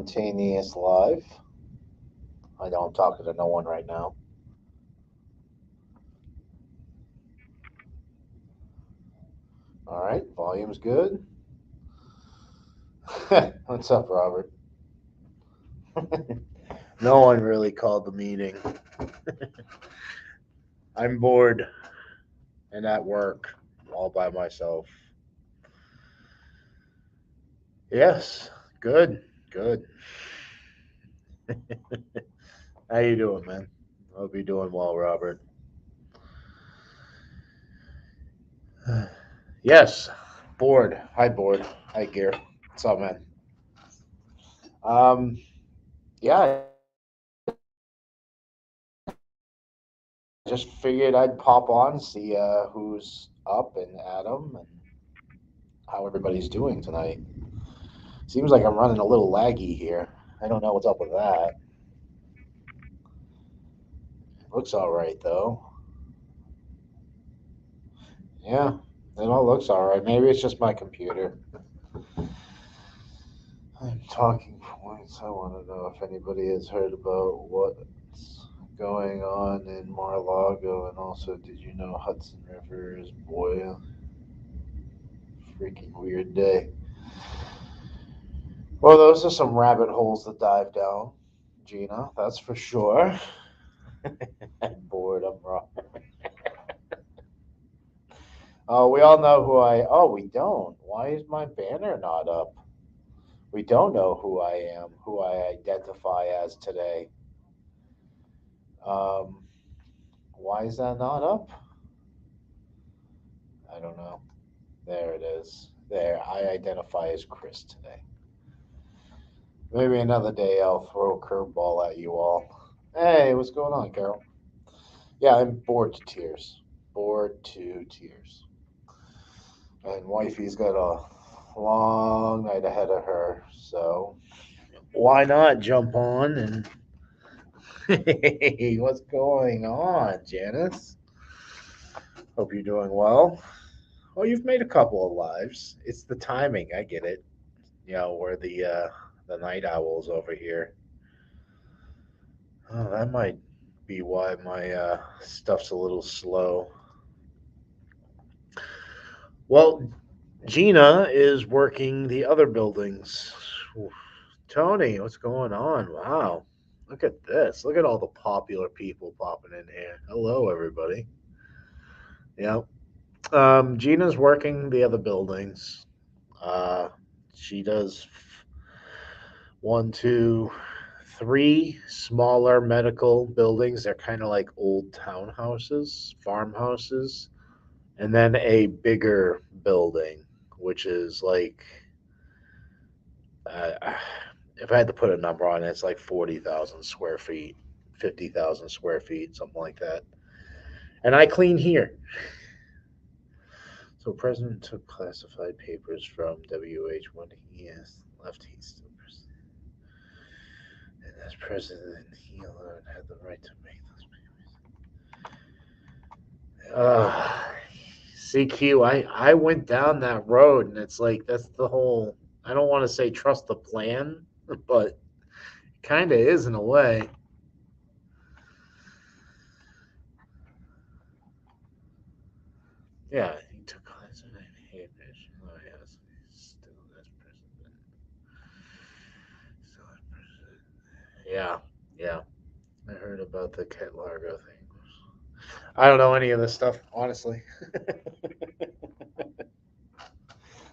spontaneous live. I know I'm talking to no one right now. All right, volume's good. What's up, Robert? No one really called the meeting. I'm bored and at work all by myself. Yes, good, good. How you doing, man? Hope you're doing well, Robert. Yes, bored. Hi, bored. Hi, Gear. What's up, man? Um, yeah, I just figured I'd pop on, see who's up and Adam, and how everybody's doing tonight. Seems like I'm running a little laggy here. I don't know what's up with that. Looks all right though. Yeah, it all looks all right. Maybe it's just my computer. I'm talking points. I want to know if anybody has heard about what's going on in Mar-a-Lago, and also, did you know Hudson River is boil? Freaking weird day. Well, those are some rabbit holes to dive down, Gina. That's for sure. I'm bored. I'm wrong. Oh, we all know who I. Oh, we don't. Why is my banner not up? We don't know who I am, who I identify as today. Um, why is that not up? I don't know. There it is. There, I identify as Chris today. Maybe another day I'll throw a curveball at you all. Hey, what's going on, Carol? Yeah, I'm bored to tears. Bored to tears. And wifey's got a long night ahead of her, so why not jump on and hey, what's going on, Janice? Hope you're doing well. Oh, you've made a couple of lives. It's the timing, I get it. We're the night owls over here. Oh, that might be why my stuff's a little slow. Well, Gina is working the other buildings. Oof. Tony, what's going on? Wow. Look at this. Look at all the popular people popping in here. Hello, everybody. Yeah. Gina's working the other buildings. Uh, she does one, two, three smaller medical buildings. They're kind of like old townhouses, farmhouses, and then a bigger building, which is like, uh, if I had to put a number on it, it's like 40,000 square feet, 50,000 square feet, something like that. And I clean here. So, President took classified papers from WH when he has left. He's still president. And as president, he alone had the right to make those papers. CQ, I went down that road, and it's like that's the whole. I don't want to say trust the plan, but kind of is in a way. Yeah, he took classified papers. Oh yes, he's still as president. Still as president. Yeah, yeah. I heard about the Ket Largo thing. I don't know any of this stuff, honestly.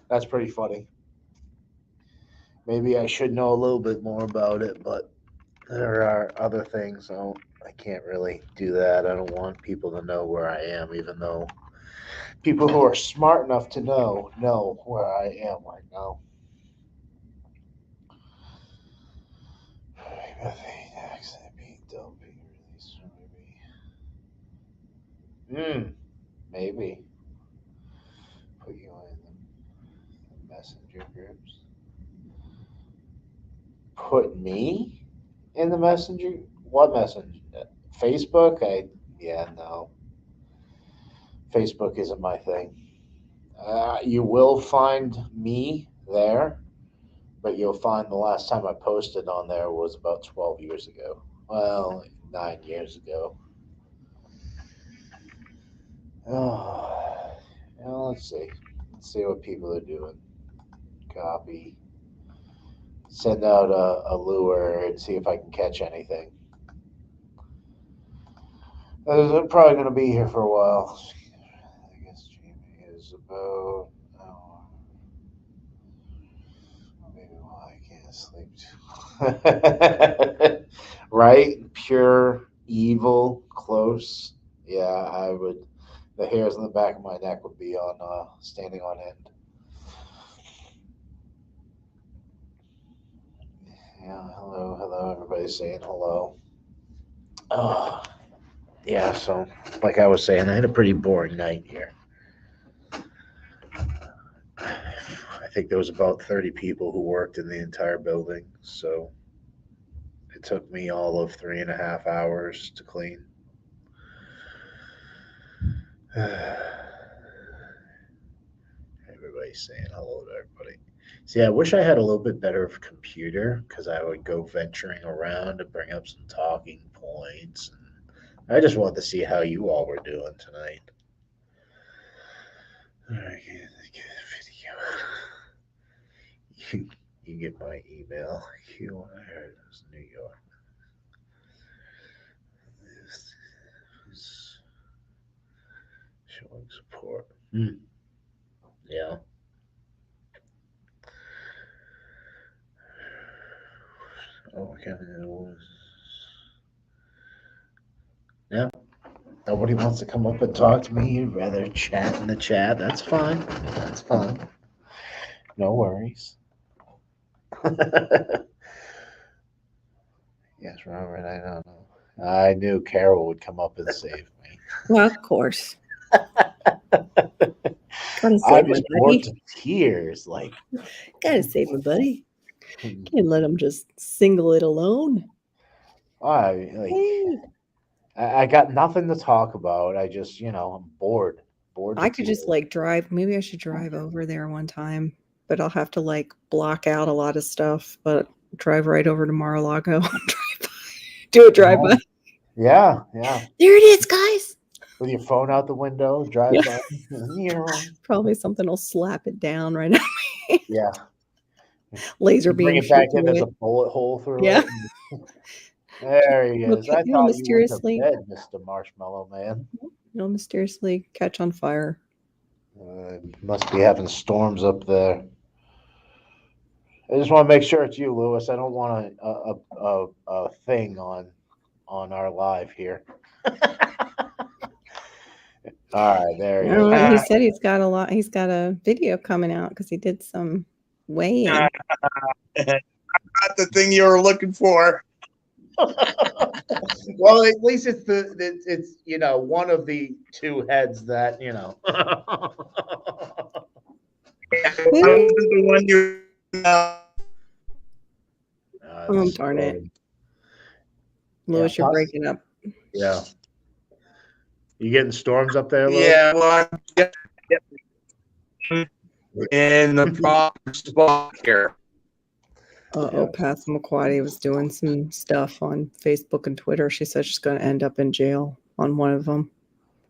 That's pretty funny. Maybe I should know a little bit more about it, but there are other things, so I can't really do that. I don't want people to know where I am, even though people who are smart enough to know where I am right now. Maybe put you in the messenger groups. Put me in the messenger? What messenger? Facebook? Yeah, no. Facebook isn't my thing. You will find me there, but you'll find the last time I posted on there was about 12 years ago. Well, 9 years ago. Oh, well, let's see. Let's see what people are doing. Copy. Send out a lure and see if I can catch anything. I'm probably going to be here for a while. I guess Jamie is about. Oh, maybe why I can't sleep too. Right? Pure evil, close. Yeah, I would. The hairs on the back of my neck would be on standing on end. Yeah, hello, hello. Everybody's saying hello. Oh, yeah. So, like I was saying, I had a pretty boring night here. I think there was about 30 people who worked in the entire building, so it took me all of 3.5 hours to clean. Everybody's saying hello to everybody. See, I wish I had a little bit better of a computer because I would go venturing around to bring up some talking points. And I just wanted to see how you all were doing tonight. All right, get a video. You get my email. You heard this New York. This is showing support. Yeah. Oh, okay. Yeah. Nobody wants to come up and talk to me. You'd rather chat in the chat. That's fine. That's fine. No worries. Yes, Robert, I don't know. I knew Carol would come up and save me. Well, of course. Gotta I save my just worked buddy. to tears. Like, Gotta save my buddy. Can't let him just single it alone. I Hey, I got nothing to talk about. I just, I'm bored. Bored to I could tears. just like drive. Maybe I should drive over there one time, but I'll have to like block out a lot of stuff. But drive right over to Mar-a-Lago. Do a drive-by. Yeah, yeah. There it is, guys. With your phone out the window, drive Yeah. by. Probably something will slap it down right now. Yeah. Laser You bring beam it back shoot in, through there's a it. bullet hole through Yeah. it. There he is. I thought you went to Mysteriously, bed, Mr. Marshmallow Man. mysteriously catch on fire. Must be having storms up there. I just want to make sure it's you, Lewis. I don't want a thing on our live here. All right, there he He is. said he's got a lot. He's got a video coming out because he did some weighing. Not the thing you were looking for. Well, at least it's one of the two heads that The one you. Oh, darn it. Lewis, you're breaking up. Yeah. You getting storms up there, Lewis? Yeah, well, I'm in the proper spot here. Passamaquoddy was doing some stuff on Facebook and Twitter. She said she's going to end up in jail on one of them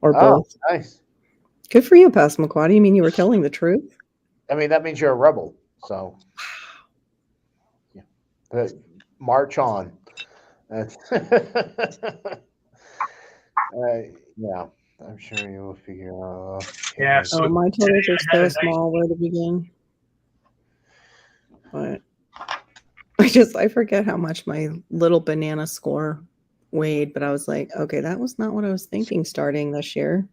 or both. Nice. Good for you, Passamaquoddy. You mean you were telling the truth? I mean, that means you're a rebel. So, march on. Yeah, I'm sure you will figure out. Yeah. Oh, my totals are so small. Where to begin? But I forget how much my little banana score weighed, but I was like, okay, that was not what I was thinking starting this year.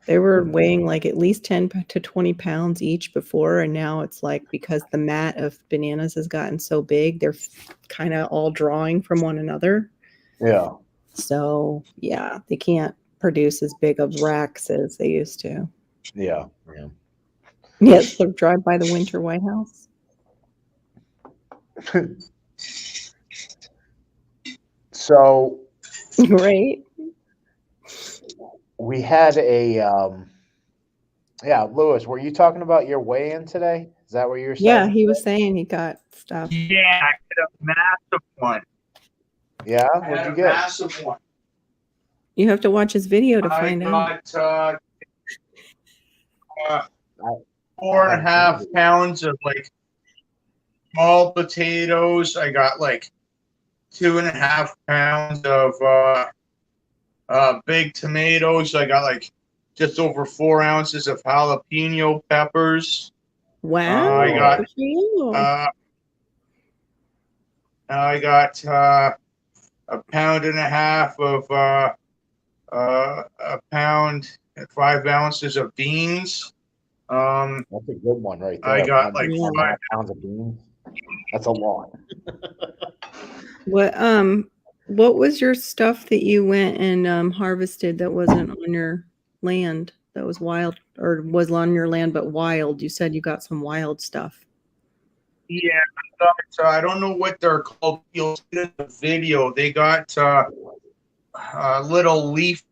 They were weighing like at least 10 to 20 pounds each before, and now it's like because the mat of bananas has gotten so big, they're kind of all drawing from one another. Yeah. So, yeah, they can't produce as big of racks as they used to. Yeah. Yes, so drive by the Winter White House. So, right. We had Lewis, were you talking about your weigh-in today? Is that what you were saying? Yeah, he was saying he got stuff. Yeah, I did a massive one. Yeah, I what'd had you a get? massive one. You have to watch his video to I find out. got I, 4.5 haven't seen it. pounds of like small potatoes. I got like 2.5 pounds of big tomatoes. I got like just over 4 ounces of jalapeno peppers. Wow. I got Good for you. I got a pound and a half of a pound and 5 ounces of beans. That's a good one right there. I got Pound- like Yeah. 5. pounds of beans. That's a lot. What was your stuff that you went and harvested that wasn't on your land, that was wild, or was on your land but wild? You said you got some wild stuff. Yeah, I don't know what they're called. You'll see it in the video. They got little leaf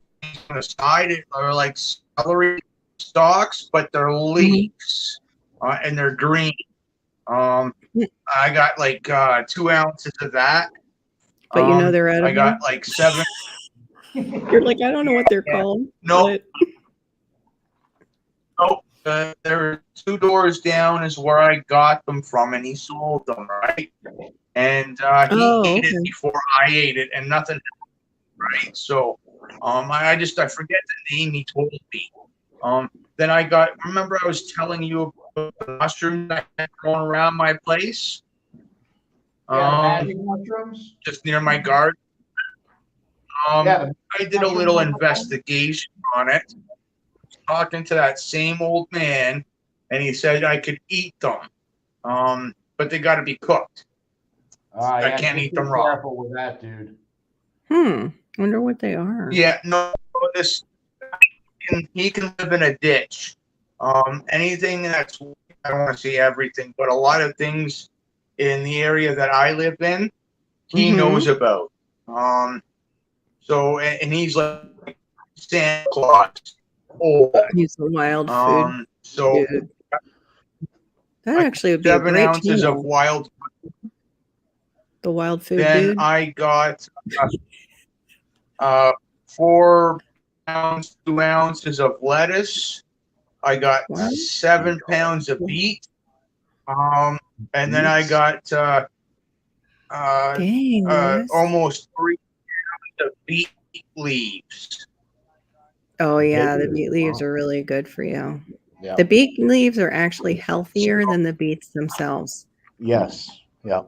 on the side, or like celery stalks, but they're leaves, and they're green. I got like 2 ounces of that. But you know they're edible. I got like 7. You're like, I don't know what they're called. No. But Nope. They're 2 doors down is where I got them from, and he sold them, right? And he ate it before I ate it, and nothing happened, right? So I forget the name he told me. Then remember I was telling you about the mushrooms that I had growing around my place? Magic mushrooms? Just near my garden. I did a little investigation on it. Talking to that same old man, and he said I could eat them, but they got to be cooked. I can't eat them raw. Careful with that, dude. Wonder what they are. Yeah, no, he can live in a ditch. Anything that's, I don't want to say everything, but a lot of things in the area that I live in, he knows about. So, and he's like Santa Claus. Use the wild food. So Dude. That actually would be a 7 great ounces channel. of wild. The wild food. Then dude. I got 4 pounds, 2 ounces of lettuce. I got 7 pounds of beet. And then I got Dang, almost 3 pounds of beet leaves. Oh yeah, the beet leaves are really good for you. Yeah. The beet leaves are actually healthier than the beets themselves. Yes. Yeah.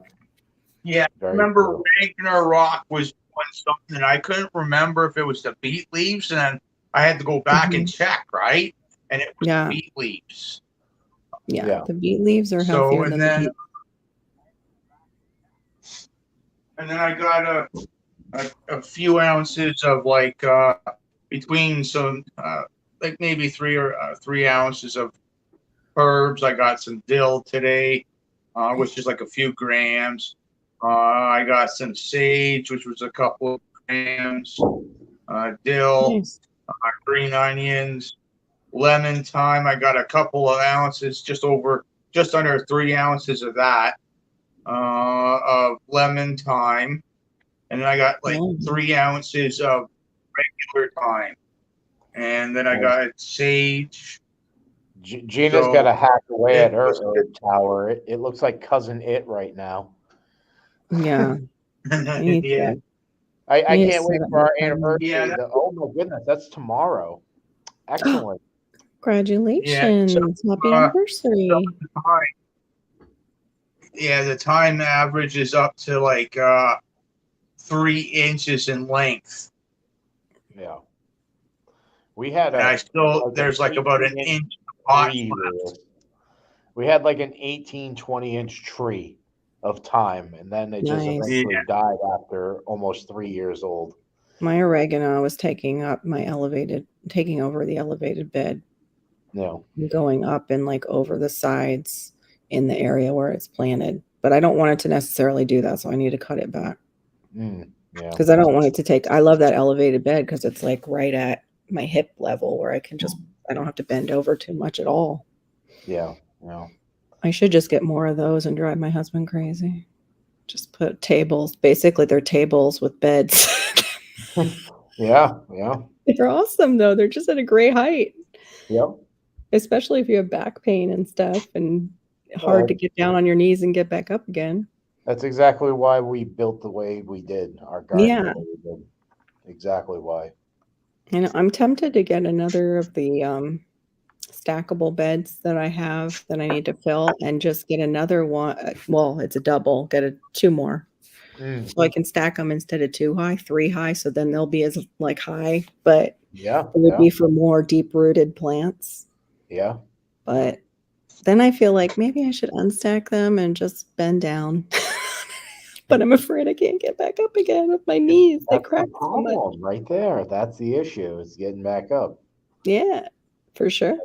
Yeah. I remember Ragnarok was doing something. I couldn't remember if it was the beet leaves, and then I had to go back and check, right? And it was the beet leaves. Yeah, the beet leaves are healthier than the beet. And then I got a few ounces of like between some like maybe 3 ounces of herbs. I got some dill today, which is like a few grams. I got some sage, which was a couple of grams. Dill, green onions, lemon thyme. I got a couple of ounces, just under 3 ounces of that, of lemon thyme. And then I got like 3 ounces of regular thyme. And then I got sage. Gina's got to hack away at her herb tower. It looks like Cousin It right now. Yeah. Yeah. I can't wait for our anniversary. Yeah. Oh my goodness, that's tomorrow. Excellent. Congratulations. Happy anniversary. The thyme average is up to like 3 inches in length. Yeah. We had there's like about an inch left. We had like an 18, 20-inch tree of thyme, and then it just eventually died after almost 3 years old. My oregano was taking over the elevated bed. Yeah. Going up and like over the sides in the area where it's planted. But I don't want it to necessarily do that, so I need to cut it back. Because I don't want it to I love that elevated bed because it's like right at my hip level where I don't have to bend over too much at all. Yeah. Yeah. I should just get more of those and drive my husband crazy. Just put tables. Basically, they're tables with beds. Yeah, yeah, They're awesome, though. They're just at a great height, yep. especially if you have back pain and stuff and hard to Well, get down on your knees and get back up again. that's exactly why we built the way we did, our garden the Yeah. way we did. Exactly why. And I'm tempted to get another of the stackable beds that I have that I need to fill and just get another one. Well, it's a double, get two more. Mm, So I can stack them instead of 2 high, 3 high, so then they'll be as, like, high, but it yeah, would yeah, be for more deep-rooted plants. yeah. But then I feel like maybe I should unstack them and just bend down. But I'm afraid I can't get back up again with my knees. They That's the crack so much. problem right there. That's the issue. Is getting back up. Yeah, for sure.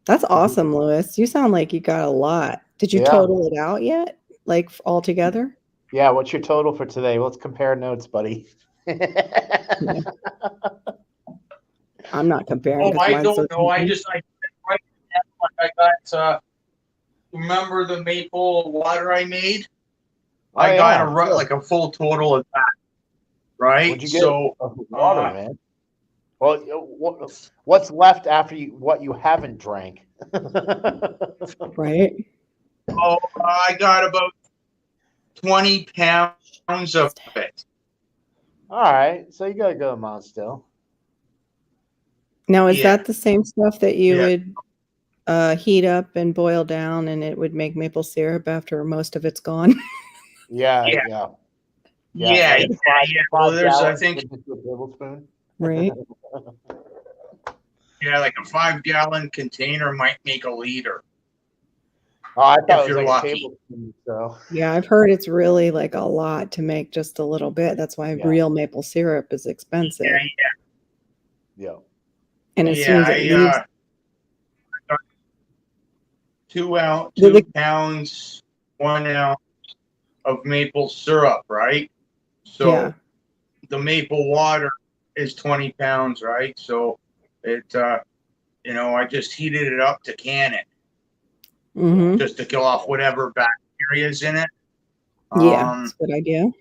That's awesome, Louis. You sound like you got a lot. Did you Yeah, total it out yet? Like, all together? yeah. What's your total for today? Let's compare notes, buddy. Yeah. I'm not comparing Oh, because I mine's so don't know. I tiny. just I right now, like I got. Remember the maple water I made? Oh I got yeah, sure. like a full total of that, What'd right? you get So, of water, man? Well, what's left after what you haven't drank? Right? oh, I got about 20 pounds of it. All right, so you got a good amount still. Now, is Yeah, that the same stuff that you yeah, would heat up and boil down and it would make maple syrup after most of it's gone? Yeah, yeah, yeah, yeah. yeah, Like yeah, five, yeah. Well, five there's I gallons think into a tablespoon. Right? yeah, like a 5-gallon container might make a liter Oh, I thought if it was you're like a lucky. tablespoon. So Yeah, I've heard it's really like a lot to make just a little bit. That's why yeah, real maple syrup is expensive. Yeah, yeah. And as soon yeah, as it yeah. leaves, Got 2 the, 2 pounds, 1 ounce of maple syrup, right? yeah. So the maple water is 20 pounds, right? So it, I just heated it up to can it, Mm-hmm. just to kill off whatever bacteria is in it. Yeah, it's a good idea.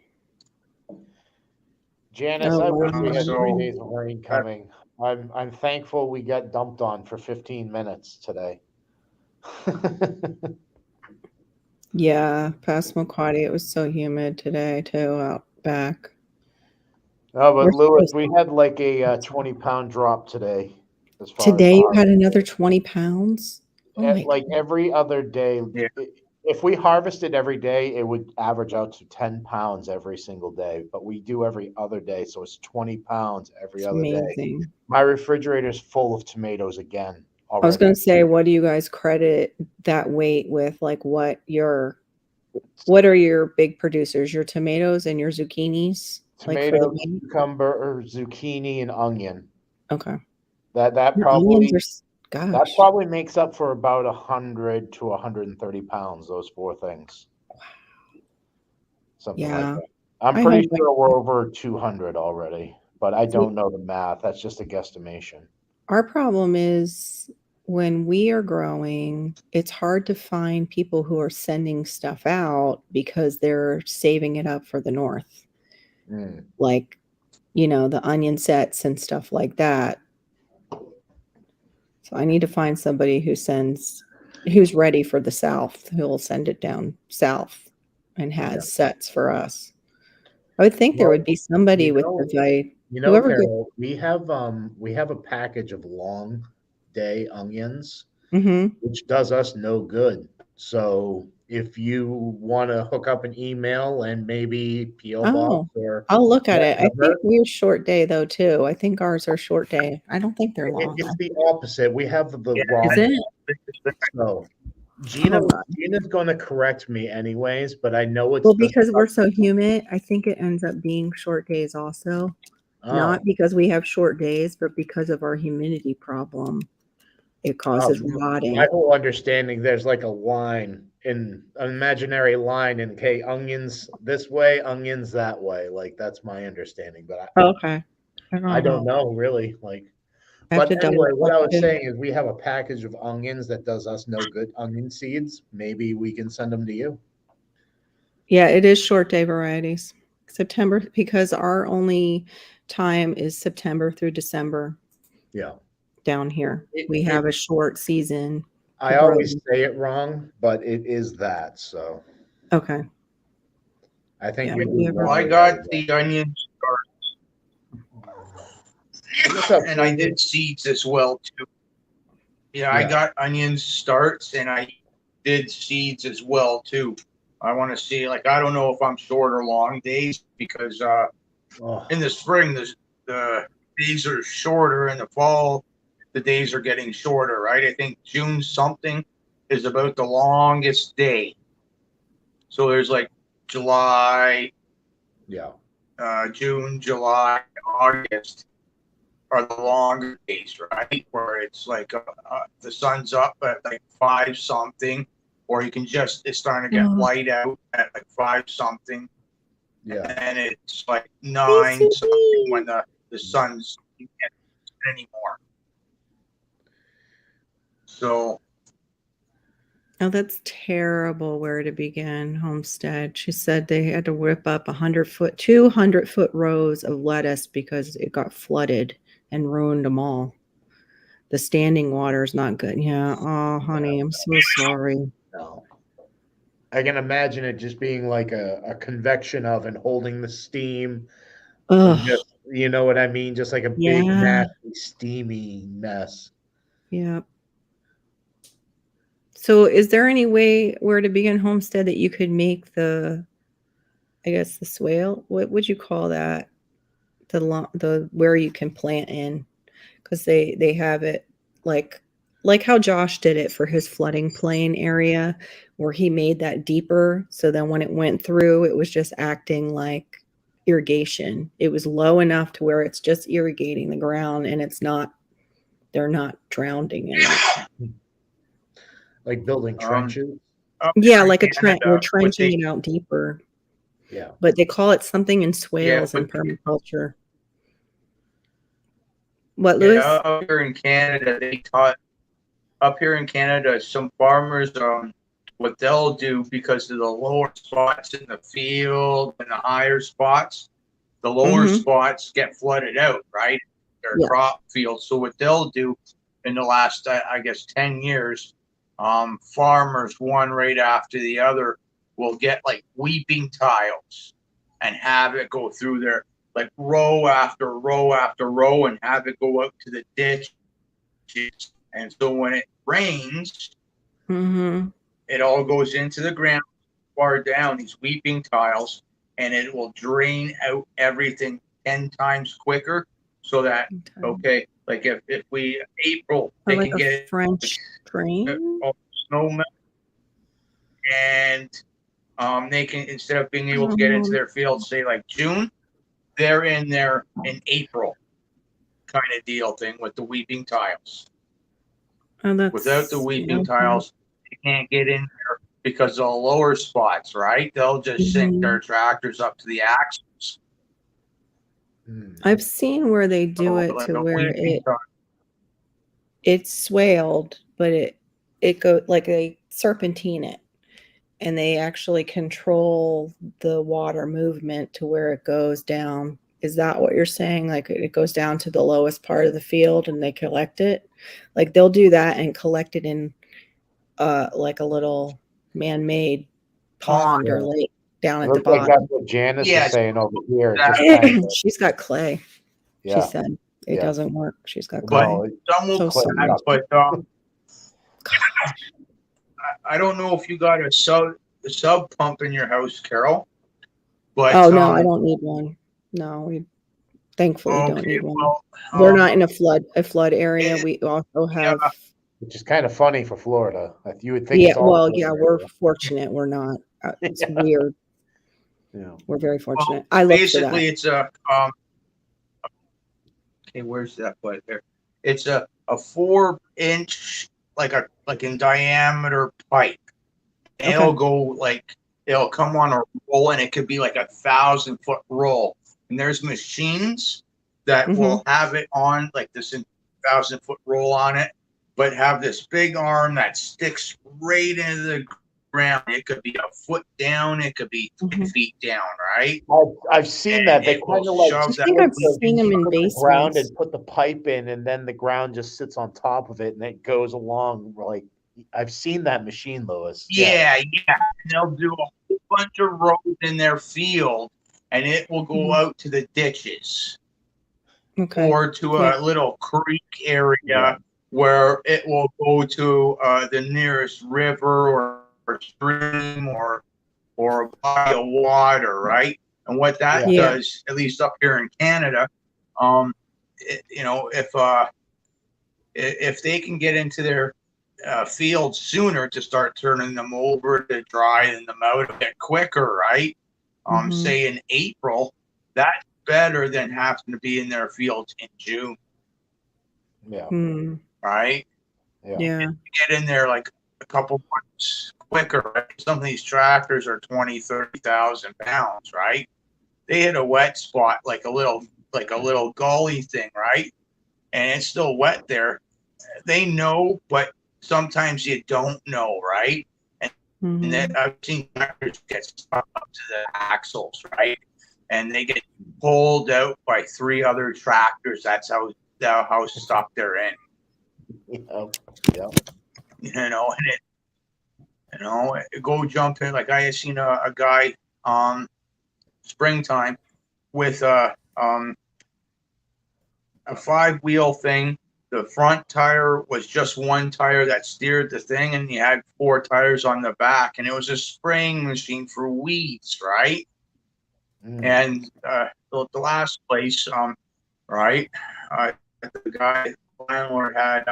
Janice, Oh, I wish we wow. had I So 3 days know. of rain coming. I'm thankful we got dumped on for 15 minutes today. Yeah, Passamaquoddy, it was so humid today, too, out back. No, We're but Lewis, supposed we had like a 20-pound drop today, as far as Today you had harvest. another 20 pounds? Oh my Like God. every other day, yeah, if we harvested every day, it would average out to 10 pounds every single day. But we do every other day, so it's 20 pounds every It's other day. amazing. My refrigerator's full of tomatoes again I was already. going to say, what do you guys credit that weight with? Like, what are your big producers? Your tomatoes and your zucchinis? Like for the Tomato, weight? cucumber, or zucchini, and onion. Okay. That Your onions probably are, that gosh. probably makes up for about 100 to 130 pounds. Those four things, something like Yeah. that. I'm I pretty hope I, sure we're over 200 already, but I don't know the math. That's just a guesstimation. our problem is when we are growing, it's hard to find people who are sending stuff out because they're saving it up for the north. Mm. Like, the onion sets and stuff like that. So I need to find somebody who's ready for the south, who will send it down south and Yeah. has sets for us. I would think there Well, would be somebody you with know, whoever gets. Carol, we have a package of long day onions, Mhm. which does us no good. So if you want to hook up an email and maybe PO box Oh, or I'll look at it. I think whatever, we're short day though too. I think ours are short day. I don't think they're long it's though. the opposite. We have the yeah. Is wrong. it? So Gina, Hold on. Gina's going to correct me anyways, but I know it's Well, the. because we're so humid, I think it ends up being short days also. Not Oh, because we have short days, but because of our humidity problem. It causes my rotting. whole understanding, there's like a line in an imaginary line, and okay, onions this way, onions that way. Like that's my understanding, but Okay. I I don't don't know. know really. Like I have But to double anyway, what check I was too. saying is we have a package of onions that does us no good, onion seeds. Maybe we can send them to you. Yeah, it is short day varieties. September, because our only time is September through December Yeah. down here. We It have a short season to I grow always them. say it wrong, but it is that. So Okay. I think Yeah, we we do have Well, I very, got very well. the onion What's up, and I David? did seeds as well too. Yeah, I Yeah. got onion starts and I did seeds as well too. I want to see, like, I don't know if I'm short or long days because Oh, in the spring the days are shorter. In the fall the days are getting shorter, right? I think June something is about the longest day. So there's like July, yeah. June, July, August are the longer days, right? Where it's like the sun's up at like 5 something, or you can just, it's starting to get Oh, light out at like 5 something, Yeah. and it's like hey, 9 something when Susie. the sun's you can't see it anymore. So Oh, that's terrible where to begin, Homestead. She said they had to rip up 100-foot, 200-foot rows of lettuce because it got flooded and ruined them all. The standing water is not good. Yeah. Oh, Yeah. honey, I'm so sorry. No. I can imagine it just being like a convection oven holding the steam and Ugh. just, you know what I mean? Just like a big, Yeah. nasty, steamy mess. Yeah. So, is there any way where to begin, Homestead, that you could make the, I guess, the swale? What would you call that? The where you can plant in, because they have it like how Josh did it for his flooding plain area, where he made that deeper. So then when it went through, it was just acting like irrigation. It was low enough to where it's just irrigating the ground, and it's not. They're not drowning in it. Like building um, trenches. up Yeah, here like a in trench. We're Canada, what trenching they it out deeper, Yeah. but they call it something in yeah, swales in what permaculture. What, yeah, Lewis? up here in Canada they taught up here in Canada, some farmers, what they'll do because of the lower spots in the field and the higher spots, the lower Mm-hmm. spots get flooded out, right? Their Yeah. crop fields. So what they'll do in the last, I guess, 10 years, farmers, one right after the other, will get like weeping tiles and have it go through their like row after row after row and have it go out to the ditch. And so when it rains, Mm-hmm. it all goes into the ground far down, these weeping tiles, and it will drain out everything 10 times quicker. So that, okay, like if we, April, Or they like can a get French drain. all snow melt, and they can, instead of being able to get into Um, their field, say like June, they're in there in April kind of deal thing with the weeping tiles. oh, Without the that's weeping okay. tiles, they can't get in there because of the lower spots, right? They'll just sink Mhm. their tractors up to the axles. Hmm. I've seen where they do So it like to a where weeping tile. it's swaled, but it go like they serpentine it, and they actually control the water movement to where it goes down. Is that what you're saying? Like it goes down to the lowest part of the field and they collect it? Like they'll do that and collect it in like a little man-made pond or Yeah. lake down It at the looks like that's bottom. what Janice is Yes, saying over here. It that, just kind of, She's got clay. She yeah, said it yeah. doesn't work. She's got but clay. No, some will So clay sorry. collect. cup. But Gosh. I don't know if you got a sub pump in your house, Carol. But Oh no, I don't need one. No, we thankfully don't okay, need one. well, We're not in a flood area. it, We also yeah, have, Which is kind of funny for Florida. Like you would think yeah, it's all well, yeah, Florida we're area. fortunate. We're not. It's Yeah. weird. Yeah. We're very well, fortunate. I looked for that. basically it's okay, where's that plate there? It's a 4 inch, like in diameter pipe. And Okay. it'll go like it'll come on a roll, and it could be like 1,000 foot roll. And there's machines that Mm-hmm. will have it on like this 1,000 foot roll on it, but have this big arm that sticks right into the ground. It could be a foot down, it could be 3 feet down, right? I've seen And that. They it will kind of like I shove that think take I've the, seen them in the ground basements. and put the pipe in, and then the ground just sits on top of it, and it goes along. Like I've seen that machine, Lewis. Yeah, yeah. And they'll do a whole bunch of rows in their field, and it will go out to the ditches Okay. or to Yeah. a little creek yeah, area where it will go to the nearest river or stream or a body of water, right? And what that yeah, Yeah. does, at least up here in Canada, you know, if they can get into their fields sooner to start turning them over to drying them out a bit quicker, right? Mhm. Say in April, that's better than having to be in their fields in June, yeah, Hmm. right? yeah, Yeah. Get in there like a couple months quicker. Right? Some of these tractors are 20, 30,000 pounds, right? They hit a wet spot like a little gully thing, right? And it's still wet there. They know, but sometimes you don't know, right? And that Mhm. I've seen tractors get stuck up to the axles, right? And they get pulled out by 3 other tractors. That's how stuck they're in, yeah, yeah. and go jump in. Like I had seen a guy springtime with a 5 wheel thing. The front tire was just one tire that steered the thing, and you had 4 tires on the back, and it was a spraying machine for weeds, right? Mm, And the last place, right, the guy, the landlord had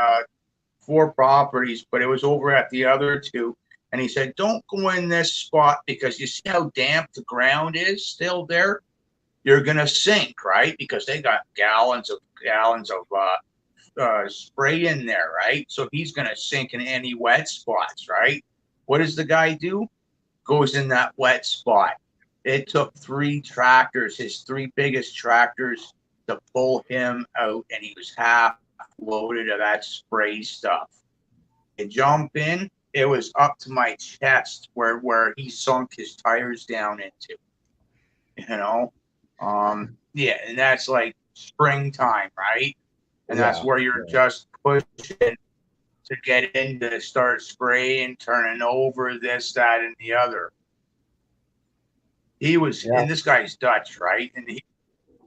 4 properties, but it was over at the other two. And he said, don't go in this spot because you see how damp the ground is still there? You're going to sink, right? Because they got gallons of spray in there, right? So he's going to sink in any wet spots, right? What does the guy do? Goes in that wet spot. It took 3 tractors, his 3 biggest tractors, to pull him out, and he was half loaded of that spray stuff. You jump in, it was up to my chest where he sunk his tires down into, you know. Yeah, and that's like springtime, right? And that's yeah, where you're yeah, just pushing to get in to start spraying, turning over this, that, and the other. yeah, And this guy's Dutch, right? And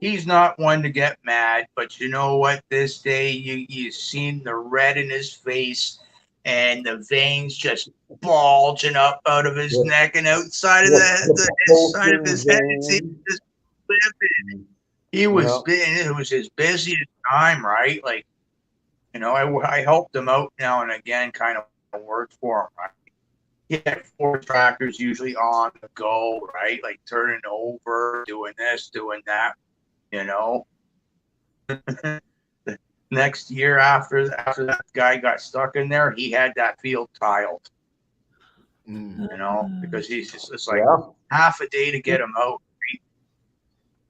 he's not one to get mad, but you know what? This day you seen the red in his face and the veins just bulging up out of his with, neck and outside of with the the side of pulsing his head. It's vein. just livid. Mm, yeah, It was his busiest time, right? Like, I helped him out now and again, kind of worked for him, right? He had 4 tractors usually on the go, right? Like turning over, doing this, doing that, you know. The next year after that guy got stuck in there, he had that field tiled, mm, because it's like yeah, half a day to get him out.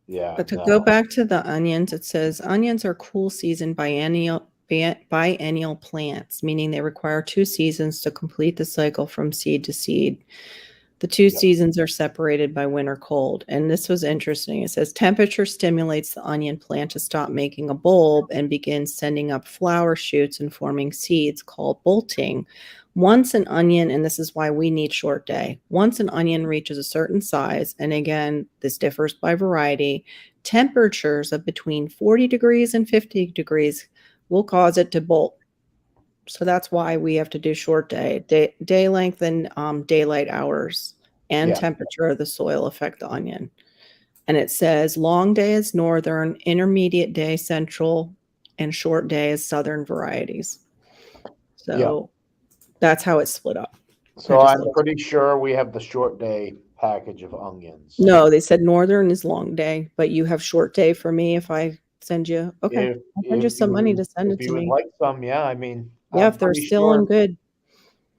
yeah. But to go No, back to the onions, it says onions are cool season biennial plants, meaning they require 2 seasons to complete the cycle from seed to seed. The two yeah, seasons are separated by winter cold. And this was interesting. It says temperature stimulates the onion plant to stop making a bulb and begin sending up flower shoots and forming seeds called bolting. Once an onion, and this is why we need short day, once an onion reaches a certain size, and again, this differs by variety, temperatures of between 40 degrees and 50 degrees will cause it to bolt. So that's why we have to do short day length and daylight hours and yeah, temperature of the soil affect the onion. And it says long day is northern, intermediate day central, and short day is southern varieties. yeah. So that's how it's split up. I So just I'm looked. pretty sure we have the short day package of onions. No, they said northern is long day, but you have short day for me if I send you. Okay, If I'll send you some money to send if it to you would me. like some, yeah. I mean, Yeah, I'm if they're pretty still in sure. good,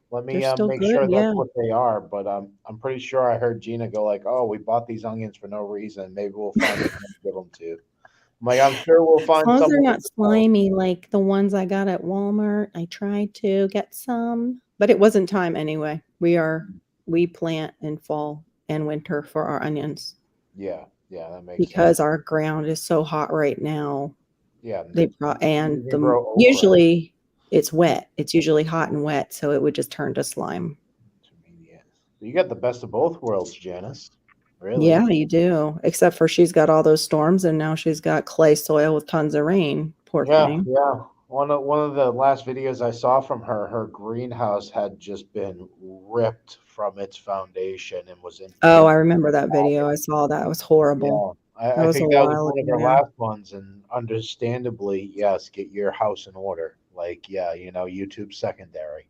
Let they're me still make good. sure that's Yeah. what they are. But I'm pretty sure I heard Gina go like, "Oh, we bought these onions for no reason. Maybe we'll find someone to give them to." like, I'm sure we'll As find long as they're someone. not slimy like the ones I got at Walmart. I tried to get some, but it wasn't time anyway. We plant in fall and winter for our onions Yeah, yeah, that makes sense. because our ground is so hot right now. Yeah, you And can the grow okra. usually it's wet. It's usually hot and wet, so it would just turn to slime. Yeah. So you got the best of both worlds, Janice. Really? Yeah, you do. Except for she's got all those storms and now she's got clay soil with tons of rain. Poor Yeah, thing. yeah. One of the last videos I saw from her, her greenhouse had just been ripped from its foundation and was Oh, in. I remember that video. I saw that. It was horrible. Yeah, That I was a think that was while one of ago our now. last ones, and understandably, yes, get your house in order. Like, yeah, YouTube secondary.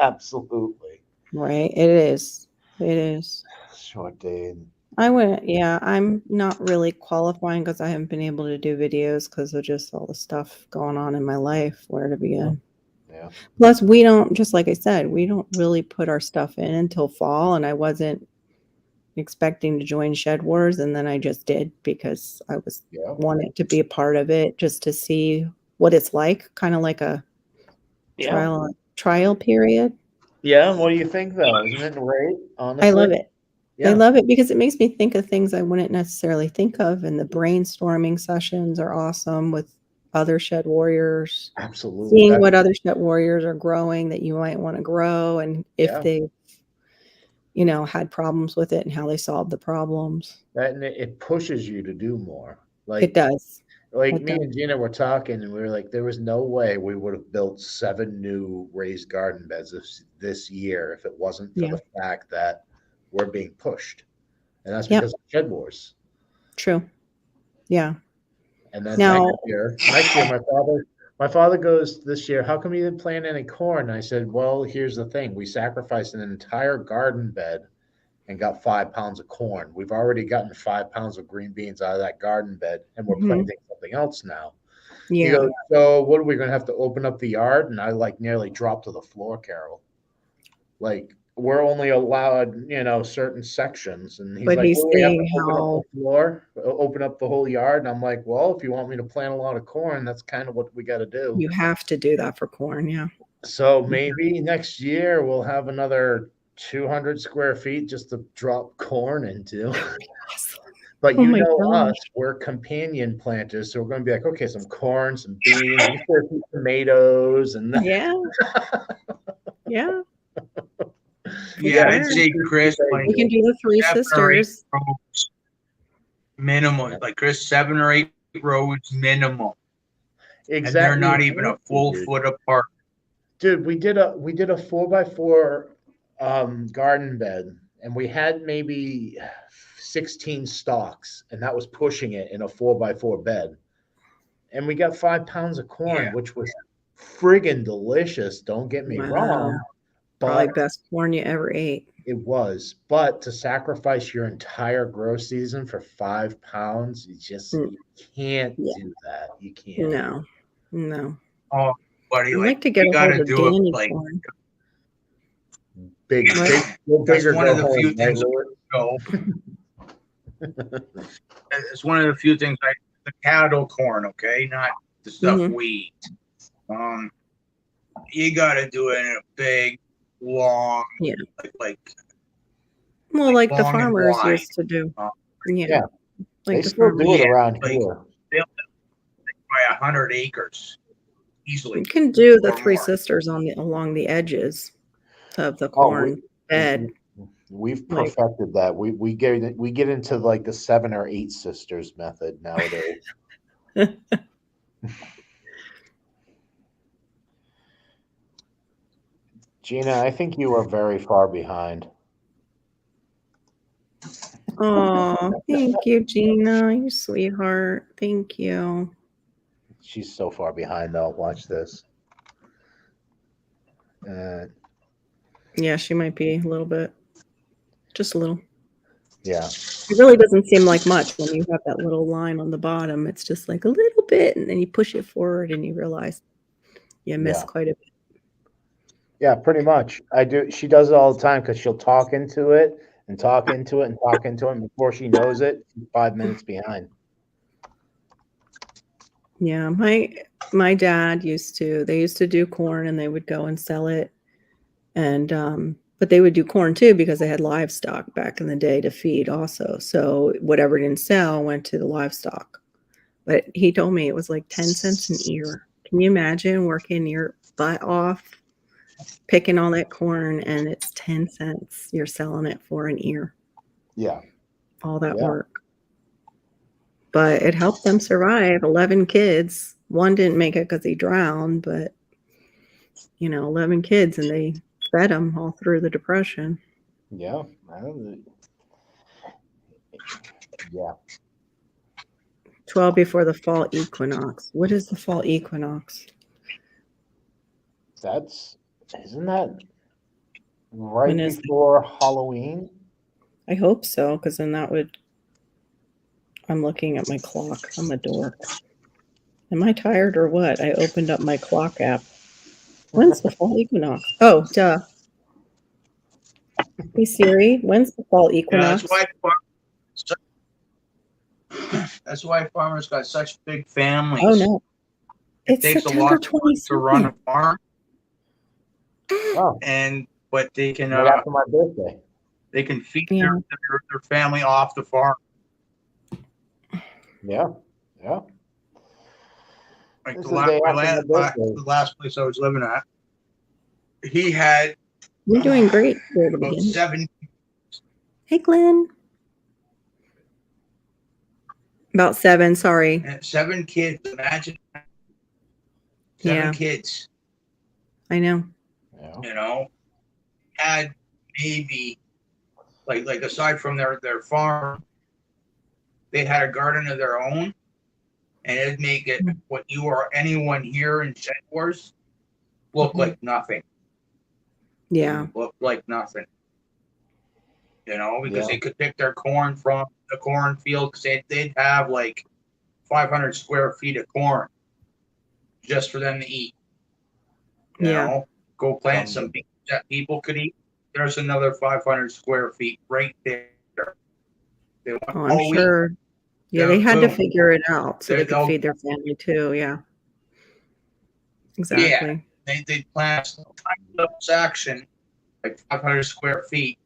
Absolutely. Right. It is. It is. Short day. I wouldn't, yeah, I'm not really qualifying because I haven't been able to do videos because of just all the stuff going on in my life. Where to Yeah, begin? yeah, Plus, we don't, just like I said, we don't really put our stuff in until fall. And I wasn't expecting to join Shed Wars. And then I just did because I was yeah, wanted to be a part of it just to see what it's like, kind of like a yeah. trial period. Yeah, what do you think though? Isn't it great? I Honestly, love it. I yeah, love it because it makes me think of things I wouldn't necessarily think of, and the brainstorming sessions are awesome with other shed warriors, absolutely. seeing That what other shed warriors are growing that you might want to grow, and if yeah, they, had problems with it and how they solved the problems. that and it pushes you to do more. It Like does. like It me does. and Gina were talking, and we were like, there was no way we would have built 7 new raised garden beds this year if it wasn't for Yeah. the fact that we're being pushed, and that's Yep. because of Shed Wars. True. Yeah. And then Now, next year, my father goes this year. How come you didn't plant any corn? I said, well, here's the thing: we sacrificed an entire garden bed and got 5 pounds of corn. We've already gotten 5 pounds of green beans out of that garden bed, and we're mhm, planting something else now. He yeah. goes, so what are we going to have to open up the yard? And I like nearly dropped to the floor, Carol. Like we're only allowed, certain sections. And he's But like, he's well, we have to seeing open up the how floor, open up the whole yard. And I'm like, well, if you want me to plant a lot of corn, that's kind of what we got to do. you have to do that for corn. Yeah. So maybe next year we'll have another 200 square feet just to drop corn into. Awesome. But Oh my us, gosh. we're companion planters, so we're going to be like, okay, some corn, some beans, we still some tomatoes, and Yeah. Yeah. For Yeah, yeah, I'd sure. say Chris, like We can do the Three 7 or 8 Sisters. rows minimum. Like Chris, 7 or 8 rows minimum, and they're exactly, not even a full dude. foot apart. Dude, we did a 4x4 garden bed, and we had maybe 16 stalks, and that was pushing it in a 4x4 bed. And we got 5 pounds of corn, Yeah, which was friggin' delicious. Don't get me Wow. wrong, Probably but best corn you ever ate. it was. But to sacrifice your entire grow season for 5 pounds, Mm, you can't yeah. do that. You can't. No. No. oh, buddy, I'd like like to get we a got hold to of do it. Danny Like corn. Big, What? big, go big that's or one of go the few home, right, things. Louis? Go. It's one of the few things. Like the cattle corn, okay, not the stuff Mhm. we eat. Um, you got to do it in a big, long, Yeah. like Well, like the long and farmers wide. used to do. Uh, Yeah. Yeah, they Like the still farmers. do it yeah, around like here. they'll buy 100 acres You easily can do the or Three more. Sisters along the edges of the Oh, corn bed. we've Like, perfected that. We get into like the 7 or 8 sisters method nowadays. Gina, I think you are very far behind. oh, thank you, Gina. You sweetheart. Thank you. She's so far behind though. Watch this. Uh, Yeah, she might be a little bit, just a little. yeah, It really doesn't seem like much when you have that little line on the bottom. It's just like a little bit, and then you push it forward and you realize you miss yeah, quite a bit. yeah. Pretty much. I do. She does it all the time because she'll talk into it and talk into it and talk into it. And before she knows it, she's 5 minutes behind. Yeah, my dad they used to do corn and they would go and sell it. And but they would do corn too because they had livestock back in the day to feed also. So whatever didn't sell went to the livestock. But he told me it was like 10 cents an ear. Can you imagine working your butt off, picking all that corn, and it's 10 cents you're selling it for an ear? Yeah. All that Yeah. work. But it helped them survive. 11 kids. One didn't make it because he drowned, but 11 kids, and they fed them all through the Depression. Yeah. Yeah. 12 before the fall equinox. What is the fall equinox? Isn't that When right is before Halloween? I hope so, because then that would. I'm looking at my clock. I'm a dork. Am I tired or what? I opened up my clock app. When's the fall equinox? Oh, duh. Hey Siri, when's the fall Yeah, equinox? that's why farmers got such big families. Oh no. It It's takes September a lot to run a 22nd. farm, Oh, but they can right after my birthday. feed Yeah. their family off the farm. Yeah. Yeah. Like This the is the day after my birthday. the last place I was living at, he had You're doing great here to about begin. 7. Hey Glenn. About 7, sorry. 7 kids. Imagine 7 kids. I know. Yeah. Had maybe like aside from their farm, they had a garden of their own, and it'd make it what you or anyone here in Shedwars look like nothing. Yeah. Look like nothing. Because Yeah. they could pick their corn from the cornfield, because they'd have like 500 square feet of corn just for them to eat. Go plant some beans that people could eat. There's another 500 square feet right there. They want I'm sure. Yeah, they had to figure it out so they could feed their family too. Yeah. Exactly. Yeah, they plant a tiny little section, like 500 square feet,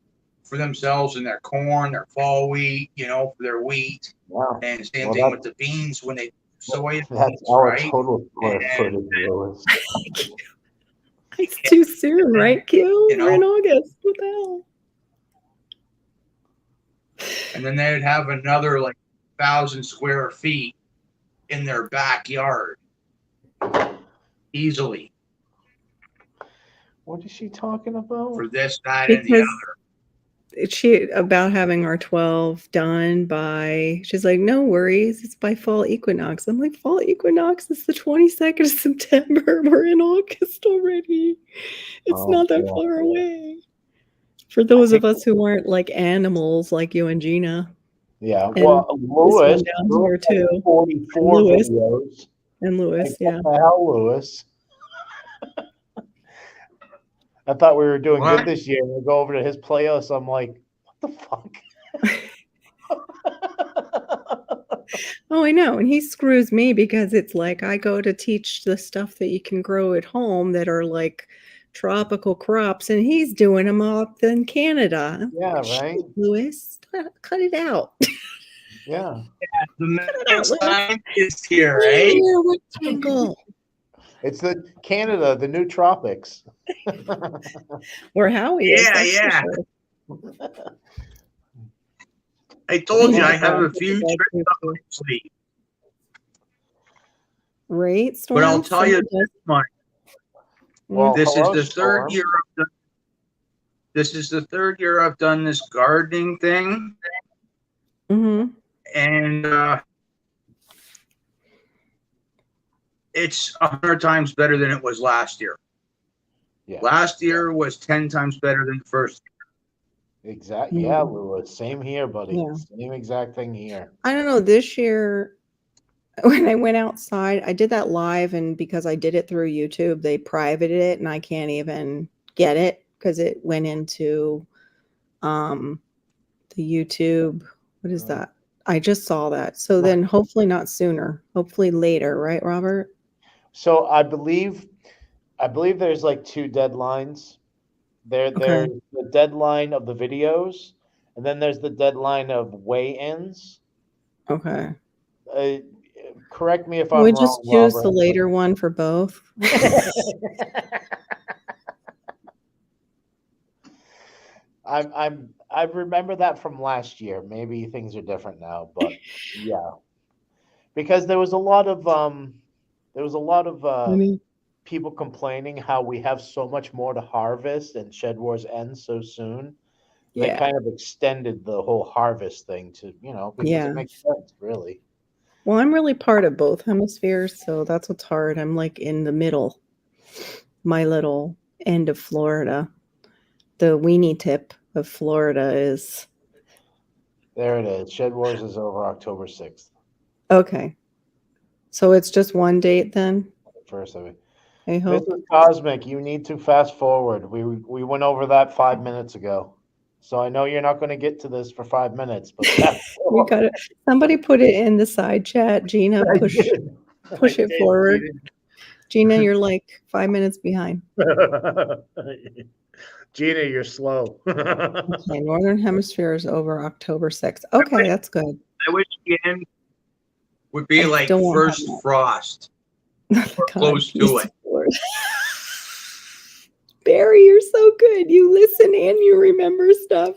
for themselves and their corn, their fall wheat, for their wheat. Wow. And same thing with the beans when they soy. That's our total square footage, Lewis. It's too soon, right, Q? We're in August. What the hell? And then they'd have another like 1,000 square feet in their backyard. Easily. What is she talking about? For this, that, and the other. She about having our 12 done by, she's like, no worries, it's by fall equinox. I'm like, fall equinox is the 22nd of September. We're in August already. It's not that far away. For those of us who aren't like animals like you and Gina. Yeah, well, Lewis down here too. 44 videos. And Lewis, like, what the hell, Lewis? I thought we were doing good this year. We go over to his playlist. I'm like, what the fuck? Oh, I know. And he screws me because it's like I go to teach the stuff that you can grow at home that are like tropical crops, and he's doing them up in Canada. Yeah, right. Lewis, cut it out. Yeah. The medical scientist here, eh? Rectangle. It's the Canada, the new tropics. Where Howie is. Yeah. I told you I have a few tricks up my sleeve. Right, Storm? But I'll tell you this much. Well, this is the Storm. third year this is the third year I've done this gardening thing. Mm-hmm. And it's 100 times better than it was last year. Yeah. Last year was 10 times better than the first year. Exactly. Yeah, Lewis. Same here, buddy. Yeah. Same exact thing here. I don't know. This year, when I went outside, I did that live, and because I did it through YouTube, they privated it, and I can't even get it because it went into the YouTube. What is that? I just saw that. So Right. then hopefully not sooner. Hopefully later, right, Robert? So I believe there's like two deadlines. There's Okay. the deadline of the videos, and then there's the deadline of weigh-ins. Okay. Uh, Correct me if Can we I'm wrong, just choose the Robert. later one for both? I remember that from last year. Maybe things are different now, but yeah, because there was a lot of Honey. people complaining how we have so much more to harvest and Shed Wars ends so soon. They Yeah. kind of extended the whole harvest thing to, because it Yeah. makes sense, really. Well, I'm really part of both hemispheres, so that's what's hard. I'm like in the middle, my little end of Florida. The weenie tip of Florida is There it is. Shed Wars is over October 6th. okay. So it's just one date then, First of it. I hope. Mrs. Cosmic, you need to fast forward. We went over that 5 minutes ago. So I know you're not going to get to this for 5 minutes, but fast We forward. got it. Somebody put it in the side chat. Gina, I did. I push it did, forward. Gina, you're like 5 minutes behind. Gina, you're slow. Okay, Northern Hemisphere is over October 6th. Okay, that's good. I wish the end would be I like still won't have first frost that. or God, close to peace it. of Lord. Barry, you're so good. You listen and you remember stuff.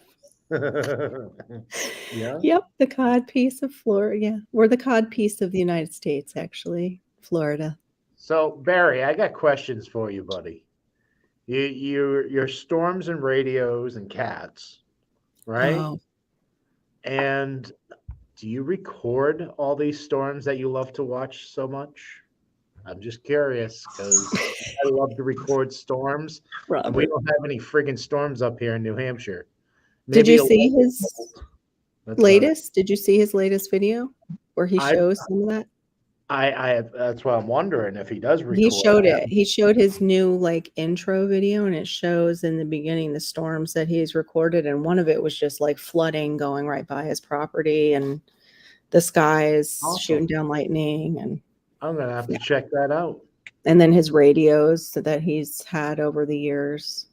Yeah. Yep, the cod piece of Florida. Yeah, we're the cod piece of the United States, actually. Florida. So Barry, I got questions for you, buddy. Your storms and radios and cats, right? Oh, And do you record all these storms that you love to watch so much? I'm just curious because I love to record storms, and we Robert. don't have any friggin' storms up here in New Hampshire. Did Maybe you a see little his cold. That's about it. latest? Did you see his latest video where he I shows some of that? I that's why I'm wondering if he does He record. showed it. He showed his new like intro video, and it shows in the beginning the storms that he's recorded, and one of it was just like flooding going right by his property, and the sky is shooting Awesome. down lightning, I'm gonna have to yeah, check that out. and then his radios that he's had over the years,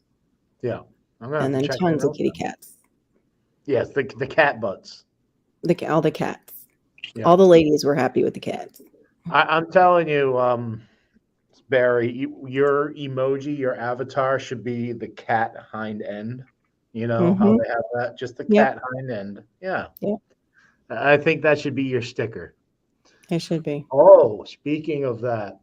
Yeah, I'm gonna have and to then check that tons of out kitty then. cats, Yes, the cat butts. all the cats, Yeah, all the ladies were happy with the cats. I'm telling you, Barry, your emoji, your avatar should be the cat hind end. You know how Mm-hmm. they have that, just the Yep. cat hind end. Yeah, Yep. I think that should be your sticker. It should be Oh, speaking of that,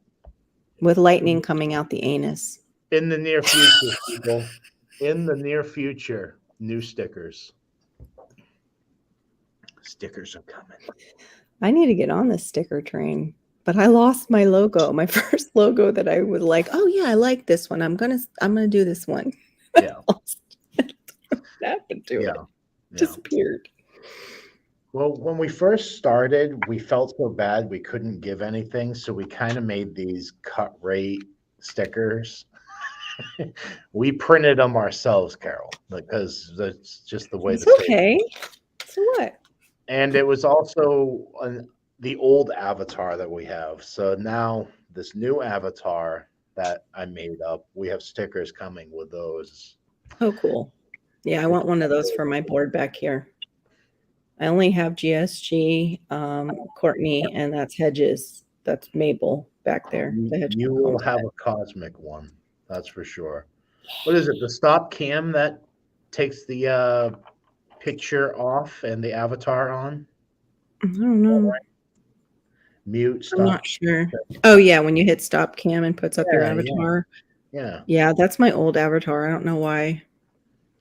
with lightning coming out the anus. in the near future, people, in the near future, new stickers. Stickers are coming. I need to get on this sticker train, but I lost my logo. My first logo that I was like, "Oh yeah, I like this one. I'm gonna do this one." Yeah, Lost it. What happened to it? yeah, yeah. Disappeared. Well, when we first started, we felt so bad we couldn't give anything, so we kind of made these cut rate stickers. We printed them ourselves, Carol, because that's just the way It's the trade. okay. So what? And it was also the old avatar that we have. So now this new avatar that I made up, we have stickers coming with those. Oh, cool. Yeah, I It's want one of those for my board back here. I only have GSG, Courtney, and that's Hedges. That's Mabel back there, you, the you Hedgehog will have Homestead. a cosmic one, that's for sure. What is it? The stop cam that takes the picture off and the avatar on? I don't know. Mute, I'm stop. not sure. Oh yeah, when you hit stop cam and puts up your Yeah, yeah, avatar. yeah, Yeah, that's my old avatar. I don't know why.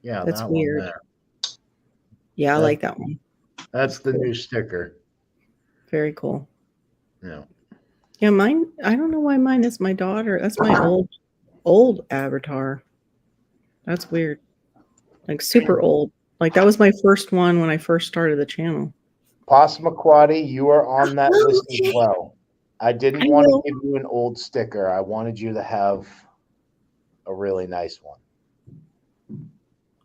yeah. That's That one weird. there. Yeah, I That like that one. that's That's the cool. new sticker. Very cool. Yeah. Yeah, mine. I don't know why mine is my daughter. That's my old avatar. That's weird. Like super old. Like that was my first one when I first started the channel. Passamaquoddy, you are on that Oh, list as okay. well. I I didn't want to will. give you an old sticker. I wanted you to have a really nice one.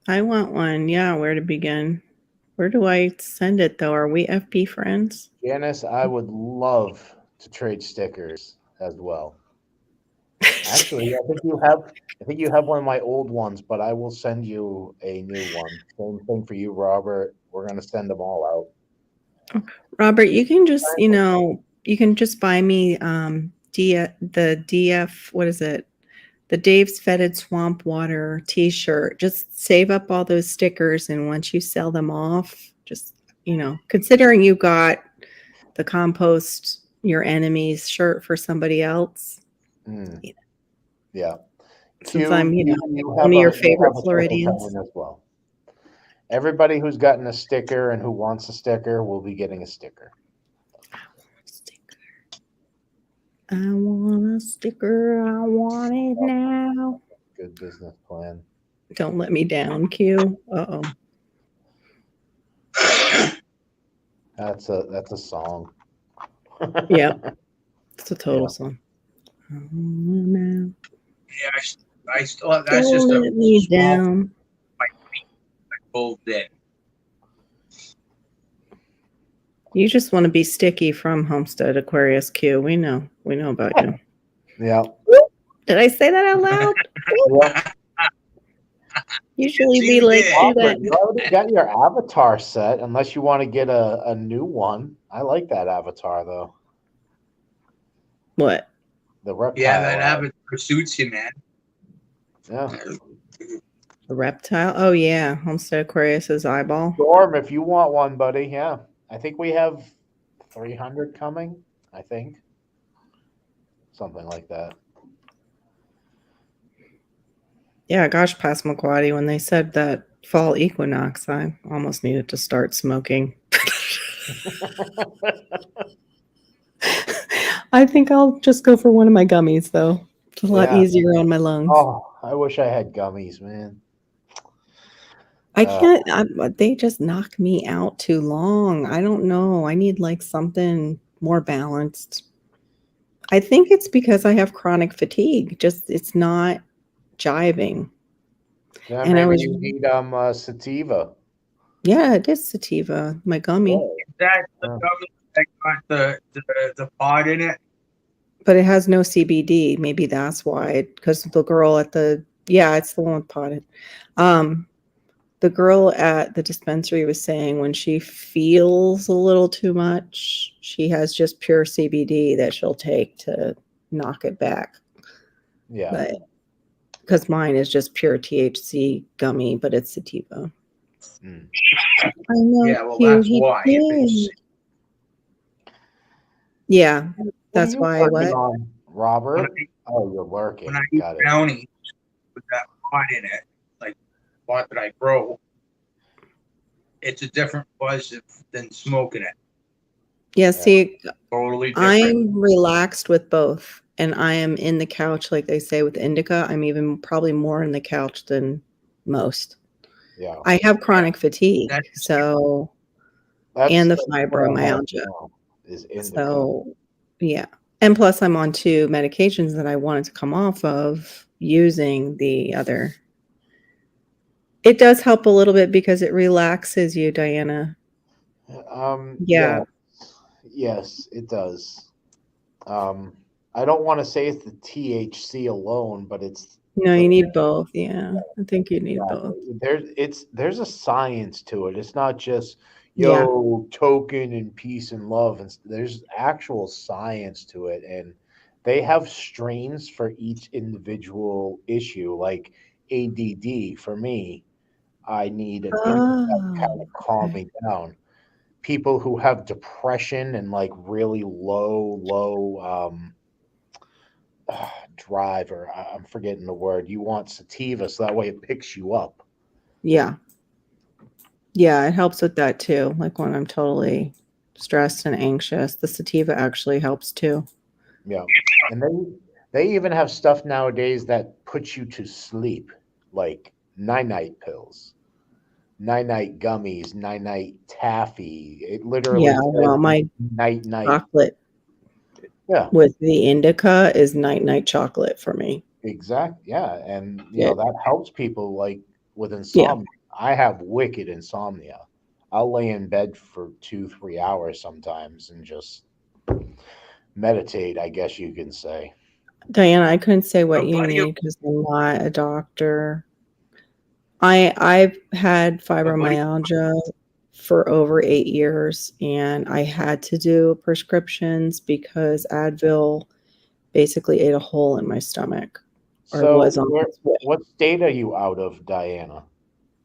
I want one. Yeah, where to begin? Where do I send it though? Are we FB friends? Janice, I would love to trade stickers as well. Actually, I think you have one of my old ones, but I will send you a new one. Same thing for you, Robert. We're gonna send them all out. Robert, you can just, you can just buy me the DF, what is it? The Dave's Fetid Swamp Water t-shirt. Just save up all those stickers, and once you sell them off, just, considering you got the compost your enemy's shirt for somebody else, Mm, yeah. since Q, I'm, you one have of your you have favorite a special Floridians. comment as well. Everybody who's gotten a sticker and who wants a sticker will be getting a sticker. I want a sticker. I want it now. Good business plan. Don't let me down, Q. Uh-oh. That's a song. Yeah, it's a total Yeah. song. Now. Yeah, I still have, that's Don't just a let me small down. fold in. You just want to be sticky from Homestead Aquarius Q. We know. We know about you. Yeah. Did I say that out loud? Yeah. Usually Yes, we you like did. do Robert, that. you already got your avatar set, unless you want to get a new one. I like that avatar though. What? The reptile. Yeah, that avatar suits you, man. Yeah. The reptile? Oh yeah. Homestead Aquarius's eyeball. Storm, if you want one, buddy. Yeah. I think we have 300 coming. I think. Something like that. Yeah, gosh, Passamaquoddy, when they said that fall equinox, I almost needed to start smoking. I think I'll just go for one of my gummies, though. It's a lot Yeah. easier on my lungs. Oh, I wish I had gummies, man. I can't, they just knock me out too long. I don't know. I need like something more balanced. I think it's because I have chronic fatigue. Just, it's not jiving. Yeah, And I maybe was, you need sativa. yeah, it is sativa, my gummy, Right. Is that the Yeah. government that got the pod in it? but it has no CBD. Maybe that's why, because the girl at yeah, it's the one with potted. The girl at the dispensary was saying when she feels a little too much, she has just pure CBD that she'll take to knock it back. Yeah. But because mine is just pure THC gummy, but it's sativa. Mm. I know. Yeah, well, that's why. If it's Yeah, What are that's you why. working What? on, Robert? when Oh, you're when I working. eat Got it. brownies with that pod in it, like pot that I grow, it's a different buzz than smoking it. Yeah. See, Totally different. I'm relaxed with both, and I am in the couch, like they say with indica. I'm even probably more in the couch than most. Yeah. I have chronic fatigue, That's so and the That's what I'm on fibromyalgia. now, is indica. So, yeah. And plus, I'm on 2 medications that I wanted to come off of using the other. It does help a little bit because it relaxes you, Diana. Yeah. Yeah. Yes, it does. Um, I don't want to say it's the THC alone, but it's No, the you need both. Yeah. I think you need both. there's a science to it. It's not just Yeah. token and peace and love, and there's actual science to it, and they have strains for each individual issue. Like ADD for me, I need an indica to kind Oh, of calm okay. me down. People who have depression and like really low drive, or I'm forgetting the word. You want sativa so that way it picks you up. Yeah. Yeah, it helps with that too. Like when I'm totally stressed and anxious, the sativa actually helps too. Yeah, and they even have stuff nowadays that puts you to sleep, like night pills, night gummies, night taffy. It literally Yeah, says well, my night. chocolate Yeah, with the indica is night chocolate for me. exact. Yeah, and Yeah. that helps people like with Yeah. insomnia. I have wicked insomnia. I'll lay in bed for 2, 3 hours sometimes and just meditate, I guess you can say. Diana, I couldn't say what A you buddy of need because I'm not a doctor. I've had a buddy. fibromyalgia for over 8 years, and I had to do prescriptions because Advil basically ate a hole in my stomach, or So, was on its way. what state are you out of, Diana?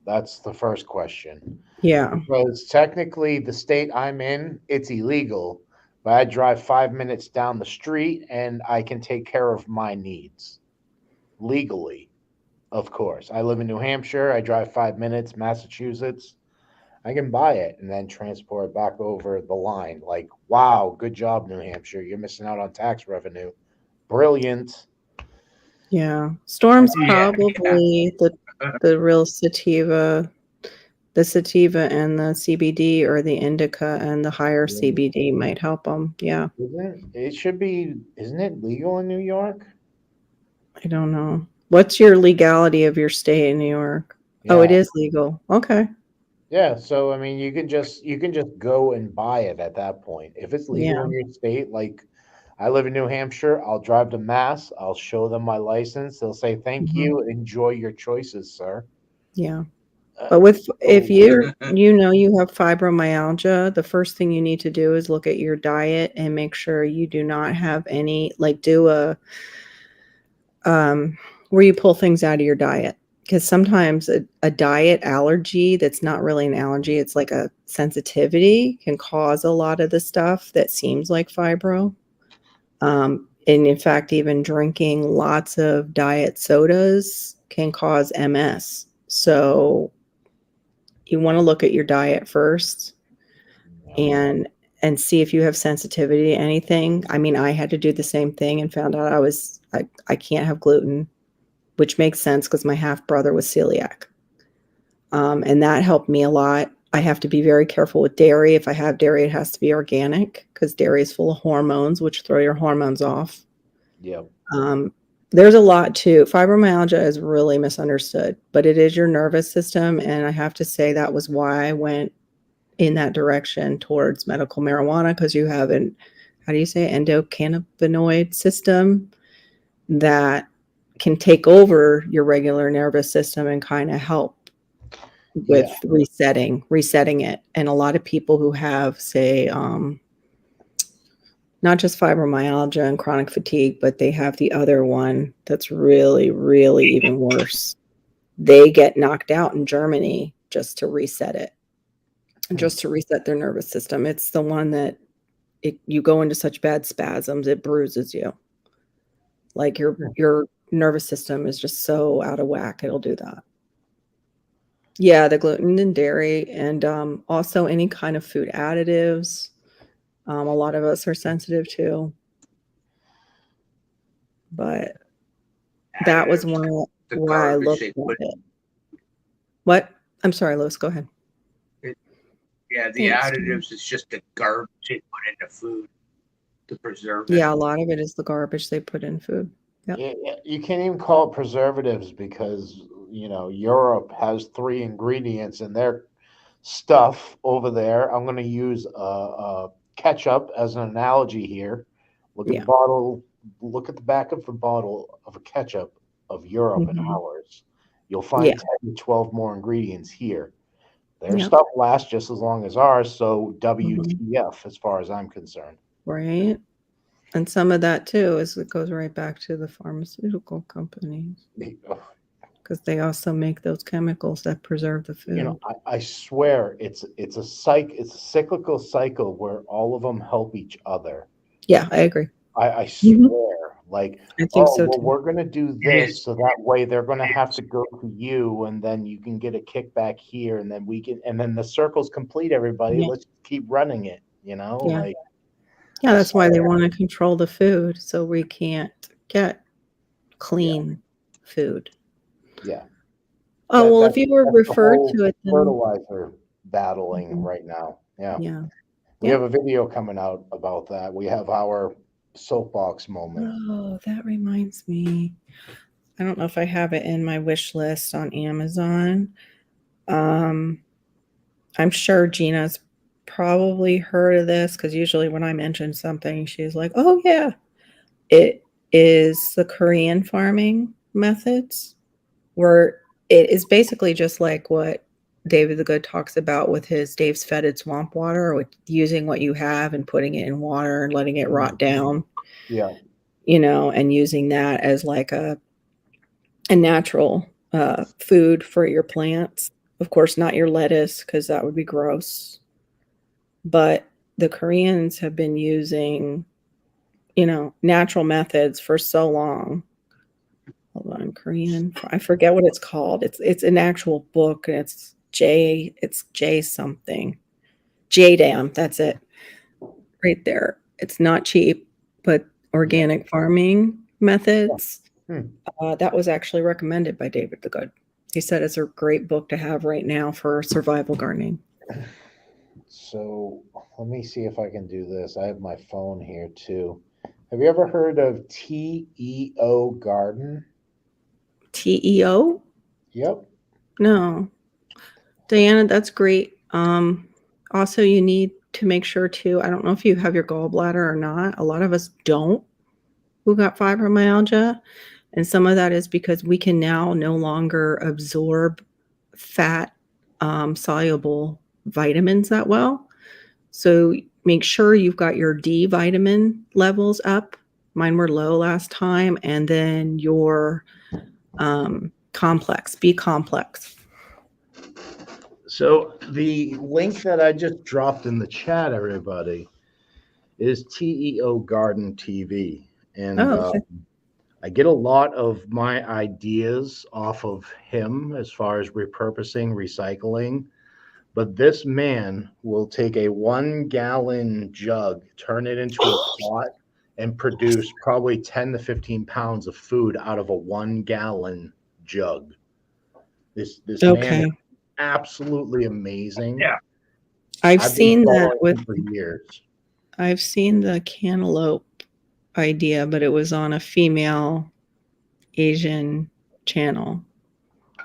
That's the first question. Yeah, Because technically, the state I'm in, it's illegal, but I drive 5 minutes down the street and I can take care of my needs legally, of course. I live in New Hampshire. I drive 5 minutes, Massachusetts. I can buy it and then transport it back over the line. Like, wow, good job, New Hampshire. You're missing out on tax revenue. Brilliant. yeah. Storm's Yeah, yeah. probably the real sativa. The sativa and the CBD or the indica and the higher Yeah. CBD might help them. Yeah, Isn't it should be, isn't it legal in New York? I don't know. What's your legality of your state in New York? Oh, it Yeah. is legal. Okay. Yeah, so I mean, you can just go and buy it at that point. If it's legal Yeah. in your state, like I live in New Hampshire, I'll drive to Mass, I'll show them my license. They'll say, "Thank Mhm. you, enjoy your choices, sir." Yeah. Uh, But with if so you have fibromyalgia, the first thing you need to do is look at your diet and make sure you do not have any like do a where you pull things out of your diet. Because sometimes a diet allergy that's not really an allergy, it's like a sensitivity can cause a lot of the stuff that seems like fibro. And in fact, even drinking lots of diet sodas can cause MS. So you want to look at your diet first yeah, and see if you have sensitivity to anything. I mean, I had to do the same thing and found out I can't have gluten, which makes sense because my half brother was celiac. And that helped me a lot. I have to be very careful with dairy. If I have dairy, it has to be organic because dairy is full of hormones, which throw your hormones off. yeah, Um, there's a lot to fibromyalgia is really misunderstood, but it is your nervous system. And I have to say that was why I went in that direction towards medical marijuana because you have an, how do you say, endocannabinoid system that can take over your regular nervous system and kind of help yeah, with resetting it. And a lot of people who have, say, not just fibromyalgia and chronic fatigue, but they have the other one that's really, really even worse. They get knocked out in Germany just to reset it, Hmm. just to reset their nervous system. It's the one that you go into such bad spasms, it bruises you. Like your nervous system is just so out of whack, it'll do that. Yeah, the gluten and dairy, and also any kind of food additives. A lot of us are sensitive to, but that was Additives, the why I garbage looked they at put. it. What? I'm sorry, Lewis, go ahead. It, yeah, the Thanks. additives is just the garbage they put into food to preserve it. Yeah, a lot of it is the garbage they put in food. Yep. Yeah, you can't even call it preservatives because Europe has three ingredients in their stuff over there. I'm going to use ketchup as an analogy here. Look at the Yeah. bottle. Look at the back of the bottle of a ketchup of Europe and Mhm. ours. You'll Yeah. find 10 to 12 more ingredients here. Their Yeah. stuff lasts just as long as ours, so Mhm. WTF as far as I'm concerned. Right. And some of that too is it goes right back to the pharmaceutical companies because they also make those chemicals that preserve the food. I swear it's a cyclical cycle where all of them help each other. Yeah, I agree. I Mhm. swear, like, I think oh so well, too. we're gonna do It this is. so that way they're gonna It have is. to go to you, and then you can get a kickback here, and then we can, and then the circle's complete. Everybody, Yeah. let's keep running it. Yeah. Like Yeah, I that's why they swear, want to control the food so we can't get yeah, clean food. yeah. Oh, That well, that's if you were that's the referred whole to it, then fertilizer battling mhm, right now. Yeah. yeah. We Yep. have a video coming out about that. We have our soapbox moment. Oh, that reminds me. I don't know if I have it in my wish list on Amazon. Um, I'm sure Gina's probably heard of this because usually when I mention something, she's like, "Oh yeah." It is the Korean farming methods, where it is basically just like what David the Good talks about with his Dave's Fetid Swamp Water, with using what you have and putting it in water and letting it rot down, Yeah. and using that as like a natural food for your plants. Of course, not your lettuce because that would be gross. But the Koreans have been using, natural methods for so long. Hold on, Korean. I forget what it's called. It's an actual book, and It's J something. J Dam. That's it. Right there. It's not cheap, but Yeah. organic farming methods. Hmm. That was actually recommended by David the Good. He said it's a great book to have right now for survival gardening. So let me see if I can do this. I have my phone here too. Have you ever heard of TEO Garden? TEO? Yep. No. Diana, that's great. Also, you need to make sure too. I don't know if you have your gallbladder or not. A lot of us don't who got fibromyalgia. And some of that is because we can now no longer absorb fat soluble vitamins that well. So make sure you've got your D vitamin levels up. Mine were low last time. And then your B complex. So the link that I just dropped in the chat, everybody, is TEO Garden TV, and Oh, okay. I get a lot of my ideas off of him as far as repurposing, recycling. But this man will take a 1 gallon jug, turn it into a pot, and produce probably 10 to 15 pounds of food out of a 1 gallon jug. This man is Okay. absolutely amazing. Yeah. I've I've been seen that following with, him for years. I've seen the cantaloupe idea, but it was on a female Asian channel,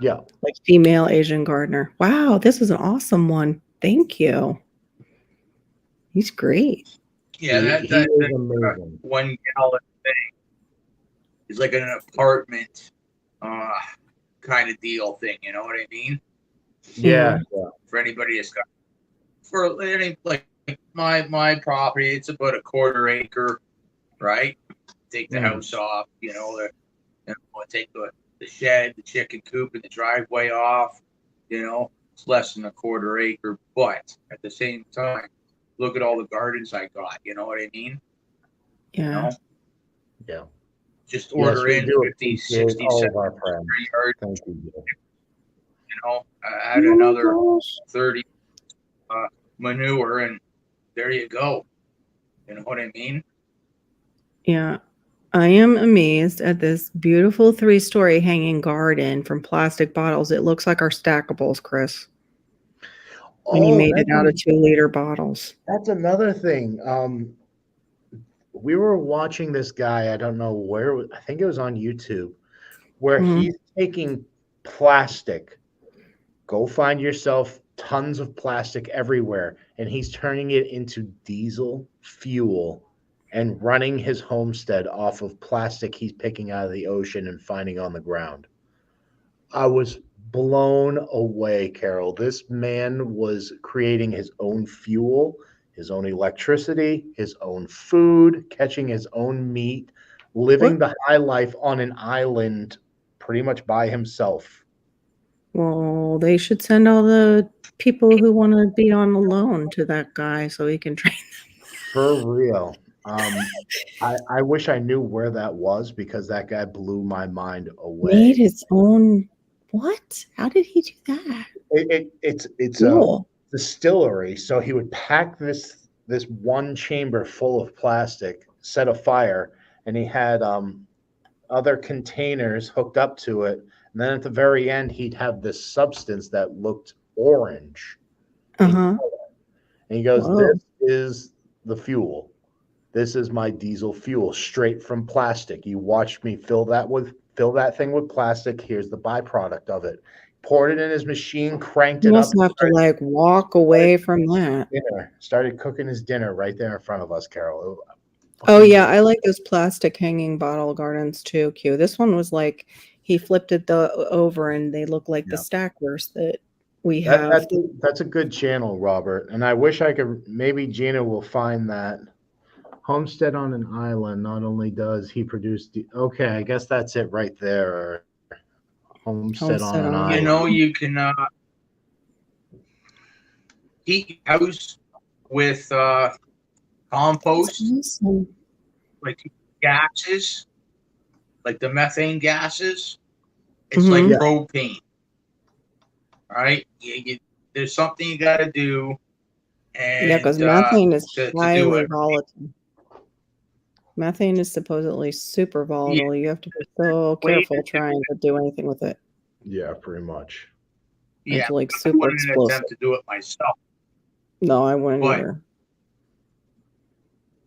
Yeah, like female Asian gardener. Wow, this is an awesome one. Thank you. He's great. Yeah, he that is amazing. 1 gallon thing is like an apartment uh kind of deal thing. You know what I mean? Yeah, Yeah. yeah. For anybody that's got for any like my property, it's about a quarter acre, right? Take the Mm, house off, take the shed, the chicken coop, and the driveway off. It's less than a quarter acre, but at the same time, look at all the gardens I got. You know what I mean? You Yeah. know, yeah. just Yes, order we in do 50, appreciate 60, all 70 of our friends. yards. Thank you. Joe. Add Oh my another gosh. 30 manure, and there you go. You know what I mean? Yeah. I am amazed at this beautiful 3-story hanging garden from plastic bottles. It looks like our stackables, Chris, when you Oh, made it out of 2-liter bottles. that's another thing. We were watching this guy. I don't know where. I think it was on YouTube, where Mhm. he's taking plastic. Go find yourself tons of plastic everywhere, and he's turning it into diesel fuel and running his homestead off of plastic he's picking out of the ocean and finding on the ground. I was blown away, Carol. This man was creating his own fuel, his own electricity, his own food, catching his own meat, living What? the high life on an island pretty much by himself. Well, they should send all the people who want to be on a loan to that guy so he can train. For real. I wish I knew where that was because that guy blew my mind Made away. his own. What? How did he do that? It's a Cool. distillery, so he would pack this one chamber full of plastic, set a fire, and he had other containers hooked up to it. And then at the very end, he'd have this substance that looked orange Uh in huh. color. And he goes, Whoa. "This is the fuel. This is my diesel fuel straight from plastic. You watched me fill that thing with plastic. Here's the byproduct of it." poured it in his machine, cranked You it up, must have to like walk away from that. dinner. Started cooking his dinner right there in front of us, Carol. Oh yeah, I like those plastic hanging bottle gardens too. Cute. This one was like he flipped it over, and they look like the Yeah. stackers that we That have. that's a good channel, Robert. And I wish I could. Maybe Gina will find that. Homestead on an Island. Not only does he produce the. Okay, I guess that's it right there. Homestead on an Homestead on an You Island. know, you can heat your house with compost, Awesome. like gases, like the methane gases. It's Mhm. like Yeah. propane, right? There's something you got to do, Yeah, and because methane is to do highly it. volatile. Methane is supposedly super Yeah, volatile. You have to be so way careful to do trying to do anything with it. Yeah, pretty much. Yeah, It's like I super wouldn't explosive. attempt to do it myself, No, I wouldn't but either.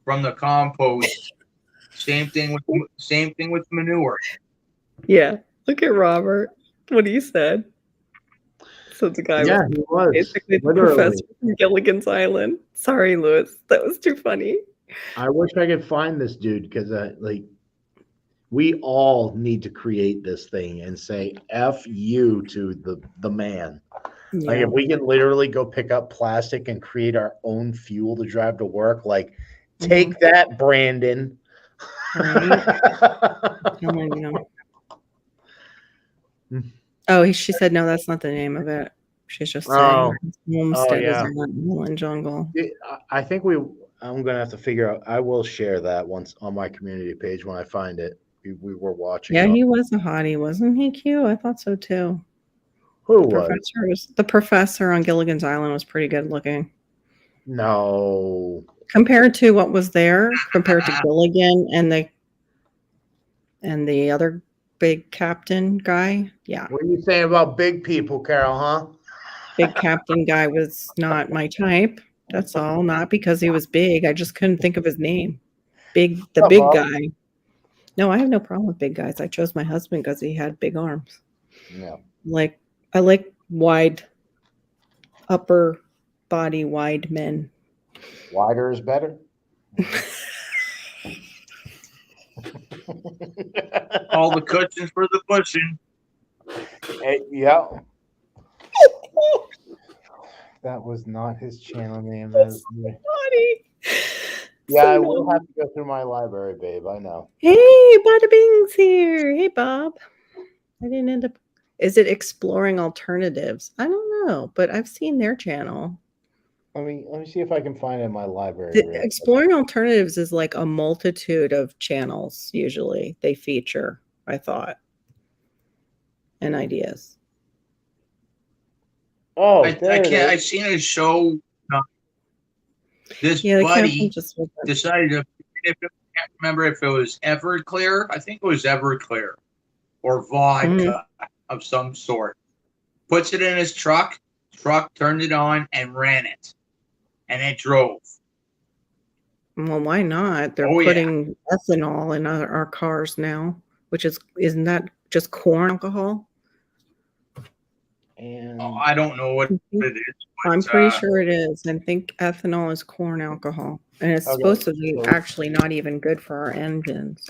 from the compost, same thing with manure. Yeah. Look at Robert. What he said. So the guy was Yeah, he was basically the literally. professor from Gilligan's Island. Sorry, Lewis. That was too funny. I wish I could find this dude because like we all need to create this thing and say "f you" to the man. Like Yeah. if we can literally go pick up plastic and create our own fuel to drive to work, like take that, Brandon. Right. Telling you. Oh, she said no. That's not the name of it. She's just saying homestead is yeah. in that Island jungle. I think I'm gonna have to figure out. I will share that once on my community page when I find it. We were watching. Yeah, he was a hottie, wasn't he? Cute. I thought so too. Who The was? professor on Gilligan's Island was pretty good looking No. compared to what was there. Compared to Gilligan and the other big captain guy. Yeah, What are you saying about big people, Carol? Huh? big captain guy was not my type. That's all. Not because he was big. I just couldn't think of his name. The big guy. No, I have no problem with big guys. I chose my husband because he had big arms. No. Like I like wide upper body wide men. Wider is better. All the cushions for the pushing. Yeah. That was not his channel name. That was Funny. yeah, So I will naughty. have to go through my library, babe. I know. Hey, Bada Bing's here. Hey, Bob. I didn't end up. Is it exploring alternatives? I don't know, but I've seen their channel. Let me see if I can find it in my library. Exploring alternatives is like a multitude of channels. Usually, they feature. I thought and ideas. Oh, I can't. I've seen a show. This buddy decided to. I can't remember if it was Everclear. I think it was Everclear or vodka of some sort. Puts it in his truck. Truck turned it on and ran it, and it drove. Well, why not? They're putting ethanol in our cars now, which isn't that just corn alcohol? And I don't know what it is. I'm pretty sure it is. I think ethanol is corn alcohol, and it's supposed to be actually not even good for our engines.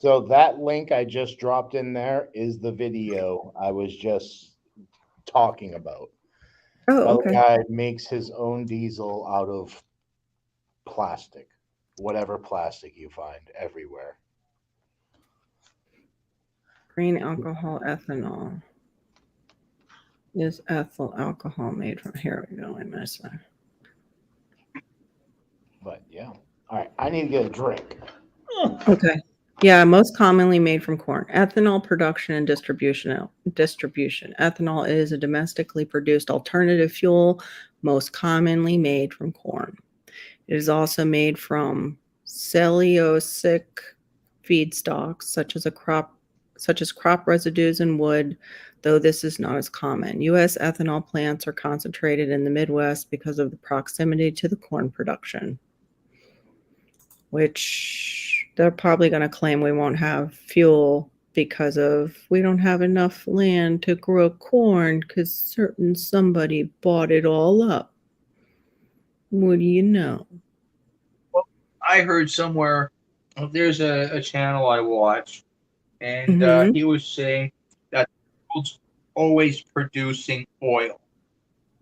So that link I just dropped in there is the video I was just talking about. Oh, okay. The guy makes his own diesel out of plastic, whatever plastic you find everywhere. Green alcohol ethanol. Is ethyl alcohol made from? Here we go. I missed that. But yeah. All right. I need to get a drink. Okay. Yeah, most commonly made from corn. Ethanol production and distribution. Ethanol is a domestically produced alternative fuel, most commonly made from corn. It is also made from cellulosic feedstocks, such as crop residues and wood, though this is not as common. U.S. ethanol plants are concentrated in the Midwest because of the proximity to the corn production, which they're probably going to claim we won't have fuel because of we don't have enough land to grow corn because certain somebody bought it all up. What do you know? I heard somewhere there's a channel I watch, and Hmm. he was saying that the world's always producing oil.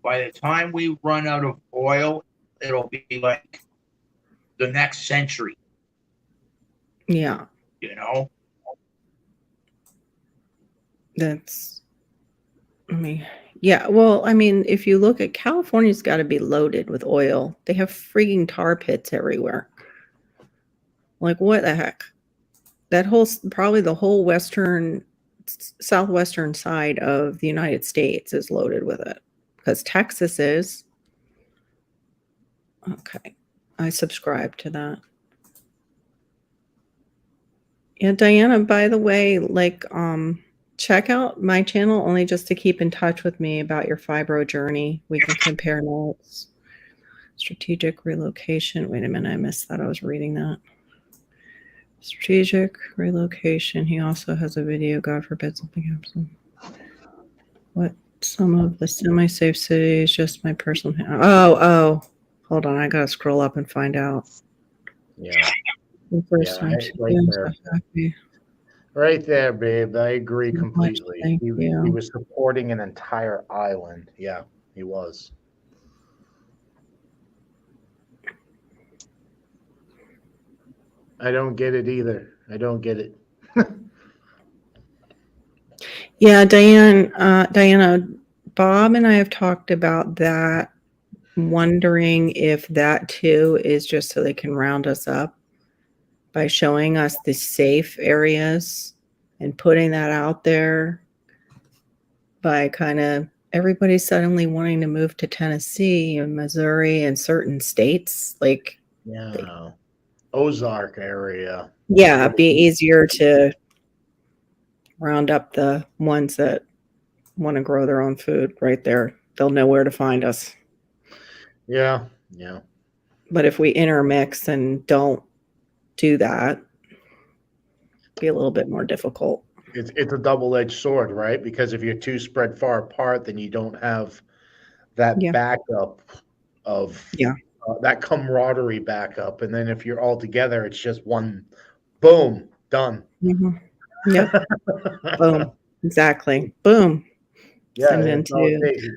By the time we run out of oil, it'll be like the next century, Yeah, you know? that's, I mean, yeah, well, I mean, if you look at California's got to be loaded with oil. They have freaking tar pits everywhere. Like, what the heck? That whole, probably the whole southwestern side of the United States is loaded with it because Texas is. Okay. I subscribe to that. Yeah, Diana, by the way, like check out my channel only just to keep in touch with me about your fibro journey. We can compare notes. Strategic relocation. Wait a minute, I missed that. I was reading that. Strategic relocation. He also has a video, God forbid something happens. What some of the semi-safe cities, just my personal oh. Hold on, I gotta scroll up and find out. Yeah. The first Yeah, time right there. happy. Right there, babe. I agree So much, completely. thank He you. was supporting an entire island. Yeah, he was. I don't get it either. I don't get it. Yeah, Diana, Bob and I have talked about that, wondering if that too is just so they can round us up by showing us the safe areas and putting that out there by kind of everybody suddenly wanting to move to Tennessee and Missouri and certain states. Like, Yeah. Ozark area. That's yeah, what it'd be easier to round up the ones that want to grow their own food right there. They'll know where to find us. Yeah. Yeah. But if we intermix and don't do that, be a little bit more difficult. It's a double-edged sword, right? Because if you're too spread far apart, then you don't have that Yeah. backup of Yeah. that camaraderie backup. And then if you're all together, it's just one boom, done. Mhm. Yep. Boom. Exactly. Boom. Yeah, Send it's all into, it takes.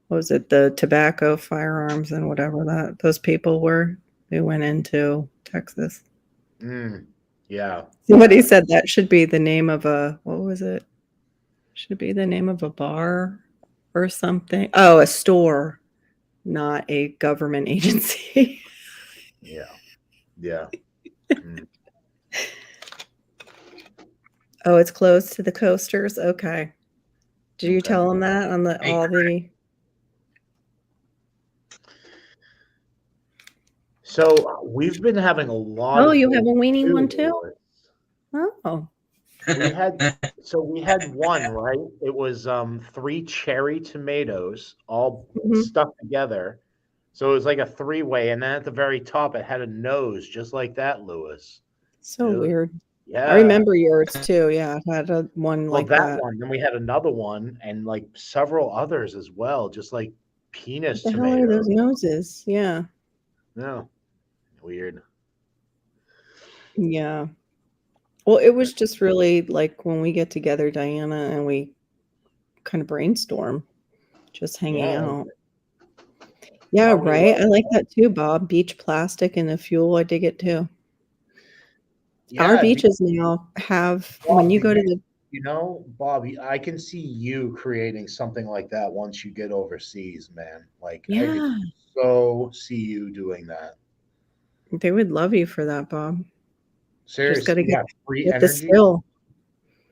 what was it, the tobacco, firearms, and whatever that those people were who went into Texas. Yeah. Somebody Yeah. said that should be the name of a, what was it? Should be the name of a bar or something. Oh, a store, not a government agency. Yeah. Yeah. Mm. Oh, it's closed to the coasters. Okay. Did you Okay. tell them that on the Hey, all the? So we've been having a lot Oh, of you those have a weenie too, one too? Lewis. Oh. We had one, right? It was 3 cherry tomatoes all Mhm. stuck together. So it was like a three-way, and then at the very top it had a nose just like that, Lewis. So weird. I Yeah. remember yours too. Yeah, I had a one Well, like that that. one, then we had another one and like several others as well, just like What penis the hell are those tomatoes. noses? Yeah. No. Weird. Yeah. Well, it was just really like when we get together, Diana, and we kind of brainstorm, just hanging Yeah. out. Yeah, Tell me right. what. I like that too, Bob. Beach plastic and the fuel. I dig it too. Our Yeah, beaches now have, when Bob, you go to the, Bobby, I can see you creating something like that once you get overseas, man. Like I could yeah, so see you doing that. they would love you for that, Bob. Just got to Seriously, yeah, free get the energy. skill.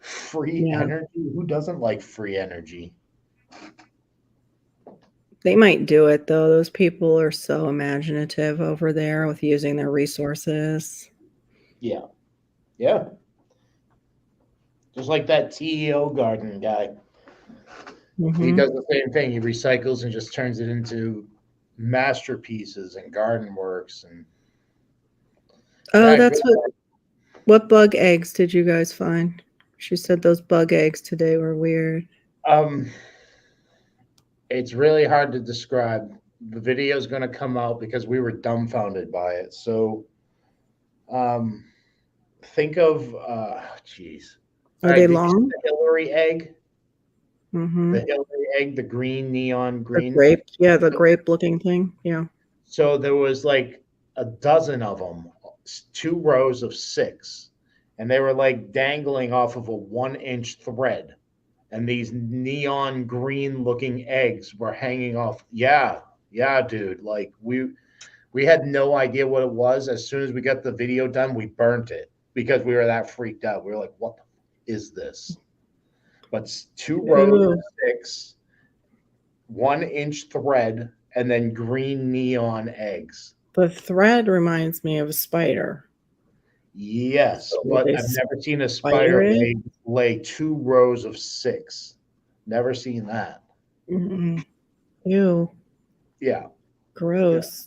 Free Yeah. energy? Who doesn't like free energy? They might do it though. Those people are so imaginative over there with using their resources. Yeah. Yeah. Just like that TEO garden guy. He Hmm. does the same thing. He recycles and just turns it into masterpieces and garden works and Oh, yeah, that's good. what bug eggs did you guys find She said those bug eggs today were weird. Um, it's really hard to describe. The video is going to come out because we were dumbfounded by it. So, um, think of, geez. All Are right, they did you see long? the Hillary egg? Mm-hmm. The Hillary egg, the green, neon The green. grape. Yeah, the grape looking thing. Yeah. So there was like a dozen of them, 2 rows of 6, and they were like dangling off of a 1-inch thread. And these neon green looking eggs were hanging off. Yeah, yeah, dude. Like we had no idea what it was. As soon as we got the video done, we burnt it because we were that freaked out. We were like, "What the is this?" But 2 rows of Ooh. 6, 1-inch thread, and then green neon eggs. The thread reminds me of a spider. Yes, So would but they I've never seen a spider spider it? lay 2 rows of 6. Never seen that. Mm-mm. Ew. Yeah, yeah, Gross.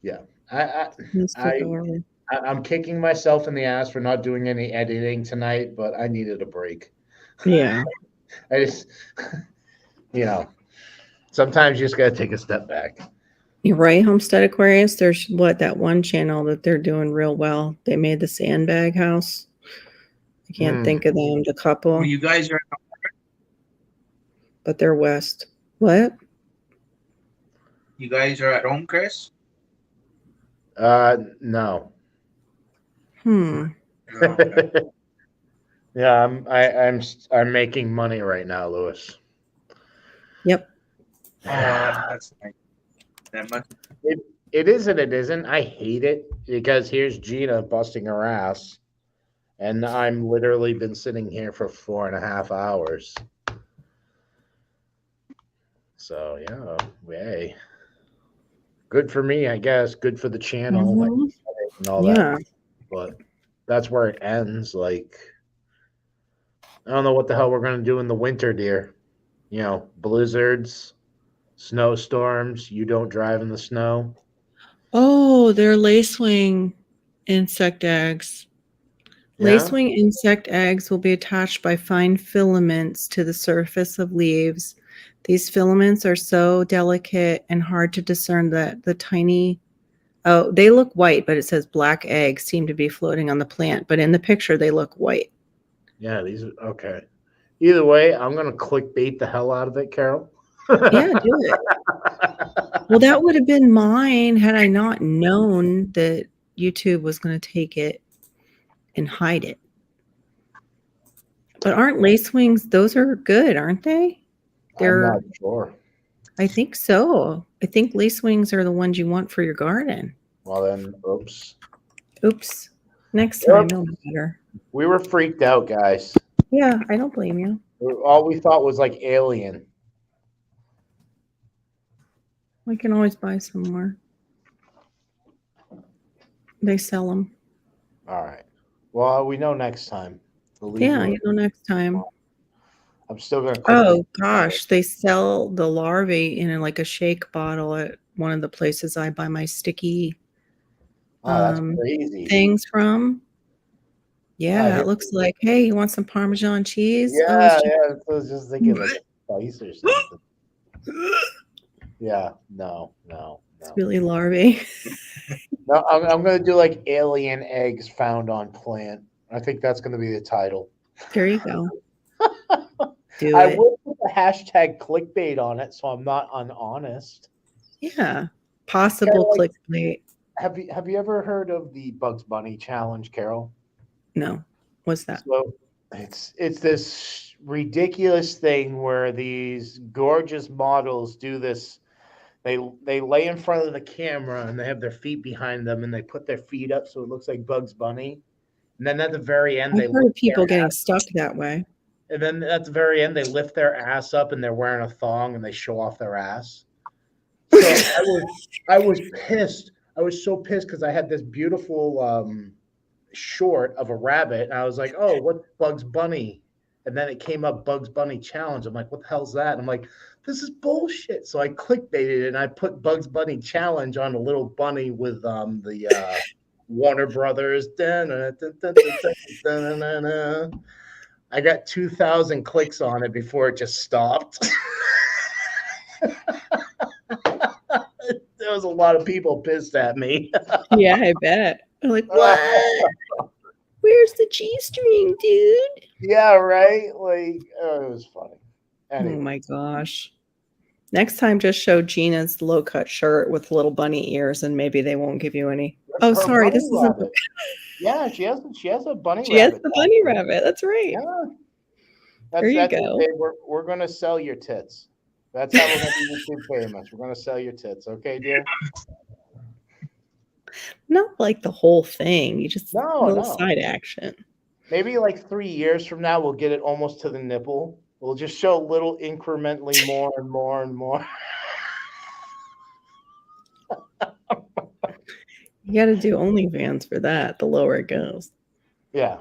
yeah. I, Needs to I, go away. I'm kicking myself in the ass for not doing any editing tonight, but I needed a break. Yeah. I just, you know, sometimes you just gotta take a step back. You're right, Homestead Aquarius. There's that one channel that they're doing real well. They made the sandbag house. I can't Hmm. think of them, the Well, couple, you guys are but they're west. What? at home, Chris? No. Hmm. Oh, okay. Yeah, I'm making money right now, Lewis. Yep. Oh, that's nice. That must. It is and it isn't. I hate it because here's Gina busting her ass, and I'm literally been sitting here for 4.5 hours. So yeah, hey, good for me, I guess. Good for the channel, like Hmm. and all that. Yeah. But that's where it ends. Like I don't know what the hell we're gonna do in the winter, dear. Blizzards, snowstorms. You don't drive in the snow. Oh, they're lacewing insect eggs. Yeah, Lacewing insect eggs will be attached by fine filaments to the surface of leaves. These filaments are so delicate and hard to discern that the tiny they look white, but it says black eggs seem to be floating on the plant. But in the picture, they look white. yeah. These are okay. Either way, I'm gonna clickbait the hell out of it, Carol. Yeah, do it. Well, that would have been mine had I not known that YouTube was going to take it and hide it. But aren't lace wings, those are good, aren't they? I'm not They're, sure. I think so. I think lace wings are the ones you want for your garden. Well then, oops. Oops. Next Yep. time, no matter. We were freaked out, guys. Yeah, I don't blame you. All we thought was like alien. We can always buy some more. They sell them. All right. Well, we know next time. Yeah, next time. I'm still gonna click. Oh gosh, they sell the larvae in like a shake bottle at one of the places I buy my sticky Oh, that's crazy. things from. Yeah, Oh, it looks like, hey, you want some Parmesan cheese? Oh, yeah, it's just yeah. I was just thinking like spice or something. Yeah, no. it's really larvae. No, I'm gonna do like alien eggs found on plant. I think that's gonna be the title. There you go. Do I it. will put the hashtag clickbait on it, so I'm not unhonest. Yeah. Possible Kinda like, clickbait. have you ever heard of the Bugs Bunny challenge, Carol? No. What's that? So it's this ridiculous thing where these gorgeous models do this. They lay in front of the camera and they have their feet behind them and they put their feet up so it looks like Bugs Bunny. And then at the very end I've they heard of lift people their getting ass, stuck that way. and then at the very end they lift their ass up and they're wearing a thong and they show off their ass. So I was pissed. I was so pissed because I had this beautiful short of a rabbit, and I was like, "Oh, what's Bugs Bunny?" And then it came up Bugs Bunny challenge. I'm like, "What the hell's that?" And I'm like, "This is bullshit." So I clickbaited it and I put Bugs Bunny challenge on a little bunny with the Warner Brothers. I got 2,000 clicks on it before it just stopped. There was a lot of people pissed at me. Yeah, I bet. I'm like, what? Where's the G-string, dude? Yeah, right. Like, oh, it was funny. Anyway. Oh my gosh. Next time, just show Gina's low-cut shirt with little bunny ears, and maybe they won't give you any. Oh, Her sorry, this bunny isn't. rabbit. Yeah, she has a bunny She has rabbit. the bunny rabbit. That's right. Yeah. There you That's go. okay. We're gonna sell your tits. That's how we're gonna be YouTube famous. We're gonna sell your tits, okay, dear? Not like the whole thing. You just No, little no. side action. Maybe like 3 years from now, we'll get it almost to the nipple. We'll just show little incrementally more and more and more. You got to do OnlyFans for that. The lower it goes. Yeah.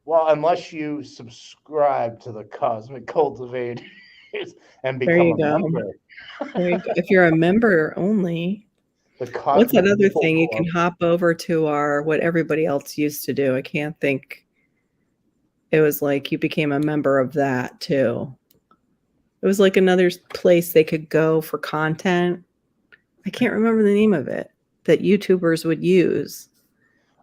Well, unless you subscribe to the Cosmic Cultivators and There become you a go. member. There you go. If you're a member only, The what's Cosmic that other Nipple thing? You Club. can hop over to our what everybody else used to do. I can't think. It was like you became a member of that too. It was like another place they could go for content. I can't remember the name of it that YouTubers would use.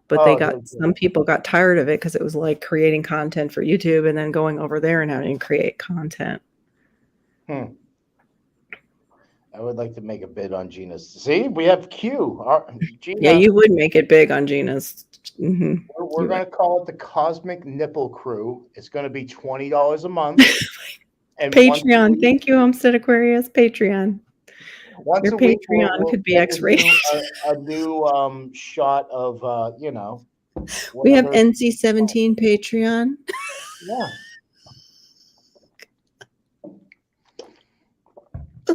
But some people got tired of it because it was like creating content for YouTube and then going over there and having to create content. I would like to make a bid on Gina's. See, we have Q. Gina, Yeah, you would make it big on Gina's. Mm-hmm. We're going to call it the Cosmic Nipple Crew. It's going to be $20 a month. And Patreon. Thank you, Homestead Aquarius. Patreon. Once Your a week, Patreon could be X-rated. A new shot of, we have NC-17 Patreon. Yeah.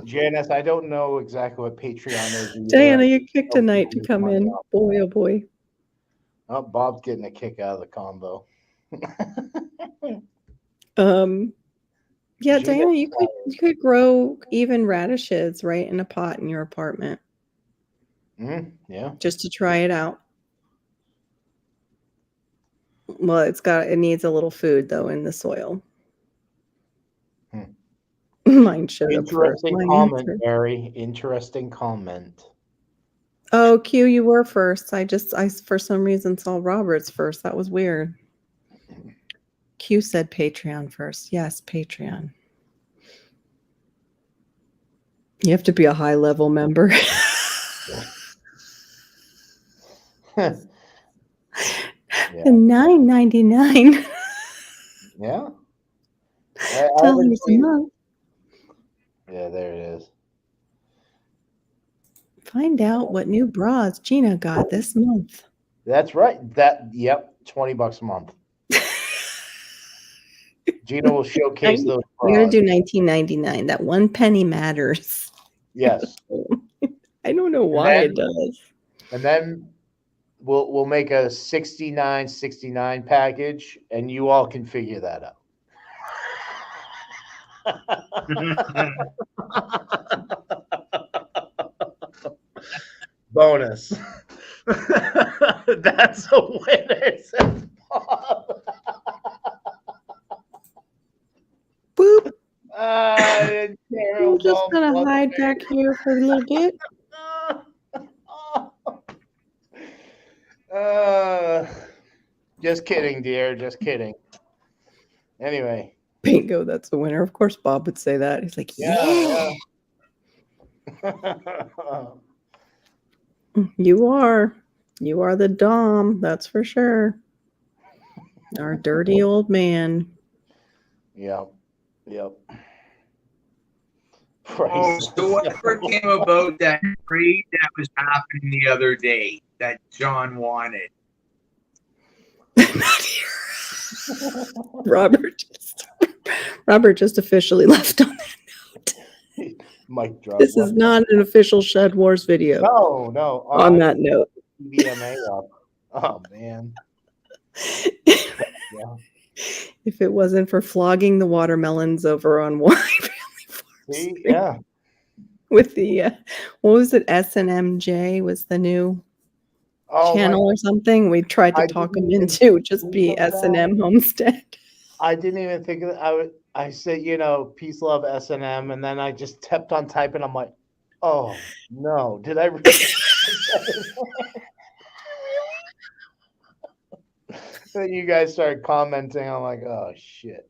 Janice, I don't know exactly what Patreon is. Diana, you kicked tonight to come in. Boy, oh boy. Oh, Bob's getting a kick out of the combo. Yeah, Diana, you could grow even radishes right in a pot in your apartment. Yeah. Just to try it out. Well, it needs a little food though in the soil. Mine showed up first. Interesting comment, Barry. Interesting comment. Oh, Q, you were first. I for some reason saw Robert's first. That was weird. Q said Patreon first. Yes, Patreon. You have to be a high-level member. Yeah. $9.99. Yeah. $10 a month. Yeah, there it is. Find out what new bras Gina got this month. That's right. $20 a month. Gina will showcase those bras. You're gonna do $19.99. That 1 penny matters. Yes. I don't know why it does. And then we'll make a $69.69 package, and you all can figure that out. Bonus. That's a winner, says Bob. Boop. I'm just gonna hide back here for a little bit. Just kidding, dear. Just kidding. Anyway. Bingo, that's the winner. Of course, Bob would say that. He's like, yeah. You are the Dom. That's for sure. Our dirty old man. Yep. Oh, so whatever came about that raid that was happening the other day that John wanted? Robert just officially left on that note. Mic drop. This is not an official Shed Wars video. No. On that note. BMA up. Oh man. Yeah. If it wasn't for flogging the watermelons over on Wine Family Farms. Yeah. With the what was it? SNMJ was the new channel or something. We tried to talk them into just be S&M Homestead. I didn't even think of it. I said, peace, love, S&M, and then I just kept on typing. I'm like, oh no, did I really? Then you guys started commenting. I'm like, oh shit.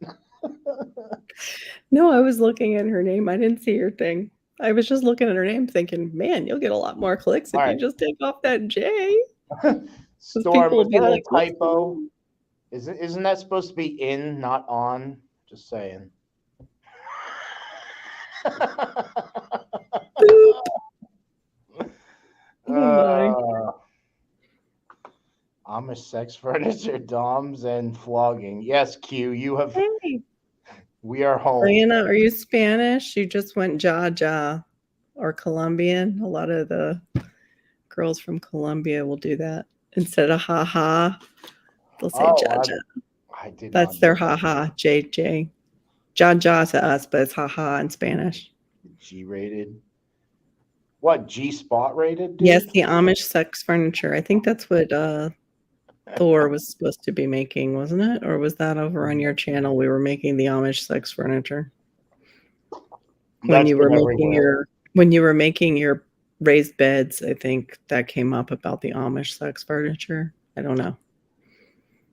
No, I was looking at her name. I didn't see your thing. I was just looking at her name thinking, man, you'll get a lot more clicks All if you right, just take off that J. Because Storm, people will is be that a like, what's typo? going Isn't that supposed to be in, not on? Just saying. on? Oh my. uh, Amish sex furniture, DOMs, and flogging. Yes, Q, you have. Hey, We are home. Diana, are you Spanish? You just went ja or Colombian. A lot of the girls from Colombia will do that. Instead of ha ha, they'll say Oh, ja ja. I did That's not their know ha ha, JJ. Ja ja to us, but it's ha ha in Spanish. G rated. What G spot rated, Yes, dude? the Amish sex furniture. I think that's what Thor was supposed to be making, wasn't it? Or was that over on your channel? We were making the Amish sex furniture when That's you were been making everywhere. your raised beds. I think that came up about the Amish sex furniture. I don't know.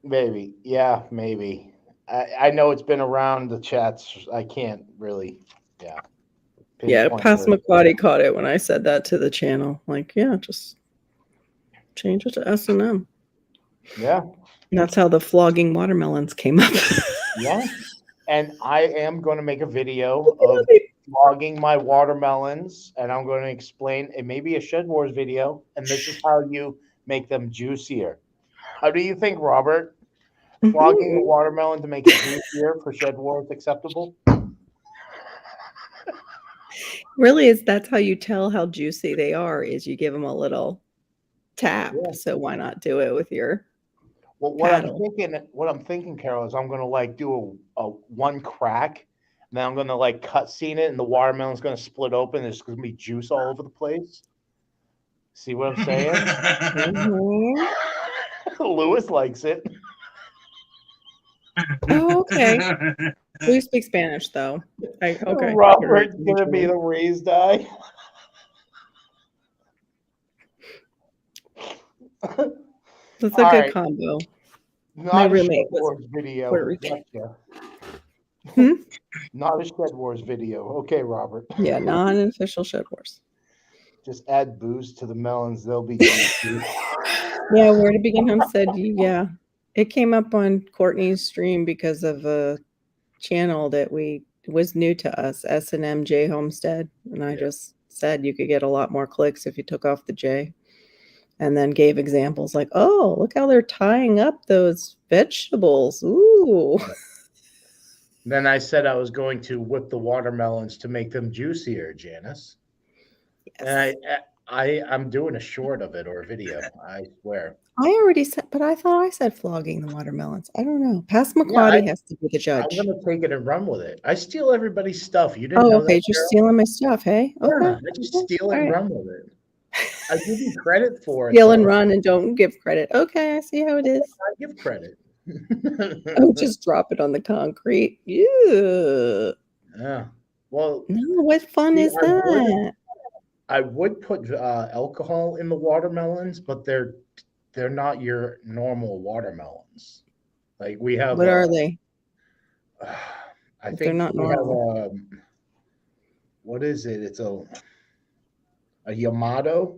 Maybe. Yeah, maybe. I know it's been around the chats. I can't really, yeah, Yeah, pinpoint where. Passamaquoddy caught it when I said that to the channel. Like, yeah, just change it to S&M. Yeah, And that's how the flogging watermelons came up. yeah. And I am going to make a video of logging my watermelons, and I'm going to explain. It may be a Shed Wars video, and this is how you make them juicier. How do you think, Robert? Flogging a Mhm. watermelon to make it juicier for Shed Wars acceptable? Really, is that's how you tell how juicy they are, is you give them a little tap. Yeah. So why not do it with your Well, paddle? what I'm thinking, Carol, is I'm gonna like do a one crack, and then I'm gonna like cut scene it, and the watermelon's gonna split open. There's gonna be juice all over the place. See what I'm saying? Mhm. Lewis likes it. Oh, okay. We speak Spanish, though. Okay, we're Robert's gonna be mutual. the raised eye. All That's a good right, combo. My not a Shed roommate was Wars Puerto video. Rican. Gotcha. Hmm? Not a Shed Wars video. Okay, Robert. Yeah, non-official Shed Wars. Just add booze to the melons; they'll be juicy. Yeah, Where to Begin Home said, yeah, it came up on Courtney's stream because of a channel that was new to us, S&M J Homestead, and I Yeah. just said you could get a lot more clicks if you took off the J, and then gave examples like, oh, look how they're tying up those vegetables. Ooh. Then I said I was going to whip the watermelons to make them juicier, Janice. And Yes. I'm doing a short of it or a video. I swear. I already said, but I thought I said flogging the watermelons. I don't know. Yeah, Passamaquoddy has to be the I'm judge. gonna take it and run with it. I steal everybody's stuff. You didn't Oh, know okay. that, Just Carol? stealing my stuff. Hey, okay. Yeah, I just Okay. steal it All and right. run with it. I give you credit for it, Steal and though. run and don't give credit. Okay, I see how it is. I give credit. Oh, just drop it on the concrete. Yeah. Yeah. Well, No, what fun see, is that? I would put alcohol in the watermelons, but they're not your normal watermelons. Like we have What are they I if they're think not we have normal? what is it? It's a Yamato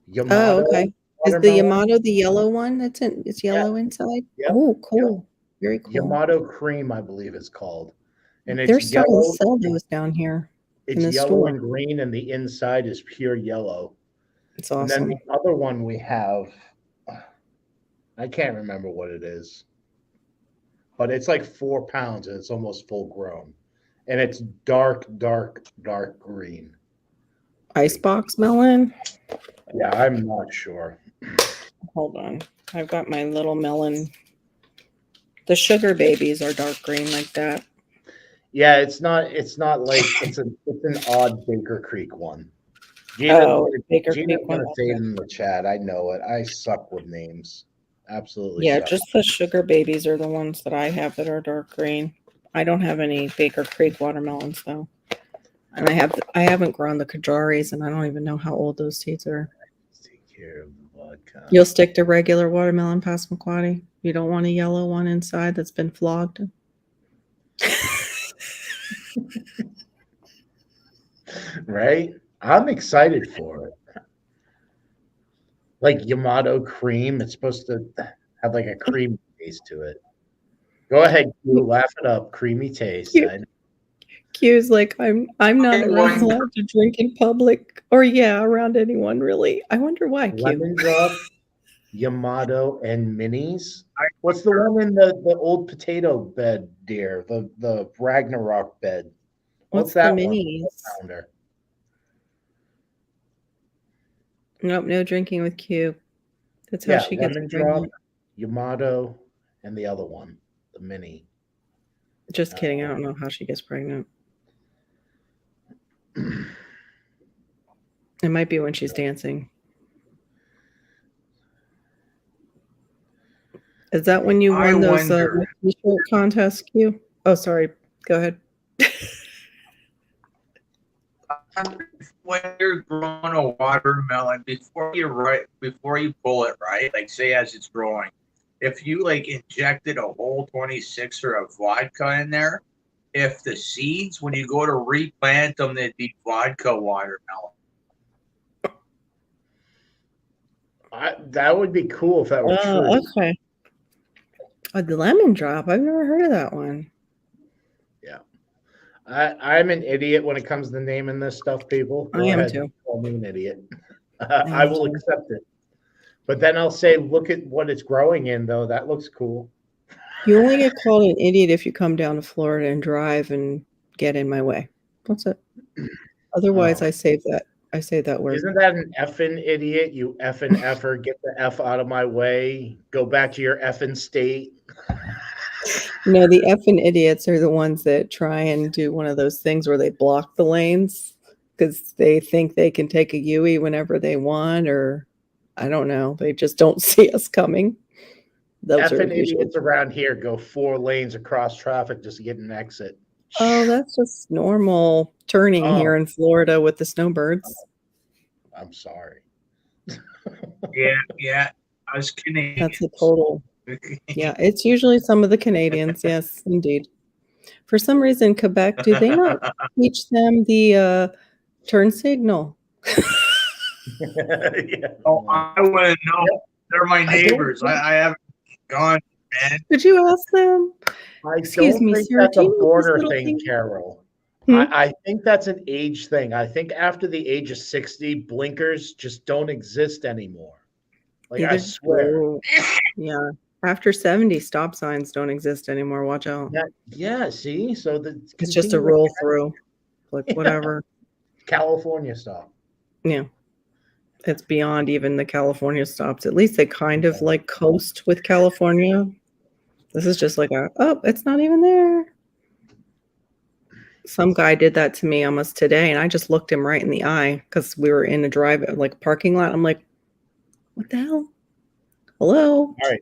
Oh, Yamato okay. Is the watermelon. Yamato the yellow one? It's Yeah, yellow inside? yep, Oh, yep. cool. Very cool. Yamato cream, I believe it's called, and They're starting to sell those down here in It's the yellow store. and green, and the inside is pure yellow. It's And then the awesome. other one we have, I can't remember what it is, but it's like 4 pounds and it's almost full grown. And it's dark, dark, dark green. Icebox melon? Yeah, I'm not sure. Hold on. I've got my little melon. The sugar babies are dark green like that. Yeah, it's not like it's an odd Baker Creek one. Oh, Baker Gina's Creek one. gonna say it Okay. in the chat. I know it. I suck with names. Absolutely Yeah, sucks. just the sugar babies are the ones that I have that are dark green. I don't have any Baker Creek watermelons though. And I haven't grown the Kajaris and I don't even know how old those seeds are. Let's take care of the vodka. You'll stick to regular watermelon Passamaquoddy? You don't want a yellow one inside that's been flogged? Right? I'm excited for it. Like Yamato cream, it's supposed to have like a creamy taste to it. Go ahead, Q, laugh it up. Creamy taste. Q, Q's like I'm not allowed to drink in public or around anyone really. I wonder why, Q. Lemon drop, Yamato, and minis. What's the one in the old potato bed, dear? The Ragnarok bed. What's that the one? minis? Founder? Nope, no drinking with Q. That's how she gets lemon drop, pregnant. Yamato, and the other one, the mini. Just kidding. I don't know how she gets pregnant. It might be when she's dancing. Is that when you won those t-shirt contests, Q? Oh, sorry. Go ahead. When you're growing a watermelon, before you pull it, right? Like say as it's growing, if you like injected a whole 26er of vodka in there, if the seeds when you go to replant them, they'd be vodka watermelon. That would be cool if that were true. Okay. The lemon drop. I've never heard of that one. Yeah. I'm an idiot when it comes to naming this stuff, people. I am too. Call me an idiot. I will accept it. But then I'll say, look at what it's growing in, though. That looks cool. You only get called an idiot if you come down to Florida and drive and get in my way. That's it. Otherwise, I save that. I say that word. Isn't that an effing idiot? You effing effer, get the F out of my way. Go back to your effing state. No, the effing idiots are the ones that try and do one of those things where they block the lanes because they think they can take a Yui whenever they want, or I don't know. They just don't see us coming. Those effing idiots around here go 4 lanes across traffic just to get an exit. Oh, that's just normal turning here in Florida with the snowbirds. I'm sorry. Yeah. I was Canadian. That's a total. Yeah, it's usually some of the Canadians. Yes, indeed. For some reason, Quebec, do they not teach them the turn signal? Oh, I want to know. They're my neighbors. I haven't gone, man. Could you ask them? Excuse me, sir. That's a border thing, Carol. I think that's an age thing. I think after the age of 60, blinkers just don't exist anymore. Like, I swear. Yeah. After 70, stop signs don't exist anymore. Watch out. Yeah, see? So it's just a roll through. Like, whatever. California stop. Yeah. It's beyond even the California stops. At least they kind of like coast with California. This is just like it's not even there. Some guy did that to me almost today, and I just looked him right in the eye because we were in a parking lot. I'm like, what the hell? Hello? All right.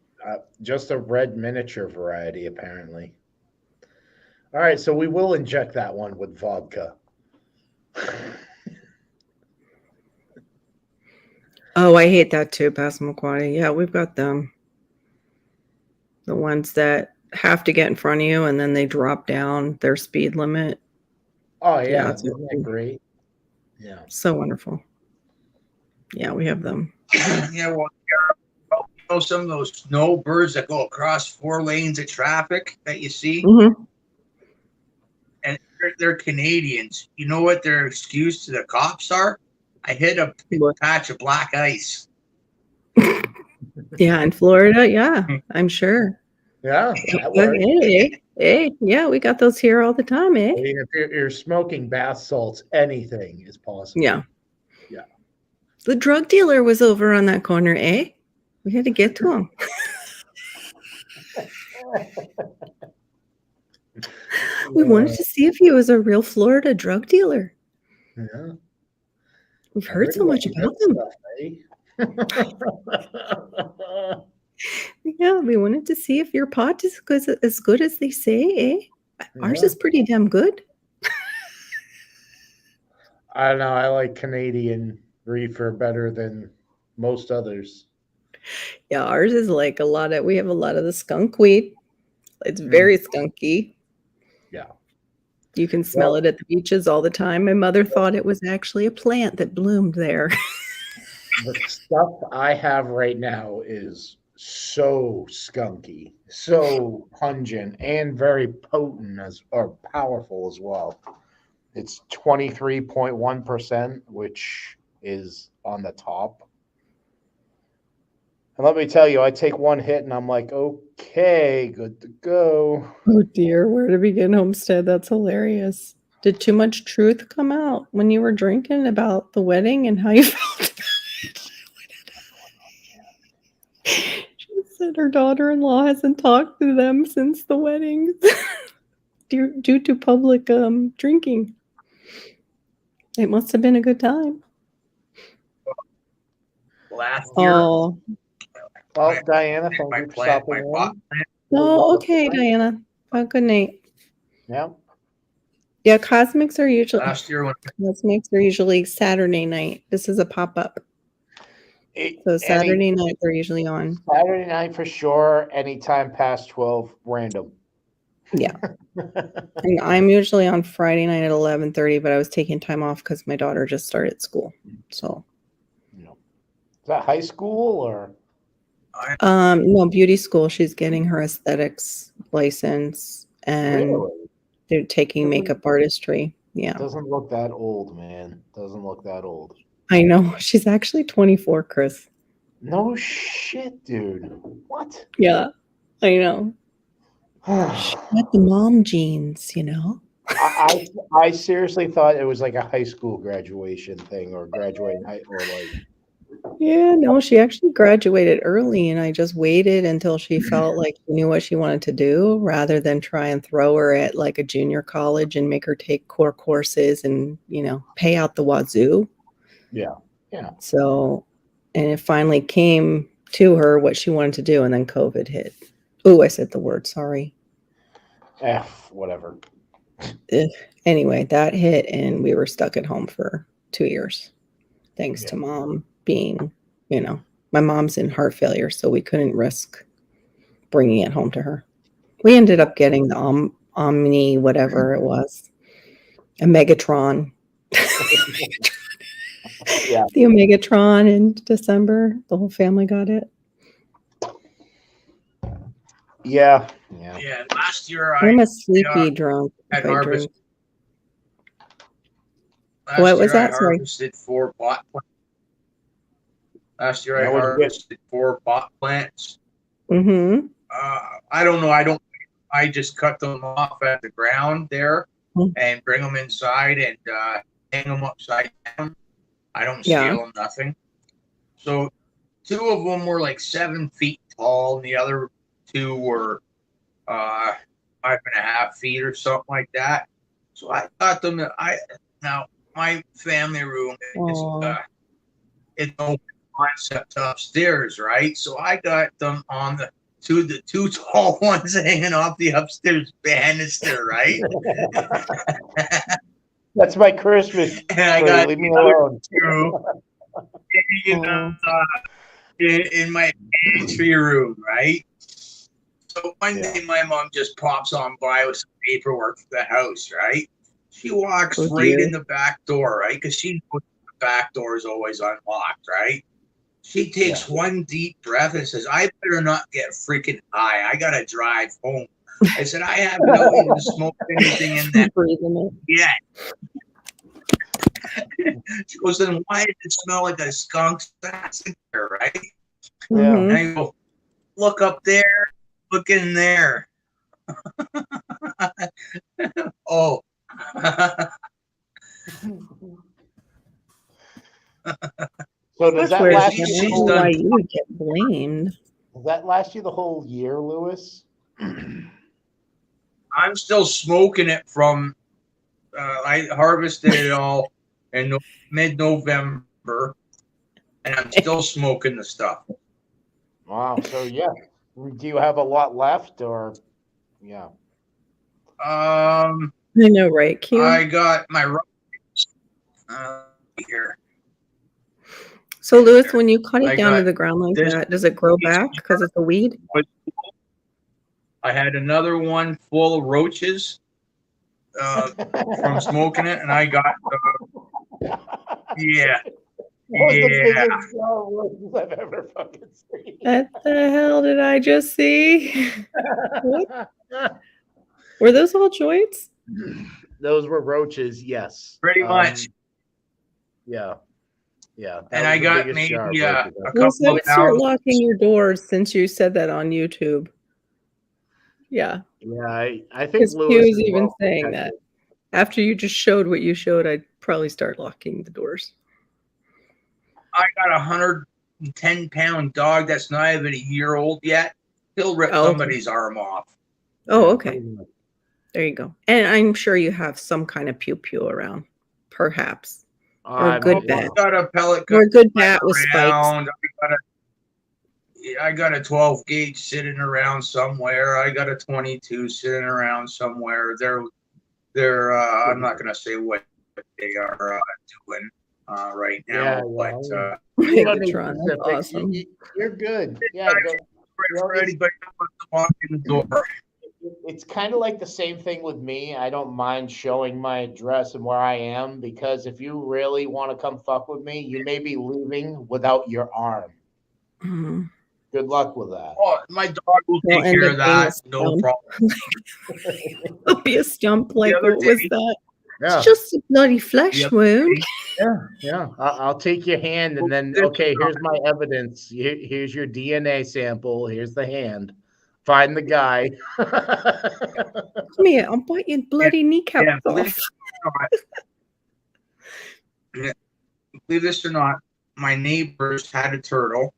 Just a red miniature variety, apparently. All right, so we will inject that one with vodka. Oh, I hate that too, Passamaquoddy. Yeah, we've got them. The ones that have to get in front of you and then they drop down their speed limit. Oh, yeah. Isn't that great? Yeah. So wonderful. Yeah, we have them. Yeah, well, you know, some of those snowbirds that go across 4 lanes of traffic that you see? Mm-hmm. And they're Canadians. You know what their excuse to the cops are? I hit a patch of black ice. Yeah, in Florida, yeah, I'm sure. Yeah. Hey, yeah, we got those here all the time, eh? I mean, if you're smoking bath salts, anything is possible. Yeah. Yeah. The drug dealer was over on that corner, eh? We had to get to him. We wanted to see if he was a real Florida drug dealer. Yeah. We've heard so much about them. We wanted to see if your pot is as good as they say, eh? Ours Yeah. is pretty damn good. I don't know. I like Canadian reefer better than most others. Yeah, ours is like we have a lot of the skunk weed. It's very skunky. Yeah. You can smell it Well, at the beaches all the time. My mother thought it was actually a plant that bloomed there. the stuff I have right now is so skunky, so pungent, and very potent or powerful as well. It's 23.1%, which is on the top. And let me tell you, I take one hit and I'm like, okay, good to go. Oh dear, where to begin, Homestead? That's hilarious. Did too much truth come out when you were drinking about the wedding and how you felt about it? She said her daughter-in-law hasn't talked to them since the wedding due to public drinking. It must have been a good time. Last year, Oh, Well, Diana, thank my you for plant, stopping my pot in. plant, no, okay, Diana. Oh, good night. Yeah. Yeah, cosmics are usually last year Saturday night. This is a pop-up. So Any Saturday night they're usually on. Saturday night for sure. Anytime past 12, random. Yeah. And I'm usually on Friday night at 11:30, but I was taking time off because my daughter just started school. So Is that high school or? no, beauty school. She's getting her aesthetics license and Really? they're taking Doesn't- makeup artistry. Yeah. Doesn't look that old, man. Doesn't look that old. I know. She's actually 24, Chris. No shit, dude. What? Yeah. I know. She got the mom genes, you know. I seriously thought it was like a high school graduation thing or graduating high or like. Yeah, no, she actually graduated early, and I just waited until she felt like she knew what she wanted to do rather than try and throw her at like a junior college and make her take core courses and, pay out the wazoo. Yeah. Yeah. So, and it finally came to her what she wanted to do, and then COVID hit. Oh, I said the word, sorry. Whatever. Anyway, that hit, and we were stuck at home for 2 years, thanks to mom being, my mom's in heart failure, so we couldn't risk bringing it home to her. We ended up getting the Omni, whatever it was, a Megatron. Yeah. The Omegatron in December. The whole family got it. Yeah. Yeah, last year I'm a sleepy drunk. had If I harvested. drink. Last What was year I that? Sorry. harvested 4 pot plants. Last year Yeah, I what'd you get? harvested 4 pot plants. Mm-hmm. I don't know. I just cut them off at the ground there and bring them inside and hang them upside down. I don't scale them, nothing. So 2 of them were like 7 feet tall, and the other 2 were 5.5 feet or something like that. So I got them. Now my family room is it's open concept upstairs, right? So I got them on the 2 tall ones hanging off the upstairs banister, right? That's my Christmas tree. And I got Leave me alone. 2 in my pantry room, right? So one day my mom just pops on by with some paperwork for the house, right? She walks right in the back door, right? Because she knows the back door is always unlocked, right? She takes one deep breath and says, I better not get freaking high. I got to drive home. I said, I have not even smoked anything in that yet. She goes, then why does it smell like a skunk that's in there, right? Yeah. And I go, look up there, look in there. Oh. So does that last you? I don't know why you would get blamed. Does that last you the whole year, Lewis? I'm still smoking it from. I harvested it all in mid-November, and I'm still smoking the stuff. Wow. So yeah, Do you have a lot left, or yeah? Um, I know, right? Q. I got my here. So, Lewis, when you cut I it down to got the ground like this that, does it grow piece back because it's a weed? was full. I had another one full of roaches from smoking it, and I got yeah, That was the yeah. biggest jar of roses I've ever fucking seen. What the hell did I just see? What? Were those all joints? Those were roaches, yes. Pretty much. Yeah, yeah. That And was I the got biggest jar of maybe roaches. a Lewis, I couple of would start pounds. locking your doors since you said that on YouTube. Yeah, Yeah, I think because Q Lewis is is even well saying that. protected. After you just showed what you showed, I'd probably start locking the doors. I got a 110-pound dog that's not even a year old yet. He'll rip Oh, okay. somebody's arm off. Oh, Yeah, okay. pretty much. There you go. And I'm sure you have some kind of pew-pew around, perhaps. Or a I good mean, bat. I got a pellet Or gun a good bat with spikes. around. I got a 12 gauge sitting around somewhere. I got a 22 sitting around somewhere. They're I'm not gonna say what they are doing right yeah, now, but you don't need Megatron, that's specifics. awesome. You're good. Yeah, go. You know, for anybody who wants to walk in the door. it's kind of like the same thing with me. I don't mind showing my address and where I am because if you really want to come fuck with me, you may be leaving without your arm. Mhm. Good luck with that. Oh, my dog will They'll take end care up of being a that. No stump. problem. It'll be a stump. Like, other what was day- that? Yeah, It's just a bloody flesh Yep. wound. yeah. I'll take your hand and then okay. Here's my evidence. Here's your DNA sample. Here's the hand. Find the guy. Come here, I'll bite your bloody kneecap Yeah, off. believe this or not, my neighbors had a turtle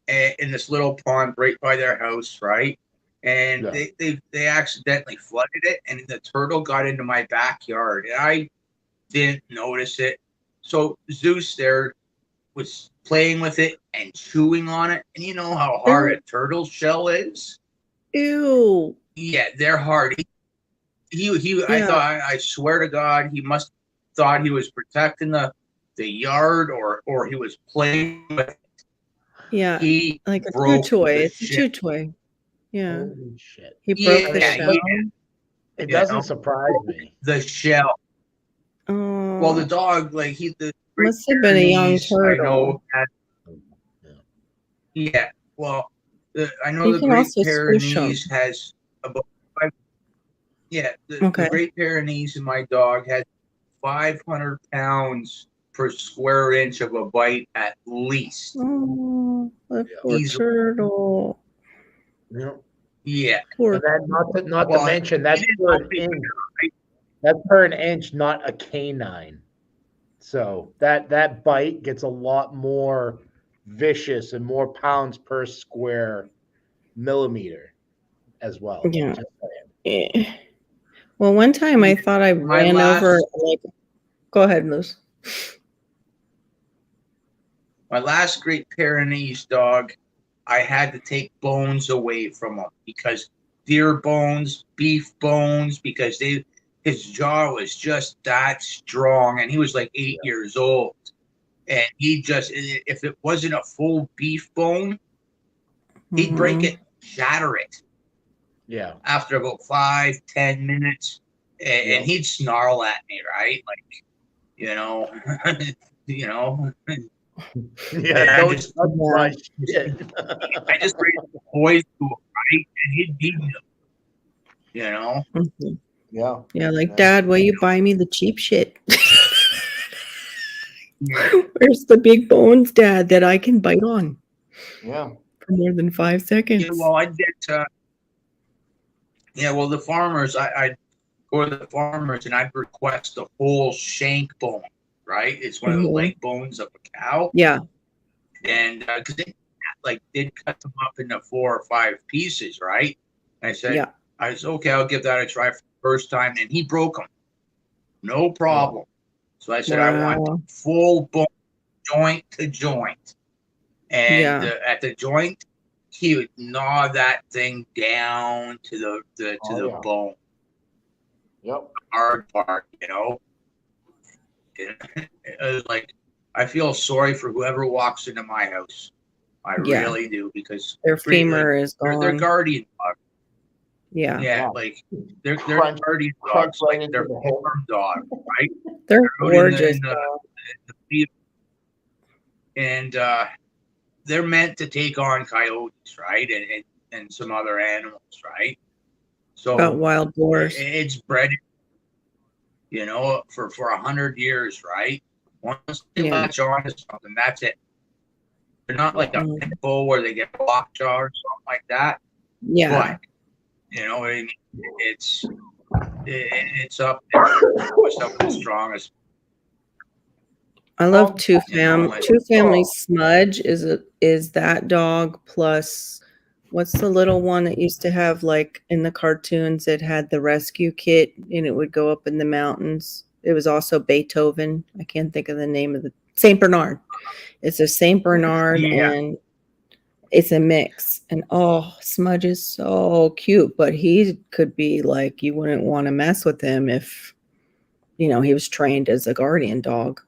in this little pond right by their house, right? And Yeah. they accidentally flooded it, and the turtle got into my backyard, and I didn't notice it. So Zeus there was playing with it and chewing on it, and you know how hard a turtle shell is. Ew. Yeah, they're hard. He I Yeah. thought, I swear to God, he must thought he was protecting the yard, or he was playing with it. Yeah. He Like a chew broke toy. the It's a chew shell. toy. Yeah. Holy shit. He broke the Yeah, shell. It You doesn't know? surprise me. The shell. Well, the Oh, dog, like the Great must have been a young Pyrenees, I know turtle. had, Yeah. well, I know You the can Great also squish them. Pyrenees has about the Okay. Great Pyrenees in my dog had 500 pounds per square inch of a bite at least. Oh, that poor Easily. turtle. Yeah. Yeah. Poor. And then not to Well, mention that's he didn't per know an me inch. better, right? That's per an inch, not a canine. So that bite gets a lot more vicious and more pounds per square millimeter as well. Yeah. Just saying. Eh. Well, one time I thought I My ran over. last Go ahead, Luz. my last Great Pyrenees dog, I had to take bones away from him because deer bones, beef bones, because his jaw was just that strong, and he was like 8 years old, and he just, if it wasn't a full beef bone, he'd break it, shatter it Yeah. after about 5-10 minutes, and he'd snarl at me, right? Like, you know, you know. Yeah. Don't touch my shit. I just raised the boys to him, right? And he'd beat them, you know. Mhm. Yeah. Yeah, like, Dad, will you buy me the cheap shit? Where's the big bones, Dad, that I can bite on Yeah. for more than 5 seconds? Yeah, well, I'd get, well, the farmers, I'd go to the farmers and I'd request a whole shank bone, right? It's one of the leg bones of a cow. Yeah. And because they'd cut them up into 4 or 5 pieces, right? And I said, okay, I'll give that a try for the first time. And he broke them. No problem. So I said, I want full bone, joint to joint. And at the joint, he would gnaw that thing down to Oh the yeah. bone, Yep. hard part, you know. It was like I feel sorry for whoever walks into my house. I Yeah. really do because Their like femur is they're gone. guardian dogs. Yeah. Yeah, Yeah. like they're Crunch, guardian crunch dogs, right like into they're the hip. farm dogs, right? They're They're out gorgeous. in the field, and they're meant to take on coyotes, right, and some other animals, right? About So wild boars. it's bred, you know, for 100 years, right? Once they Yeah. latch on to something, that's it. They're not like a Mm. pit bull where they get lockjaw or something like that. Yeah. But you know what I mean? It's it's up there with some of the strongest. I love You know, Two Family Smudge is that dog plus what's the little one that used to have like in the cartoons it had the rescue kit and it would go up in the mountains. It was also Beethoven. I can't think of the name of the Saint Bernard. It's a Saint Bernard Yeah, and it's a mix. And oh, Smudge is so cute, but he could be like you wouldn't want to mess with him if he was trained as a guardian dog.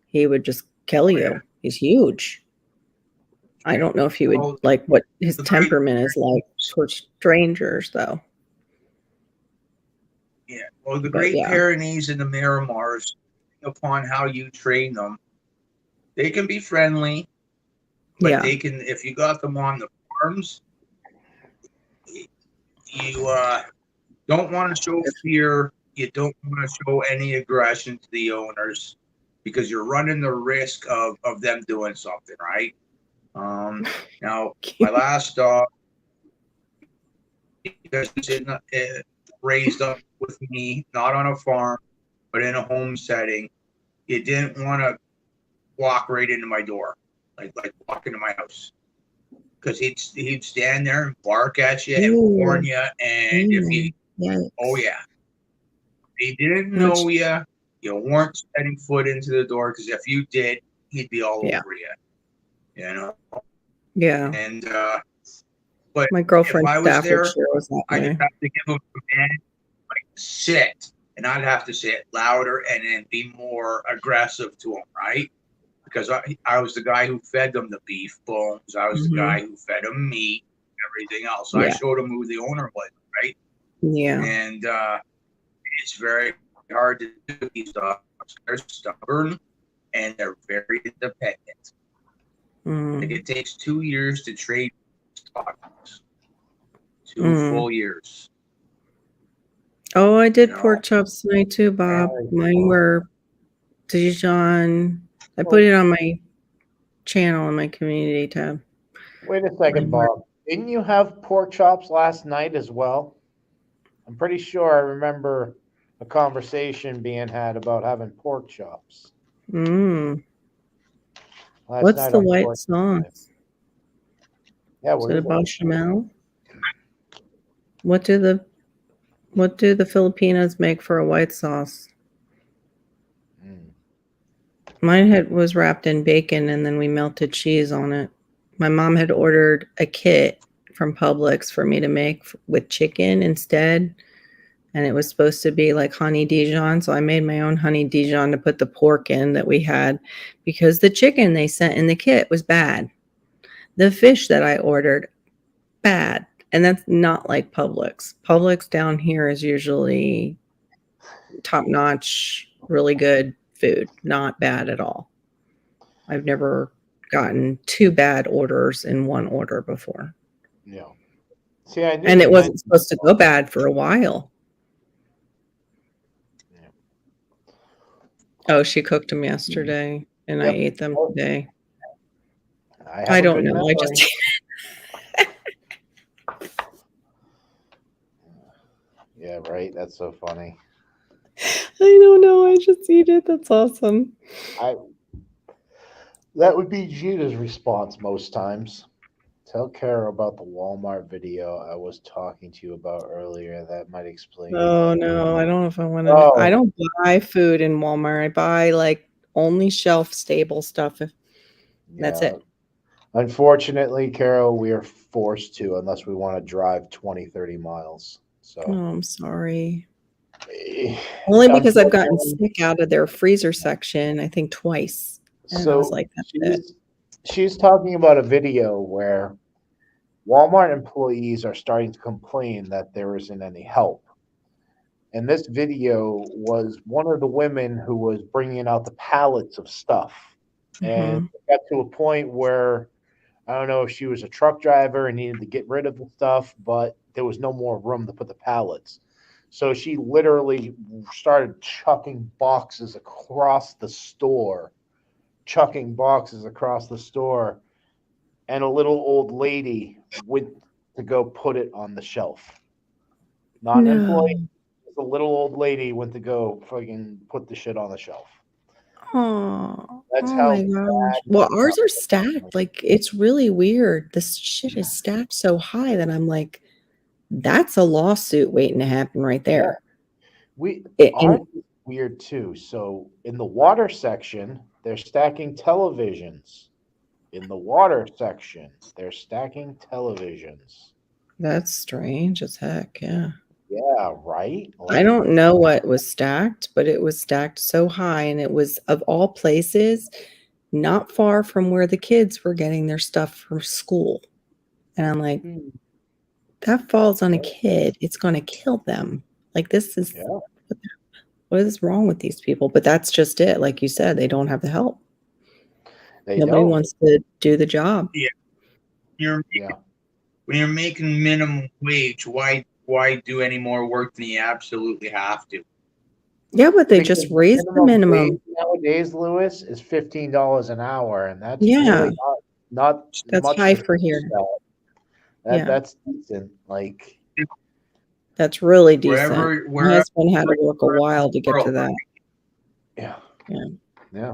He would just kill you. He's huge. I don't know if he would well, like what his the great temperament is like towards strangers, though. yeah, well, the But Great yeah, Pyrenees and the Miramars, upon how you train them, they can be friendly, but yeah, they can if you got them on the farms, you don't want to show fear. You don't want to show any aggression to the owners because you're running the risk of them doing something, right? Now, my last dog, because was raised up with me, not on a farm, but in a home setting, you didn't want to walk right into my door, like walk into my house, because he'd stand there and bark at you and warn Ooh, you, and if you, oh yikes. yeah, he didn't Which, know you weren't setting foot into the door because if you did, he'd be all yeah, over you, you know. yeah. And but My if girlfriend I was there, Staffordshire was that I just way. have to give him a command, like sit, and I'd have to say it louder and then be more aggressive to him, right? Because I was the guy who fed them the beef bones. I was the Hmm. guy who fed them meat, everything else. I Yeah, showed him who the owner was, right? yeah. And it's very hard to do these dogs. They're stubborn and they're very independent. Like Mm, it takes 2 years to train dogs. Two mm. full years. Oh, I You did know. pork chops tonight too, Bob. Nice. Mine were Dijon. I put Well, it on my channel in my community tab. wait a second, Mine were Bob. Didn't you have pork chops last night as well? I'm pretty sure I remember a conversation being had about having pork chops mm. last What's night, the white unfortunately. sauce? Yeah, Is what it a is it? bechamel? What do the Filipinos make for a white sauce? Mm. Mine was wrapped in bacon and then we melted cheese on it. My mom had ordered a kit from Publix for me to make with chicken instead, and it was supposed to be like honey Dijon. So I made my own honey Dijon to put the pork in that we had because the chicken they sent in the kit was bad. The fish that I ordered, bad. And that's not like Publix. Publix down here is usually top notch, really good food, not bad at all. I've never gotten two bad orders in one order before. Yeah. See, I knew And you it wasn't mentioned. supposed to go bad for a while. Yeah. Oh, she cooked them yesterday and I Yep. ate them Oh, today. I have I a don't good know. I just memory. Yeah, right. That's so funny. I don't know. I just eat it. That's awesome. I That would be Gina's response most times. Tell Kara about the Walmart video I was talking to you about earlier. That might explain Oh why. no, I don't know if I want to know. I Oh, don't buy food in Walmart. I buy like only shelf stable stuff. That's yeah. it. Unfortunately, Carol, we are forced to unless we want to drive 20, 30 miles. Oh, So, I'm sorry. eh, Only because I've gotten unfortunately, sick out of their freezer section, I think twice. And I was so like, that's it. she's talking about a video where Walmart employees are starting to complain that there isn't any help. And this video was one of the women who was bringing out the pallets of stuff. And Hmm. it got to a point where I don't know if she was a truck driver and needed to get rid of the stuff, but there was no more room to put the pallets. So she literally started chucking boxes across the store, and a little old lady went to go put it on the shelf. Not an employee, No. just a little old lady went to go fucking put the shit on the shelf. Oh, That's oh how my gosh. bad Well, what's ours are happening. stacked. Like, it's really weird. This shit is stacked so high that I'm like, that's a lawsuit waiting to happen right Yeah, there. we And ours is weird too. So in the water section, they're stacking televisions. In the water section, they're stacking televisions. that's strange as heck. Yeah. Yeah, right? I Like, don't know what was stacked, but it was stacked so high. And it was, of all places, not far from where the kids were getting their stuff from school. And I'm like, hmm, that falls on a yeah, kid. It's going to kill them. Like, this is yeah, what is wrong with these people? But that's just it. Like you said, they don't have the help. they Nobody don't. wants to do the job. Yeah, you're Yeah. when you're making minimum wage, why do any more work than you absolutely have to? Yeah, but they Because just the raised the minimum wage minimum. nowadays, Lewis, is $15 an hour, and that's Yeah, really not that's much high to for boast here. about. Yeah, That's decent. Like, that's really decent. My Wherever husband had to in work a while to the get to world, that. yeah, Yeah, yeah.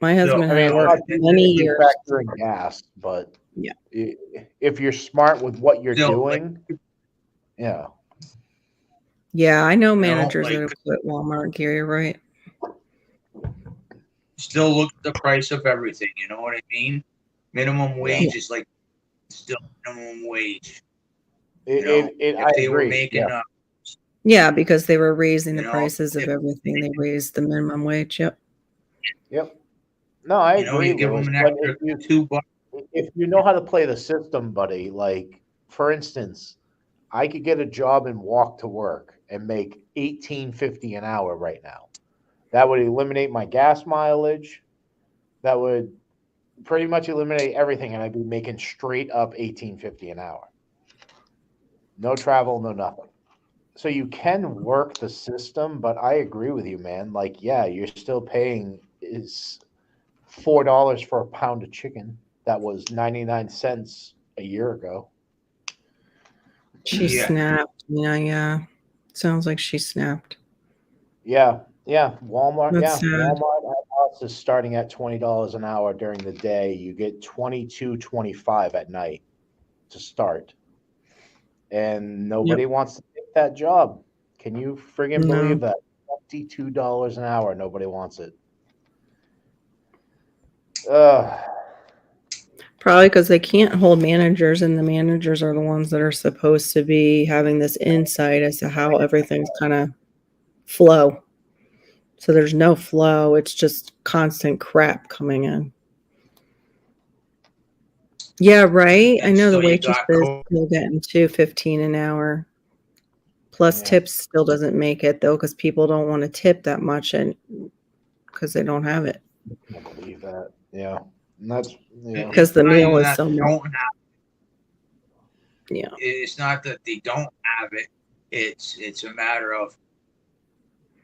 my so husband I had mean, to it's work not it, decent many if you years. factor in gas, but Yeah, if you're smart with what you're still like doing, yeah, yeah. I know you know managers that like have quit Walmart. Gary, right? still look at the price of everything. You know what I mean? Minimum yeah. Yeah, wage is like still minimum wage. It, it, it I If they were agree. Yeah, making yeah, because they were raising the you know, prices of if everything. They raised the minimum wage. Yep. yep. No, I agree, you give Lewis. them an But extra $2. if you know how to play the system, buddy, like for instance, I could get a job and walk to work and make 18.50 an hour right now. That would eliminate my gas mileage. That would pretty much eliminate everything, and I'd be making straight up 18.50 an hour. No travel, no nothing. So you can work the system, but I agree with you, man. Like, yeah, you're still paying is $4 for a pound of chicken that was 99 cents a year ago. She Yeah, snapped. Yeah, yeah. Sounds like she snapped. Yeah, yeah, Walmart. That's Yeah, sad. Walmart at us is starting at $20 an hour during the day. You get 22.25 at night to start, and Yep. nobody wants to take that job. Can you friggin' believe No. that? $22 an hour. Nobody wants it. Ugh. Probably because they can't hold managers, and the managers are the ones that are supposed to be having this insight as to how everything's kind of flow. So there's no flow. It's just constant crap coming in. Yeah, right. I and know the still you waitress got is still getting 2.15 an hour. Plus Yeah, tips still doesn't make it though, because people don't want to tip that much and because they don't have it. I can't believe that. Yeah, and that's yeah. Because it's the not meal even is that so they much. don't have. Yeah. It's not that they don't have it. It's a matter of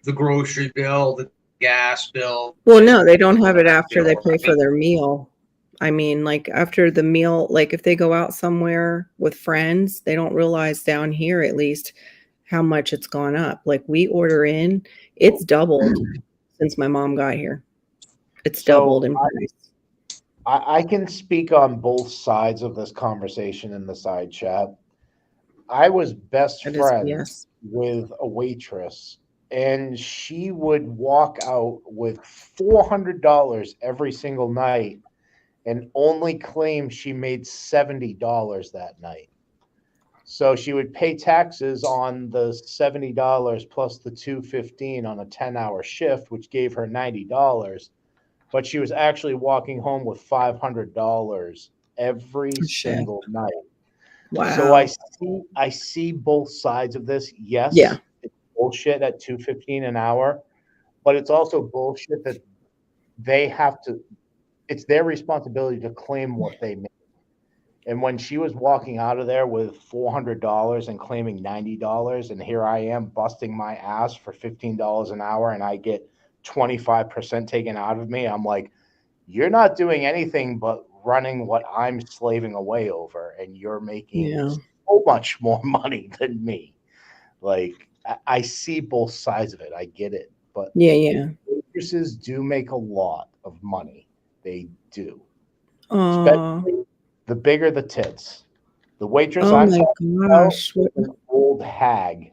the grocery bill, the gas bill, Well, this no, they don't have it that after they bill, pay for right? their meal. I mean, like after the meal, like if they go out somewhere with friends, they don't realize down here at least how much it's gone up. Like we order in, it's doubled since my mom got here. It's doubled So in price. I can speak on both sides of this conversation in the side chat. I was best That is friends BS. with a waitress, and she would walk out with $400 every single night. and only claimed she made $70 that night. So she would pay taxes on the $70 plus the 215 on a 10-hour shift, which gave her $90, but she was actually walking home with $500 every Shit. single night. So Wow. I see both sides of this. Yeah. Yes, it's bullshit at 215 an hour, but it's also bullshit that they have to it's their responsibility to claim what they make. And when she was walking out of there with $400 and claiming $90, and here I am busting my ass for $15 an hour and I get 25% taken out of me, I'm like, you're not doing anything but running what I'm slaving away over, and you're making Yeah. so much more money than me. Like, I see both sides of it. I get it. But Yeah. Yeah. waitresses do make a lot of money. They do. Oh. Especially the bigger the tits. The waitress Oh I'm my talking about gosh. is an old hag,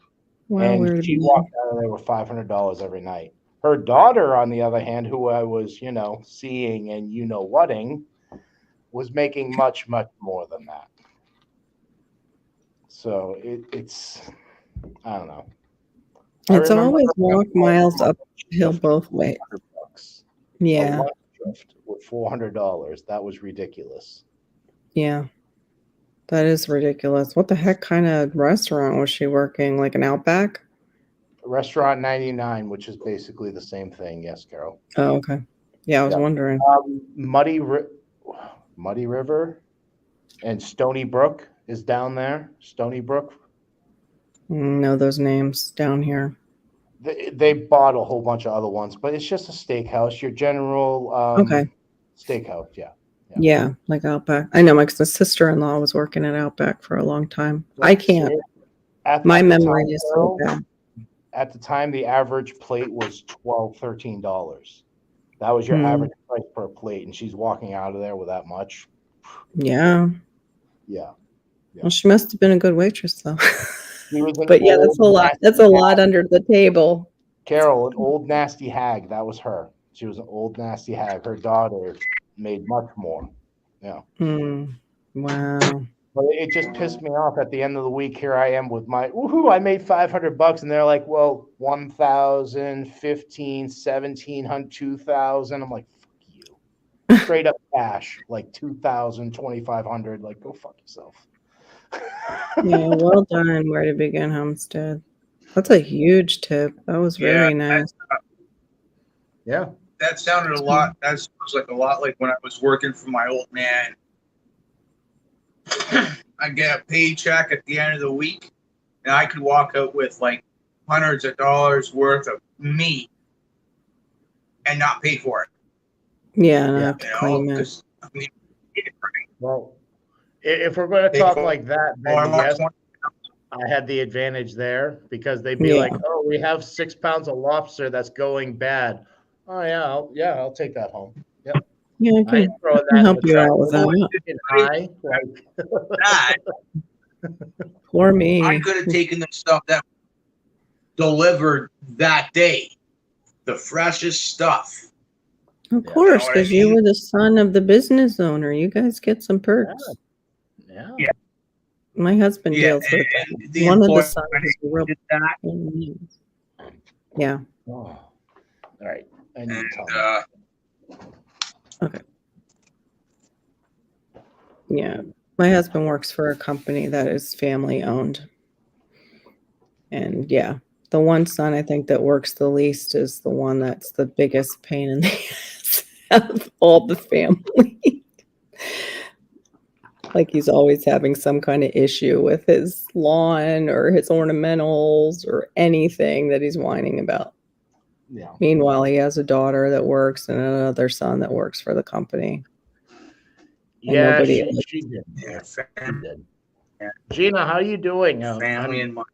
Wow. and Weird. she walked out of there with $500 every night. Her daughter, on the other hand, who I was, seeing and whating, was making much, much more than that. So it's, I don't know. I It's remember always her walk going miles from a uphill shift with both ways. $400, a Yeah. lunch shift with $400. That was ridiculous. Yeah. That is ridiculous. What the heck kind of restaurant was she working? Like an Outback? Restaurant 99, which is basically the same thing. Yes, Carol. Oh, okay. Yeah, I was Yeah. wondering. Muddy River and Stony Brook is down there. Stony Brook. Know those names down here. They bought a whole bunch of other ones, but it's just a steakhouse. Your general Okay. steakhouse. Yeah. Yeah. Yeah, like Outback. I know my sister-in-law was working at Outback for a long time. I Well, can't. My at the memory time, is so Carol, bad. at the time, the average plate was $12, $13. That was your Hmm. average price per plate, and she's walking out of there with that much. Yeah. Yeah. Yeah. Well, she must have been a good waitress though. He was an But yeah, that's old a lot. That's nasty a lot hag. under the table. Carol, an old nasty hag. That was her. She was an old nasty hag. Her daughter made much more. Yeah. Hmm. Wow. But it just pissed me off at the end of the week. Here I am with my woohoo, I made $500, and they're like, well, 1,000, 15, 1,700, 2,000. I'm like, fuck you. Straight up cash, like 2,000, 2,500. Like, go fuck yourself. Yeah, well done. Where to begin, Homestead. That's a huge tip. That was Yeah, very nice. Yeah. that sounded a lot. That sounds like a lot like when I was working for my old man. I get a paycheck at the end of the week, and I could walk out with like hundreds of dollars worth of meat and not pay for it. Yeah, and I Yeah. have to claim it. Because I mean, Well, if we're going to they talk go, like that, oh, I then want yes, 20. I had the advantage there because they'd be Yeah. like, "Oh, we have 6 pounds of lobster that's going bad." Oh I'll take that home. Yep, Yeah, I I can, ain't throwing I can that in help the you trash. out with that. Fucking high, like, That Poor I me. could have taken the stuff that delivered that day, the freshest stuff. Of Yeah. course, what I because you mean? were the son of the business owner. You guys get some perks. yeah. Yeah. My husband Yeah, deals with that. and the One of the employer sons is a real did that, pain in the ass. Yeah. Oh, all right. I need and to tell me. Okay. Yeah. My husband works for a company that is family owned. And yeah, the one son I think that works the least is the one that's the biggest pain in the ass out of all the family. Like he's always having some kind of issue with his lawn or his ornamentals or anything that he's whining about. Yeah. Meanwhile, he has a daughter that works and another son that works for the company. And Yeah, nobody she did. yeah, She did. Gina, how you doing? family and money.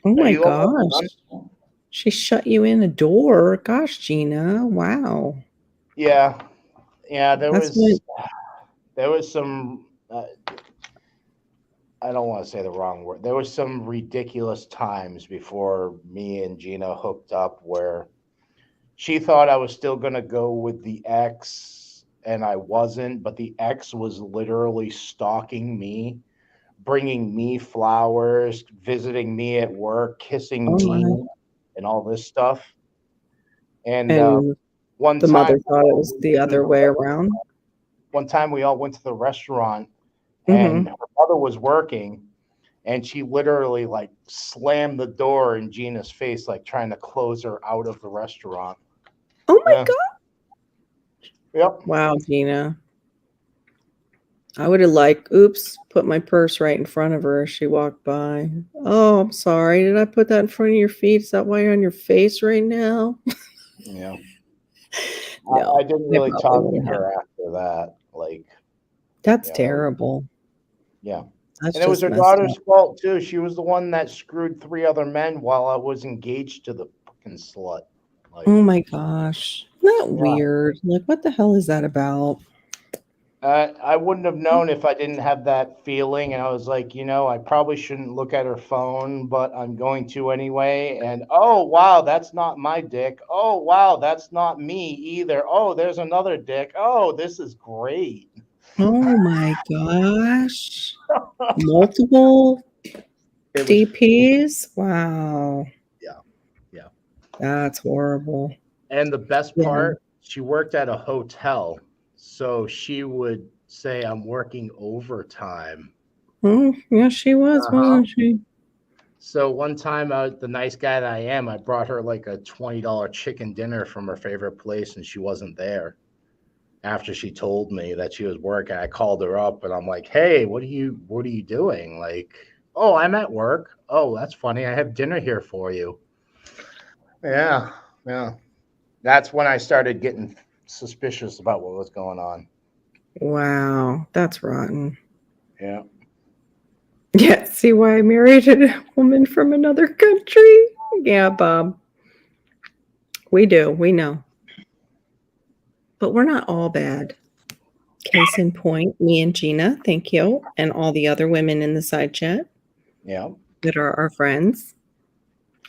Oh Are my you almost gosh. done? She shut you in a door. Gosh, Gina. Wow. Yeah. Yeah. That's what There was some. I don't want to say the wrong word. There was some ridiculous times before me and Gina hooked up where she thought I was still going to go with the ex, and I wasn't, but the ex was literally stalking me, bringing me flowers, visiting me at work, kissing Oh my. me, and all this stuff. And And one the mother time, thought it was the other way around. one time we all went to the restaurant, and Mm-hmm. her mother was working, and she literally like slammed the door in Gina's face, like trying to close her out of the restaurant. Oh my Yeah. God. Yep. Wow, Gina. I would have like, oops, put my purse right in front of her as she walked by. Oh, I'm sorry. Did I put that in front of your feet? Is that why you're on your face right now? Yeah. I No, didn't I really probably talk to wouldn't have. her after that. Like, That's you know, terrible. yeah. That's And it was just her messed daughter's up. fault too. She was the one that screwed three other men while I was engaged to the fucking slut. Like, Oh my gosh. Not yeah. weird. Like, what the hell is that about? I wouldn't have known if I didn't have that feeling. And I was like, I probably shouldn't look at her phone, but I'm going to anyway. And oh, wow, that's not my dick. Oh, wow, that's not me either. Oh, there's another dick. Oh, this is great. Oh my gosh. Multiple It was, DPs? Wow. yeah, yeah. That's horrible. And the best Yeah. part, she worked at a hotel. So she would say, I'm working overtime. Oh, yeah, she was, Uh-huh. wasn't she? So one time, the nice guy that I am, I brought her like a $20 chicken dinner from her favorite place, and she wasn't there. After she told me that she was working, I called her up, and I'm like, "Hey, what are you doing?" Like, "Oh, I'm at work." "Oh, that's funny. I have dinner here for you." Yeah, yeah. That's when I started getting suspicious about what was going on. Wow, that's rotten. Yeah. Yeah, see why I married a woman from another country? Yeah, Bob. We do. We know. But we're not all bad. Case in point, me and Gina, thank you, and all the other women in the side chat Yeah. that are our friends.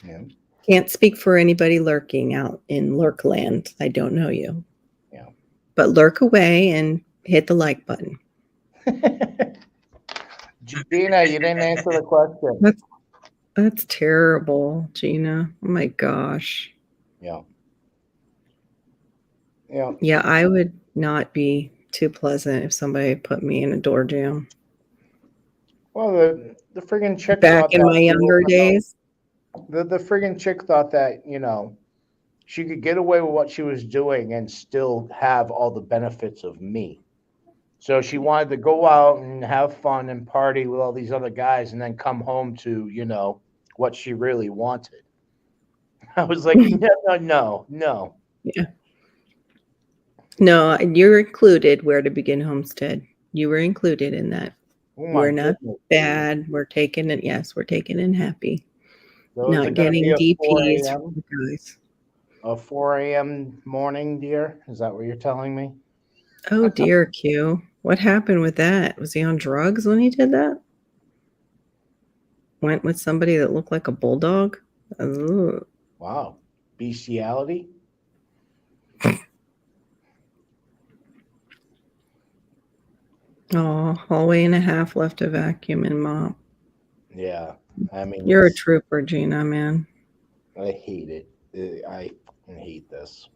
Yeah. Can't speak for anybody lurking out in Lurkland. I don't know you. Yeah. But lurk away and hit the like button. Gina, you didn't answer the question. That's that's terrible, Gina. Oh my gosh. Yeah. Yeah. Yeah, I would not be too pleasant if somebody put me in a door jam. Well, the friggin' chick Back thought in that my younger days. the friggin' chick thought that she could get away with what she was doing and still have all the benefits of me. So she wanted to go out and have fun and party with all these other guys and then come home to, what she really wanted. I was like, no, no, no, no. Yeah. No, you're included where to begin Homestead. You were included in that. Oh my We're not goodness, dude. bad. We're taking it. Yes, we're taking it happy. So is Not it going to be getting a 4 DPs from a.m., the guys. a 4 a.m. morning, dear? Is that what you're telling me? Oh dear, Q. What happened with that? Was he on drugs when he did that? Went with somebody that looked like a bulldog? Ooh. Wow. Bestiality? Oh, hallway and a half left to vacuum and mop. Yeah. I mean, You're a trooper, Gina, man. I hate it. I fucking hate this.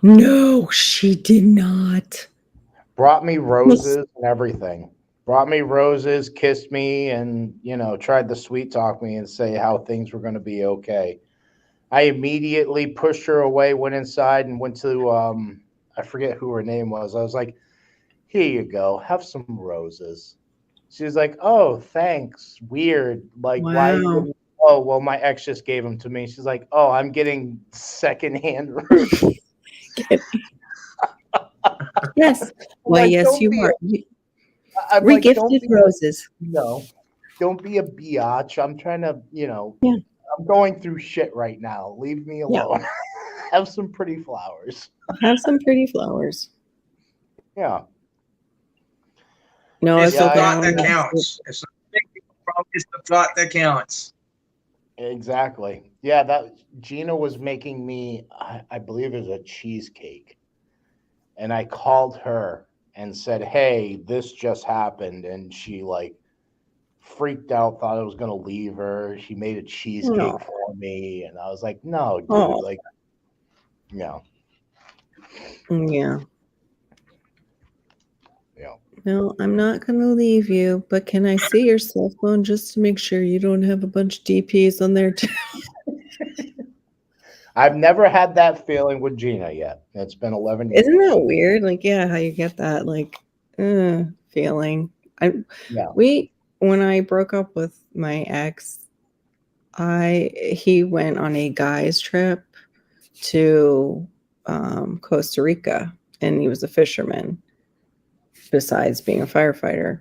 No, she did not. Brought me roses and everything. Brought me roses, kissed me, and tried to sweet talk me and say how things were going to be okay. I immediately pushed her away, went inside, and went to I forget who her name was. I was like, "Here you go, have some roses." She was like, "Oh, thanks. Weird. Like, why are you Wow. giving?" Oh, well, my ex just gave them to me. She's like, "Oh, I'm getting secondhand roses." Yes. I'm Why, like, yes, "Don't you be." are. I'm like, "Don't Regifted be a roses. no, don't be a biatch. I'm trying to, Yeah. I'm going through shit right now. Leave me Yeah. alone. Have some pretty flowers." Have some pretty flowers. Yeah, No, I It's yeah, the feel thought down. that counts. It's not thinking from, it's the thought that counts. exactly. Yeah, that Gina was making me. I believe it was a cheesecake, and I called her and said, "Hey, this just happened," and she like freaked out, thought I was gonna leave her. She made a No. cheesecake for me, and I was like, "No, dude, Oh, like, no, yeah. you know." No, I'm not going to leave you, but can I see your cell phone just to make sure you don't have a bunch of DPs on there too? I've never had that feeling with Gina yet. It's been 11 Isn't years. that weird? Like, yeah, how you get that like feeling. I Yeah, we when I broke up with my ex, I he went on a guy's trip to Costa Rica, and he was a fisherman besides being a firefighter.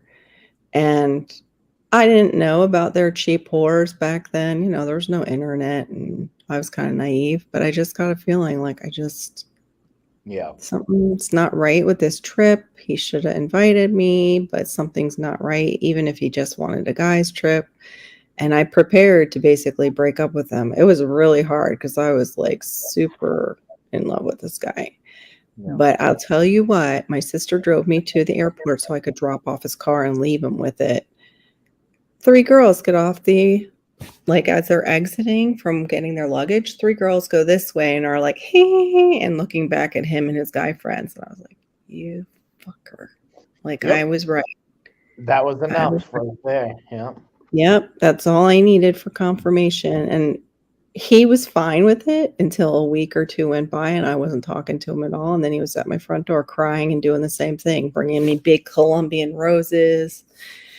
And I didn't know about their cheap whores back then. There was no internet, and I was kind of naive, but I just got a feeling like yeah, something's not right with this trip. He should have invited me, but something's not right, even if he just wanted a guy's trip. And I prepared to basically break up with him. It was really hard because I was like super in love with this guy. yeah, But I'll tell you what, my sister drove me to the airport so I could drop off his car and leave him with it. Three girls get off like as they're exiting from getting their luggage, three girls go this way and are like, hey, and looking back at him and his guy friends. And I was like, you fucker. Like I yep. was right. That was I was enough right there. Yeah, Yep, that's all I needed for confirmation. And he was fine with it until a week or two went by and I wasn't talking to him at all. And then he was at my front door crying and doing the same thing, bringing me big Colombian roses.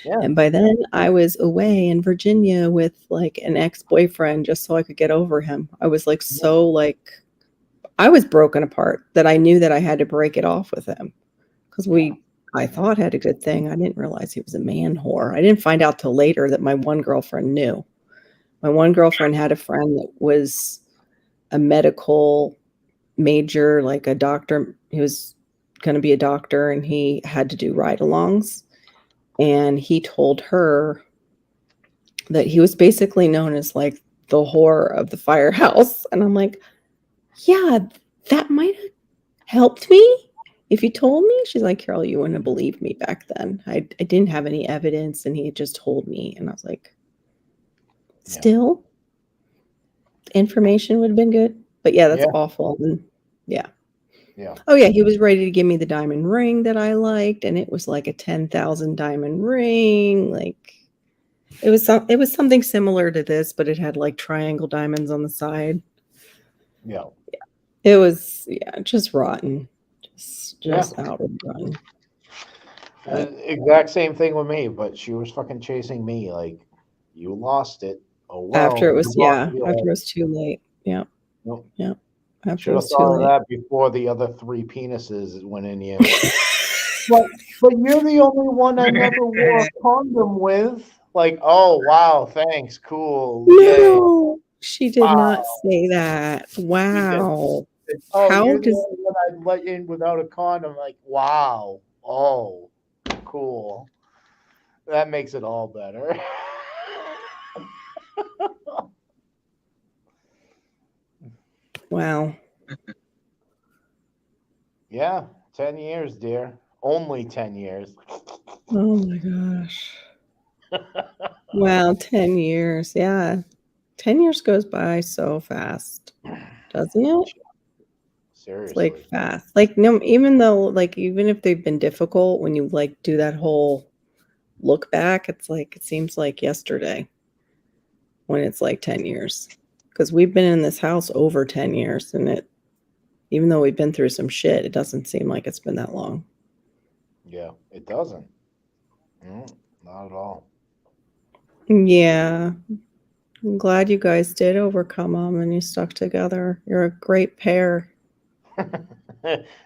yeah, And by then I was away in Virginia with like an ex-boyfriend just so I could get over him. I was like yeah, so like I was broken apart that I knew that I had to break it off with him because yeah, I thought had a good thing. I didn't realize he was a man whore. I didn't find out till later that my one girlfriend knew. My one girlfriend had a friend that was a medical major, like a doctor. He was going to be a doctor and he had to do ride alongs. And he told her that he was basically known as like the whore of the firehouse. And I'm like, yeah, that might have helped me if you told me. She's like, Carol, you wouldn't have believed me back then. I didn't have any evidence and he had just told me. And I was like, yeah, still, information would have been good. But yeah, that's yeah, awful. And yeah. yeah, Oh yeah, he was ready to give me the diamond ring that I liked, and it was like a 10,000 diamond ring. Like it was something similar to this, but it had like triangle diamonds on the side. yeah, It was just rotten. yeah. Just outright rotten. But Exact same thing with me, but she was fucking chasing me. Like, you lost it. Oh after well, it you was lost your. after it was too late. Yeah. Nope. Yeah. After it Should have was too thought of late. that before the other three penises went in you. But but you're the only one I never wore a condom with. Like, oh wow, thanks, cool, yay, No, she did not wow. say that. She did. Wow. Oh, How you're the does only one I'd let in without a condom. Like, wow, oh, cool. That makes it all better. wow. Yeah, 10 years, dear. Only 10 years. Oh my gosh. Wow, 10 years. Yeah. 10 years goes by so fast, doesn't it? It's like Seriously. fast. Like no, even though like even if they've been difficult, when you like do that whole look back, it's like it seems like yesterday when it's like 10 years. Because we've been in this house over 10 years and it even though we've been through some shit, it doesn't seem like it's been that long. Yeah, it doesn't. Not at all. Yeah. I'm glad you guys did overcome them and you stuck together. You're a great pair.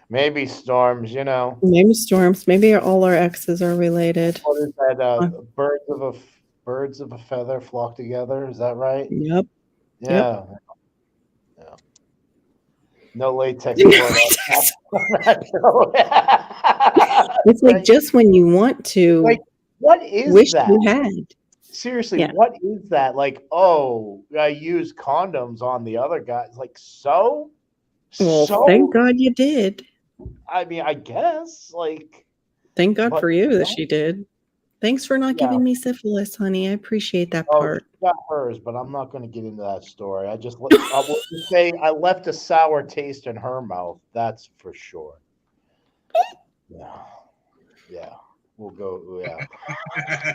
Maybe storms. Maybe storms. Maybe all our exes are related. What is that? Uh, Birds of a feather flock together. Is that right? Yep. Yep. Yeah. Yeah. No latex word on that show. It's like Right? just when you want Like, to what is wish that? you had. Seriously, Yeah. what is that? Like, oh, I use condoms on the other guys. Like, so? Well, So? thank God you did. I mean, I guess like, Thank God but for you that she did. Thanks for not yeah. giving me syphilis, honey. I appreciate that Oh, she part. got hers, but I'm not going to get into that story. I will just say I left a sour taste in her mouth. That's for sure. Yeah, yeah. We'll go. Yeah.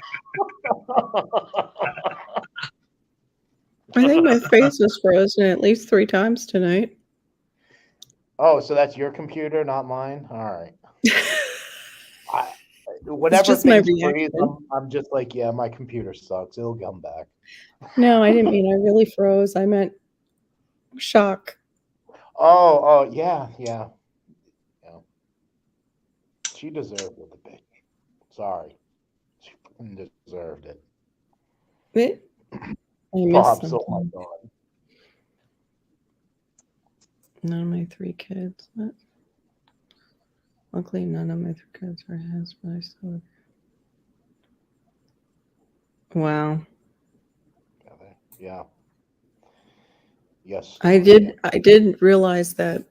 I think my face was frozen at least 3 times tonight. Oh, so that's your computer, not mine. All right. I, It's whenever just my things freeze, reaction. I'm just like, yeah, my computer sucks. It'll come back. No, I didn't mean I really froze. I meant shock. Oh, yeah, yeah, yeah. She deserved it, the bitch. Sorry, she fucking deserved it. It, I missed Pops, oh my something. god. None of my 3 kids. What? Luckily, none of my 3 kids are his, but I still. Wow. Yeah. Yes, I Storm. Yeah. did. I did realize that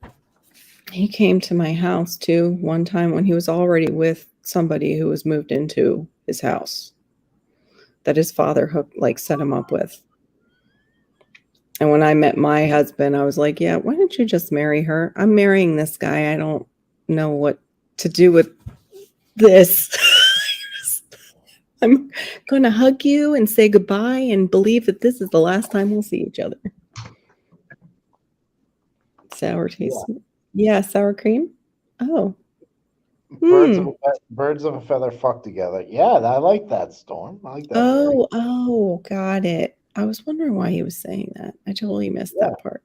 he came to my house too one time when he was already with somebody who was moved into his house that his father set him up with. And when I met my husband, I was like, "Yeah, why don't you just marry her? I'm marrying this guy. I don't know what to do with this." I'm going to hug you and say goodbye and believe that this is the last time we'll see each other. Sour Yeah. taste. Yeah, sour cream. Oh, Birds of hmm. birds of a feather flock together. Yeah, I like that, Storm. I like that, Barry. Oh, got it. I was wondering why he was saying that. I totally missed Yeah, that part.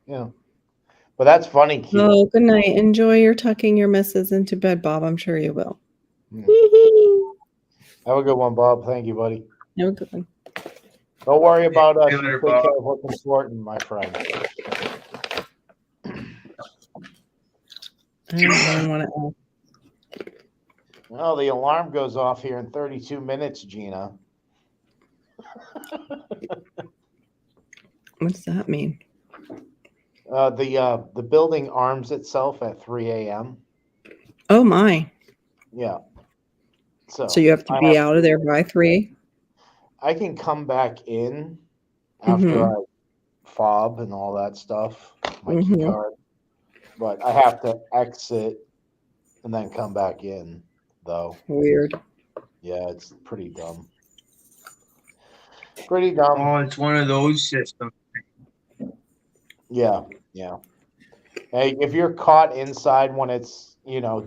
yeah. But that's funny, Q. Oh, good night. Enjoy your tucking your missus into bed, Bob. I'm sure you will. Yeah. Have a good one, Bob. Thank you, buddy. Have a good one. Don't worry about See us. you You later, take Bob. care of what's important, my friend. I don't even want to. Well, the alarm goes off here in 32 minutes, Gina. What does that mean? The building arms itself at 3 a.m. Oh my! Yeah. So So you have to I be have out of to. there by 3. I can come back in after Mm-hmm. I fob and all that stuff, my key Mm-hmm. card, but I have to exit and then come back in, though. Weird. Yeah, it's pretty dumb. Pretty dumb. Oh, it's one of those systems. Yeah, yeah. Hey, if you're caught inside when it's,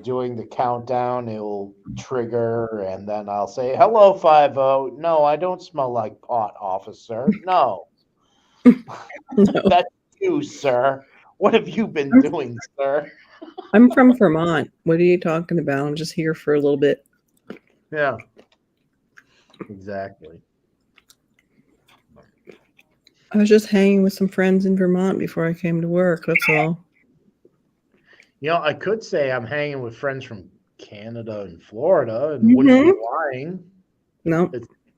doing the countdown, it'll trigger, and then I'll say, "Hello, 50. No, I don't smell like pot, officer. No, No, that's you, sir. What have you been I'm, doing, sir?" I'm from Vermont. What are you talking about? I'm just here for a little bit. Yeah, exactly. I was just hanging with some friends in Vermont before I came to work. That's all. I could say I'm hanging with friends from Canada and Florida and wouldn't be Mm-hmm. lying. No.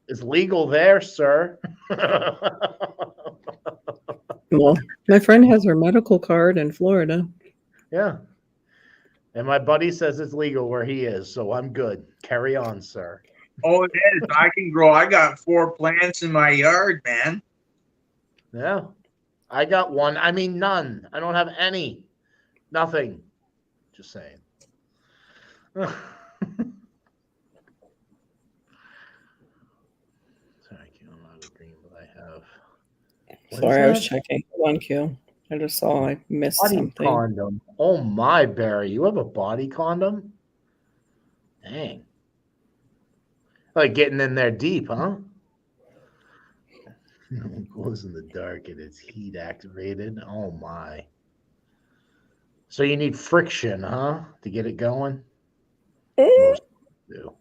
It's legal there, sir. Well, my friend has her medical card in Florida. Yeah. And my buddy says it's legal where he is, so I'm good. Carry on, sir. Oh, it is. I can grow. I got 4 plants in my yard, man. Yeah. I got one. I mean, none. I don't have any. Nothing. Just saying. Sorry, I'm out of green, but I have. What is Sorry, I was that? checking. One Q. I just saw I missed Body something. condom. Oh my, Barry. You have a body condom? Dang. Like getting in there deep, huh? Glows in the dark and it's heat activated. Oh my. So you need friction, huh? To get it going? Most do.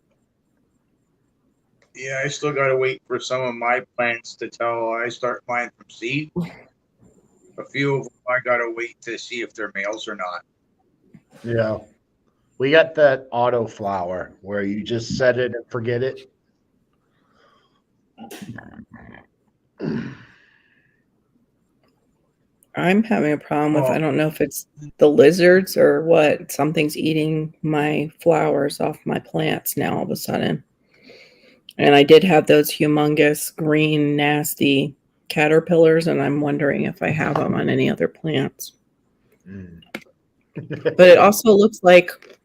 Yeah, I still got to wait for some of my plants to tell I start planting from seed. A few of them I got to wait to see if they're males or not. Yeah. We got that auto flower where you just set it and forget it. I'm having a problem with, Oh. I don't know if it's the lizards or what. Something's eating my flowers off my plants now all of a sudden. And I did have those humongous green, nasty caterpillars, and I'm wondering if I have them on any other plants. Mm. But it also looks like,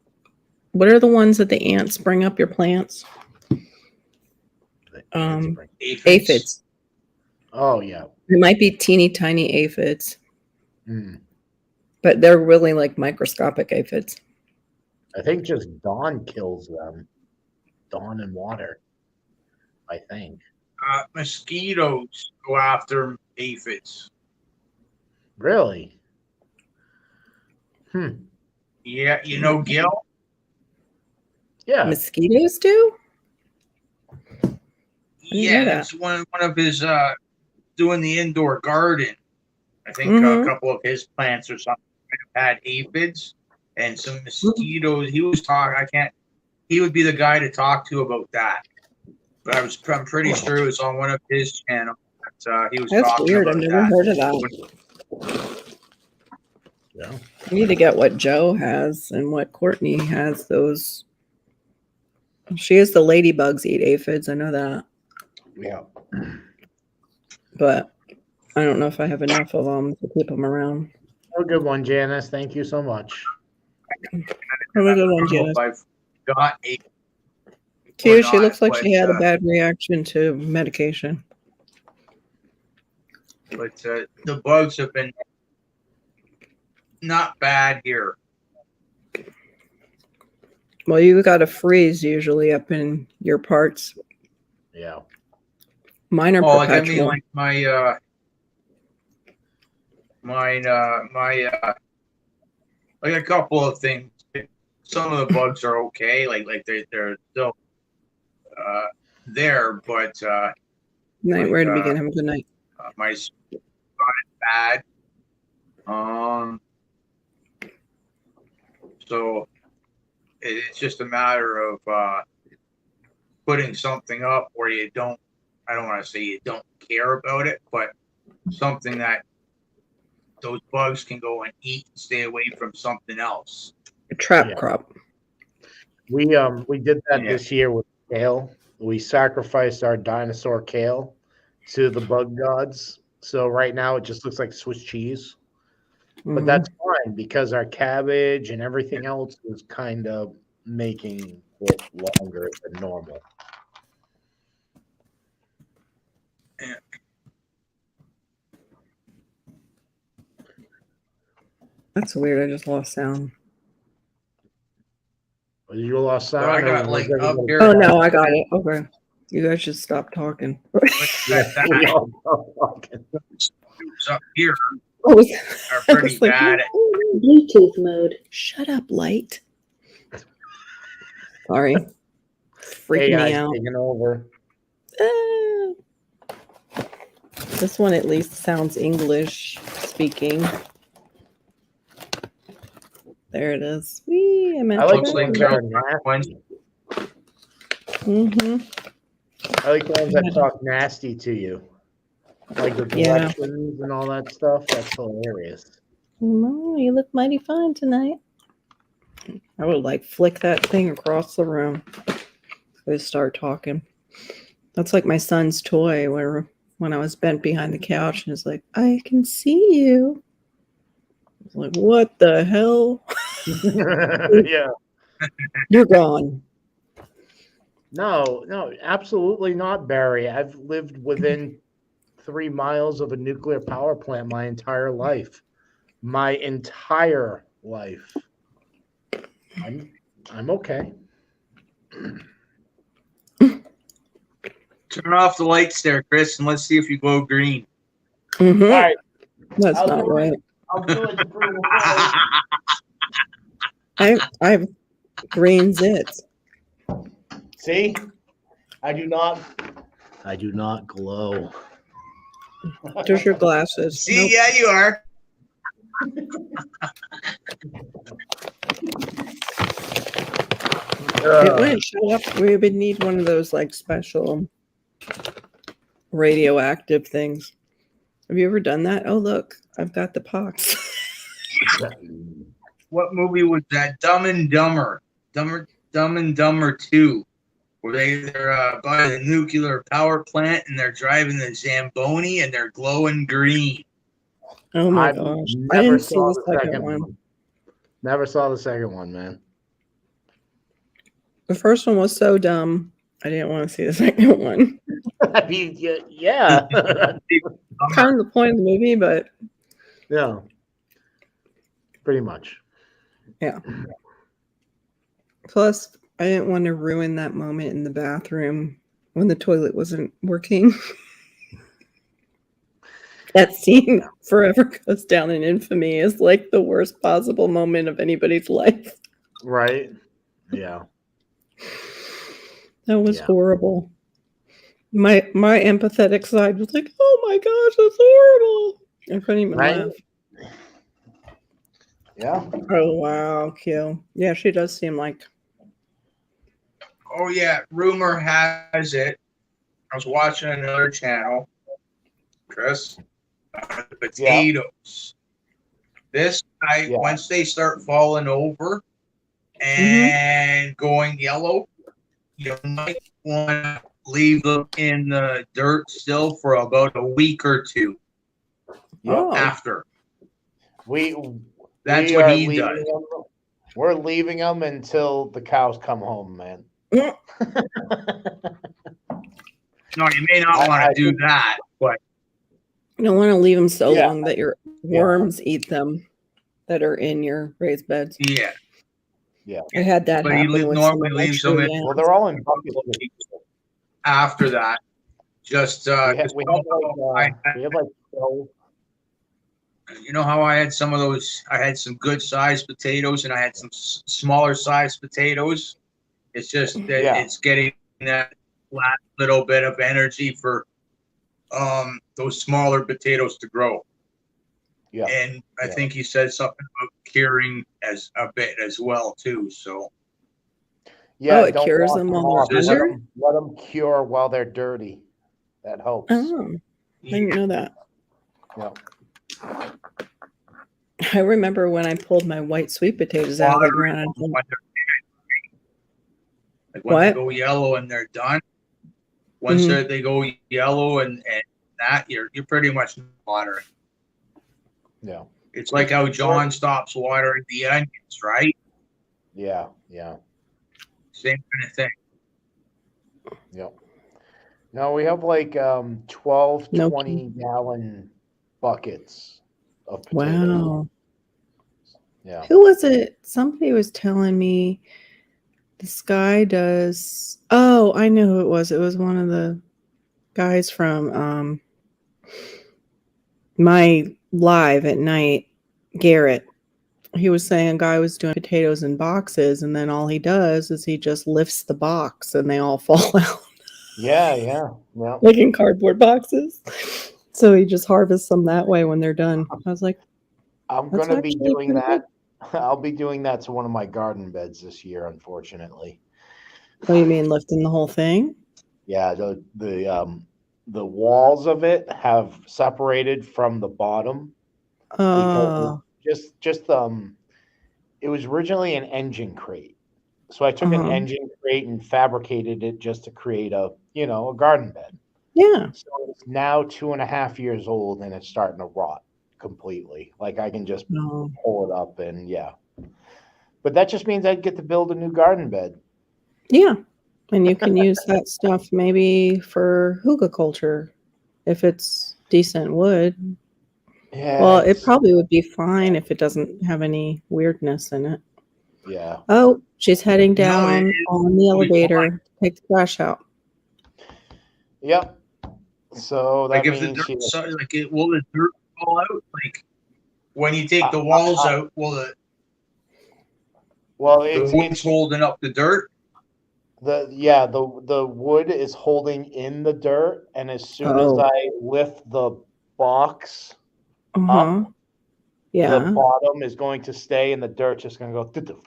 what are the ones that the ants bring up your plants? Aphids. Oh, yeah. It might be teeny tiny aphids, Mm. but they're really like microscopic aphids. I think just Dawn kills them. Dawn and water, I think. Mosquitoes go after aphids. Really? Yeah, you know Gil? Yeah. Mosquitoes do? Yeah, that. it's one of his doing the indoor garden. I think Mhm. a couple of his plants or something had aphids and some mosquitoes. He was talking. He would be the guy to talk to about that. But I'm pretty sure it was on one of his channels that he was That's talking weird. about I've never that. heard of that. Yeah. I need to get what Joe has and what Courtney has. Those. She has the ladybugs eat aphids. I know that. Yeah. But I don't know if I have enough of them to keep them around. Oh, good one, Janice. Thank you so much. Have a good one, I don't know Janice. if I've got a. Cute. She looks like but, she had a bad reaction to medication. But the bugs have been not bad here. Well, you got a freeze usually up in your parts. Yeah. Mine are Like I perpetual. mean, like like a couple of things. Some of the bugs are okay, like they're still there, but Night. like, Where to begin? Have a good night. my got it bad. So it's just a matter of putting something up where you don't. I don't want to say you don't care about it, but something that those bugs can go and eat and stay away from something else. A trap Yeah. crop. We did that this year with kale. We sacrificed our dinosaur kale to the bug gods. So right now it just looks like Swiss cheese. But that's fine because our cabbage and everything else is kind of making it longer than normal. Yeah. That's weird. I just lost sound. You lost sound. I got like up here. Oh no, I got it. Okay, you guys should stop talking. We all talking. Up here are pretty bad at Bluetooth mode. Shut up, light. Sorry, freak me out. Taking over. This one at least sounds English speaking. There it is. I looks like they're nasty. I like the ones that talk nasty to you, like the directions and all that stuff. That's hilarious. No, you look mighty fine tonight. I would like flick that thing across the room. They start talking. That's like my son's toy where when I was bent behind the couch and it's like, I can see you. I was like, what the hell? Yeah. You're gone. No, absolutely not, Barry. I've lived within 3 miles of a nuclear power plant my entire life. My entire life. I'm okay. Turn off the lights there, Chris, and let's see if you glow green. All right. That's not right. I'll do it to prove I have green zits. See? I do not glow. Just your glasses. See, Nope. yeah, you are. It wouldn't show up. We would need one of those like special radioactive things. Have you ever done that? Oh, look, I've got the pox. What movie was that? Dumb and Dumber. Dumb and Dumber 2. Where they're by the nuclear power plant and they're driving the Zamboni and they're glowing green. Oh my I gosh. I never didn't see saw the the second second one. one. Never saw the second one, man. The first one was so dumb. I didn't want to see the second one. I mean, yeah. Kind of the point of the movie, but Yeah. Pretty much. yeah. Plus, I didn't want to ruin that moment in the bathroom when the toilet wasn't working. That scene forever goes down in infamy as like the worst possible moment of anybody's life. Right? Yeah. That was Yeah. horrible. My empathetic side was like, "Oh my gosh, that's horrible!" I couldn't even Right? laugh. Yeah. Oh wow, Q. Yeah, she does seem like. Oh yeah, rumor has it. I was watching another channel, Chris. The potatoes. This night, once they start falling over and going yellow, you might want to leave them in the dirt still for about a week or two. After. That's what he does. We're leaving them until the cows come home, man. No, you may not want to do that, but you don't want to leave them so long that your worms eat them that are in your raised beds. Yeah. Yeah. I had that happen with normally leaves them in. Well, they're all in buckets. After that, just we have like 12. You know how I had some of those? I had some good sized potatoes, and I had some smaller sized potatoes. It's just that it's getting that last little bit of energy for those smaller potatoes to grow. Yeah. And I think he said something about curing as a bit as well too. So yeah, it cures them while they're tender? Let them cure while they're dirty. That helps. Oh, I didn't know that. Yeah. I remember when I pulled my white sweet potatoes out of the ground. When they go yellow and they're done, once they go yellow and that, you're pretty much watering. Yeah. It's like how John stops watering the onions, right? Yeah, yeah. Same kind of thing. Yep. No, we have like 12, 20-gallon buckets of potatoes. Wow. Yeah. Who was it? Somebody was telling me this guy does. Oh, I know who it was. It was one of the guys from my live at night, Garrett. He was saying a guy was doing potatoes in boxes, and then all he does is he just lifts the box and they all fall out. Yeah. Like in cardboard boxes. So he just harvests them that way when they're done. I was like, I'm going to be doing that. I'll be doing that to one of my garden beds this year, unfortunately. Oh, you mean lifting the whole thing? Yeah, the walls of it have separated from the bottom because it was originally an engine crate. So I took an engine crate and fabricated it just to create a garden bed. Yeah. So it's now 2.5 years old and it's starting to rot completely. Like I can just pull it up and But that just means I'd get to build a new garden bed. Yeah. And you can use that stuff maybe for hookah culture if it's decent wood. Yeah. Well, it probably would be fine if it doesn't have any weirdness in it. Yeah. Oh, she's heading down on the elevator to take the trash out. Yep. So that means will the dirt fall out? Like when you take the walls out, will it? Well, it's holding up the dirt. The wood is holding in the dirt, and as soon as I lift the box up, the bottom is going to stay, and the dirt's just going to go.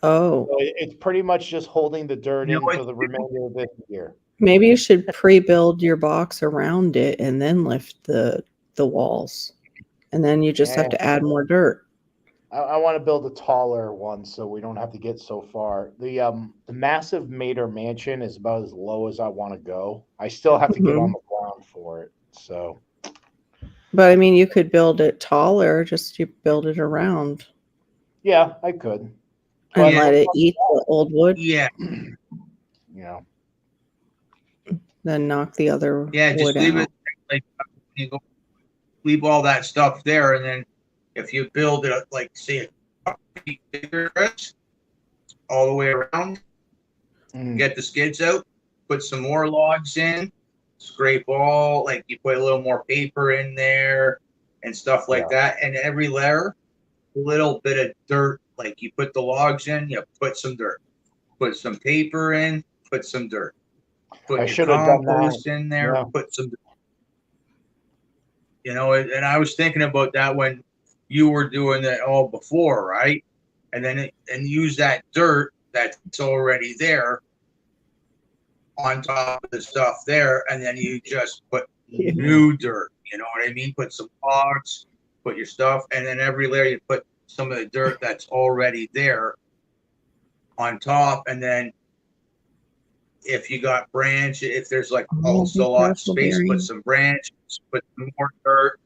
Oh, so it's pretty much just holding the dirt in for the remainder of this year. Maybe you should pre-build your box around it and then lift the the walls. And then you just have to add more dirt. I want to build a taller one so we don't have to get so far. The massive Mater mansion is about as low as I want to go. I still have to get on Mhm. the ground for it. So But I mean, you could build it taller, just you build it around yeah, I could. and But Yeah. let it eat the old wood, Yeah, you know, then knock the other yeah. Just wood leave out. it like you go, leave all that stuff there, and then if you build it like say a feet bigger, all the way around, mm, get the skids out, put some more logs in, scrape all like you put a little more paper in there and stuff like yeah, that, and every layer, a little bit of dirt. Like you put the logs in, you put some dirt, put some paper in, put some dirt, I put your should have done that. compost in there, Yeah, put some, and I was thinking about that when you were doing that all before, right? And then and use that dirt that's already there on top of the stuff there, and then you just put mm, new dirt. You know what I mean? Put some logs, put your stuff, and then every layer you put some of the dirt that's already there on top, and then if you got branch, if there's like Oh, be also a lot of careful, space, put Barry. some branches, put some more dirt,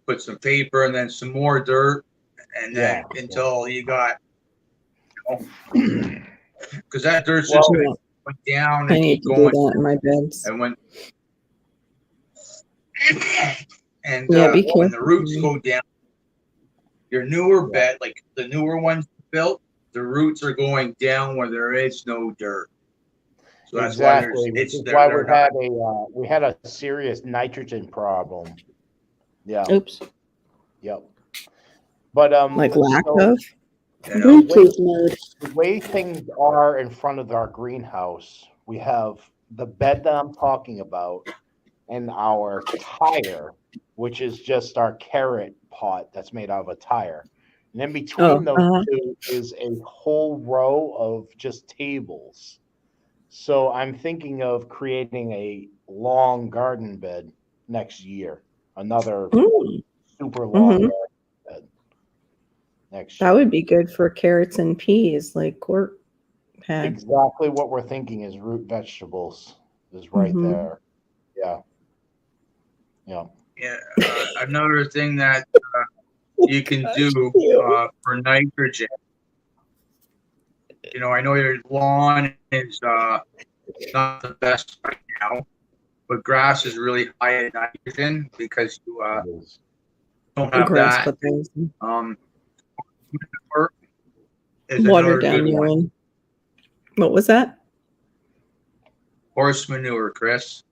put some paper, and then some more dirt, and yeah. then until you got, because that dirt's just Well, gonna Yeah, go down I and need keep to do going, that in my beds. and and Yeah, be when the careful, roots Barry. go down, your newer yeah, bed, like the newer ones built, the roots are going down where there is no dirt. So that's why there's exactly. Which it's is why they're not. we had a serious nitrogen problem. Yeah, Oops. yep. But Like lack so of You the know, way Bluetooth mode. the way things are in front of our greenhouse, we have the bed that I'm talking about and our tire, which is just our carrot pot that's made out of a tire. And in between Oh, those two is a whole row of just tables. So I'm thinking of creating a long garden bed next year. Another super long mm-hmm. garden bed next That year. would be good for carrots and peas, like Court had. Exactly what we're thinking is root vegetables is right Mm-hmm. there. Yeah. Yeah. yeah. Another thing that you can Gosh, do cute. for nitrogen. I know your lawn is not the best right now, but grass is really high in nitrogen because you It is. don't have Grass that. clippings, Um, manure is water another down good your one. one. What was that? Horse manure, Chris.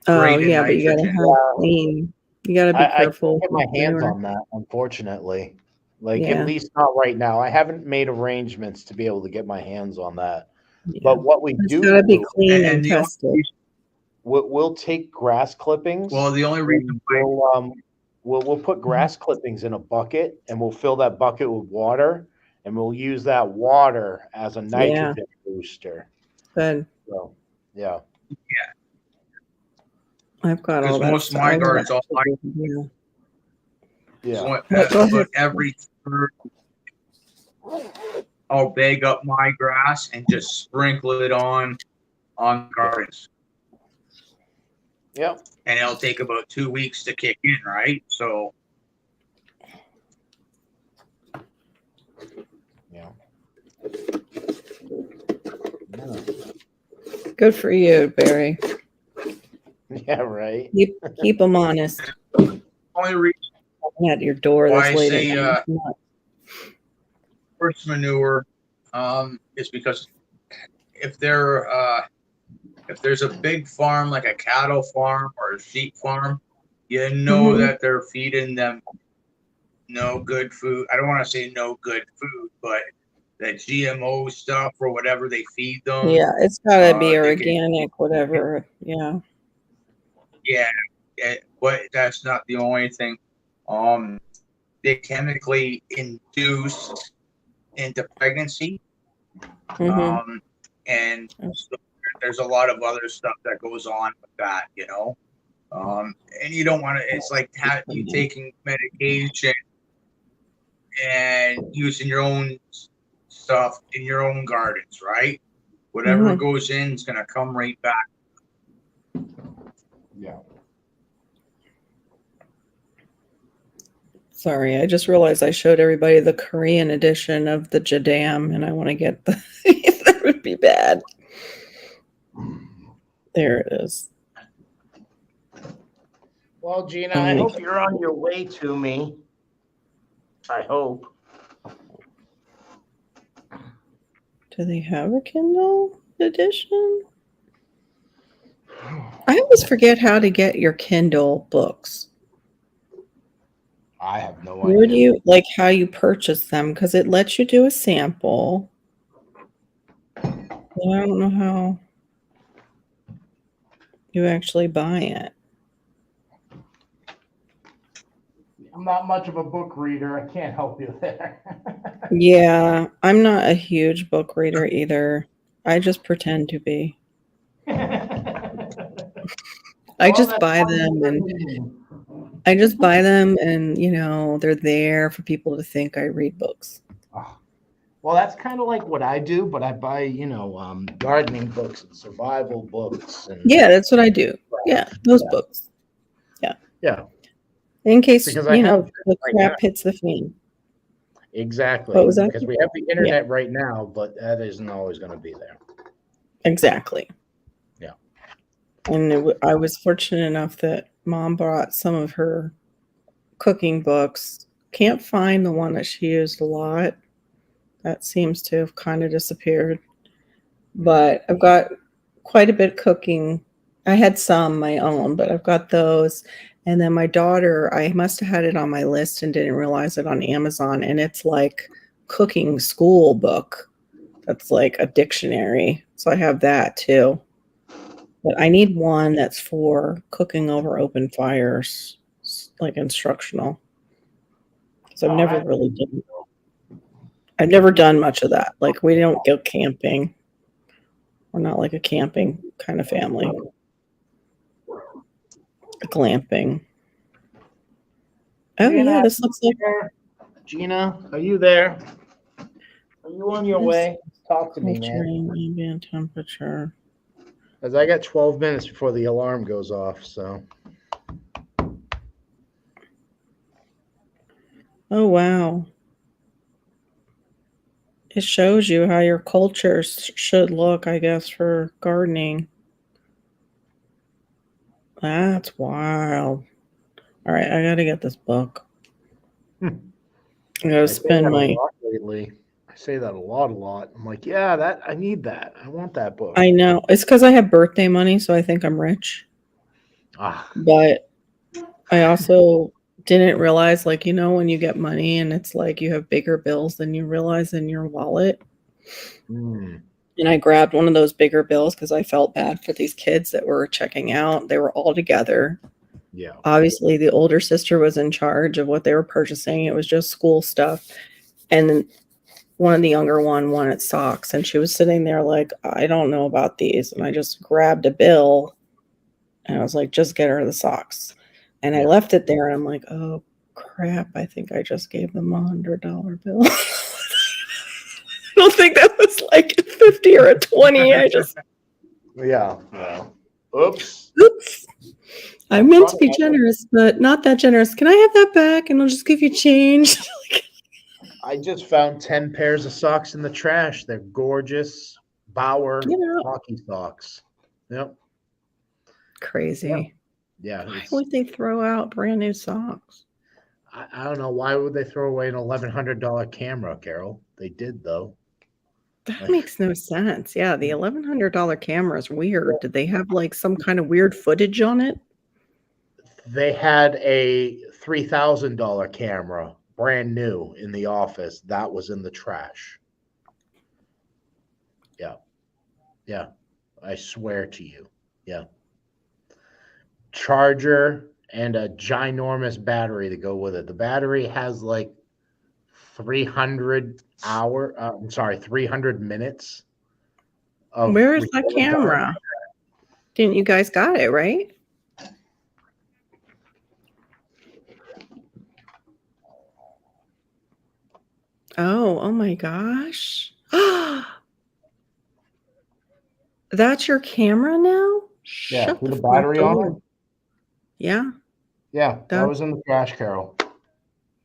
Oh Great in yeah, but you gotta nitrogen. have Yeah. clean. You gotta be I can't careful get with my hands manure. on that, unfortunately. Like at Yeah, least not right now. I haven't made arrangements to be able to get my hands on that. yeah. But what we It's do gotta be do, clean and And the only tested. reason, we'll take grass clippings the only reason and why, we'll put grass clippings in a bucket and we'll fill that bucket with water and we'll use that water as a Yeah, nitrogen booster. good. So yeah. I've got all because that most of stuff. my Oh, gardens that's all a good idea. Yeah. What? Go ahead. about every third, I'll bag up my grass and just sprinkle it on gardens, Yep. and it'll take about 2 weeks to kick in, right? So Yeah. Good for you, Barry. Yeah, right. Keep them honest. only reason At your door why that's I late at say night. Not- horse manure is because if there's a big farm like a cattle farm or a sheep farm, you know Mhm. that they're feeding them no good food. I don't want to say no good food, but that GMO stuff or whatever they feed them, Yeah, it's gotta be they can, organic, whatever. Yeah. yeah, but that's not the only thing. Um, they chemically induced into pregnancy, Mm-hmm. and so there's a lot of other stuff that goes on with that, And you don't want to. It's like you taking medication and using your own stuff in your own gardens, right? Whatever goes in is going to come right back. Yeah. Sorry, I just realized I showed everybody the Korean edition of the Jadam, and I want to get the. That would be bad. There it is. Well, Gina, I hope you're on your way to me. I hope. Do they have a Kindle edition? I always forget how to get your Kindle books. I have no Where do idea. you like how you purchase them? Because it lets you do a sample. But I don't know how you actually buy it. I'm not much of a book reader. I can't help you there. Yeah, I'm not a huge book reader either. I just pretend to be. I just buy them and you know, they're there for people to think I read books. Well, that's kind of like what I do, but I buy, gardening books and survival books. And Yeah, that's what I do. Yeah, those books. Yeah. Yeah. In case, Because I have the right crap now. hits the fan. Exactly. What was that? Because we have the internet right now, but that isn't always going to be there. Exactly. Yeah. And I was fortunate enough that Mom brought some of her cooking books. Can't find the one that she used a lot. That seems to have kind of disappeared. But I've got quite a bit cooking. I had some my own, but I've got those. And then my daughter, I must have had it on my list and didn't realize it on Amazon. And it's like cooking school book. That's like a dictionary. So I have that too. But I need one that's for cooking over open fires, like instructional. Because I've never done much of that. Like we don't go camping. We're not like a camping kind of family. Glamping. Oh yeah, this looks like Gina, are you there? Are you on your way? Talk to me, man. Ambient temperature. Because I got 12 minutes before the alarm goes off, so. Oh wow. It shows you how your culture should look, I guess, for gardening. That's wild. All right, I gotta get this book. I gotta spend my. Lately. I say that a lot. I'm like, yeah, I need that. I want that book. I know it's because I have birthday money, so I think I'm rich. But I also didn't realize, like, when you get money and it's like you have bigger bills than you realize in your wallet. And I grabbed one of those bigger bills because I felt bad for these kids that were checking out. They were all together. Yeah. Obviously, the older sister was in charge of what they were purchasing. It was just school stuff. And then one of the younger one wanted socks. And she was sitting there like, I don't know about these. And I just grabbed a bill. And I was like, just get her the socks. And I left it there. And I'm like, oh, crap. I think I just gave them $100 bill. I don't think that was like a 50 or a 20. I just. Yeah. Well, oops. I meant to be generous, but not that generous. Can I have that back? And I'll just give you change. I just found 10 pairs of socks in the trash. They're gorgeous Bauer hockey socks. Yep. Crazy. Yeah. Why would they throw out brand new socks? I don't know. Why would they throw away an $1,100 camera, Carol? They did, though. That makes no sense. Yeah, the $1,100 camera is weird. Did they have like some kind of weird footage on it? They had a $3,000 camera, brand new, in the office. That was in the trash. Yeah. Yeah. I swear to you. Yeah. Charger and a ginormous battery to go with it. The battery has like 300 minutes. Where is that camera? Didn't you guys got it, right? Oh my gosh. That's your camera now? Yeah, Shut with the the front battery on door. it. Yeah. Yeah, that That's was in the trash, Carol.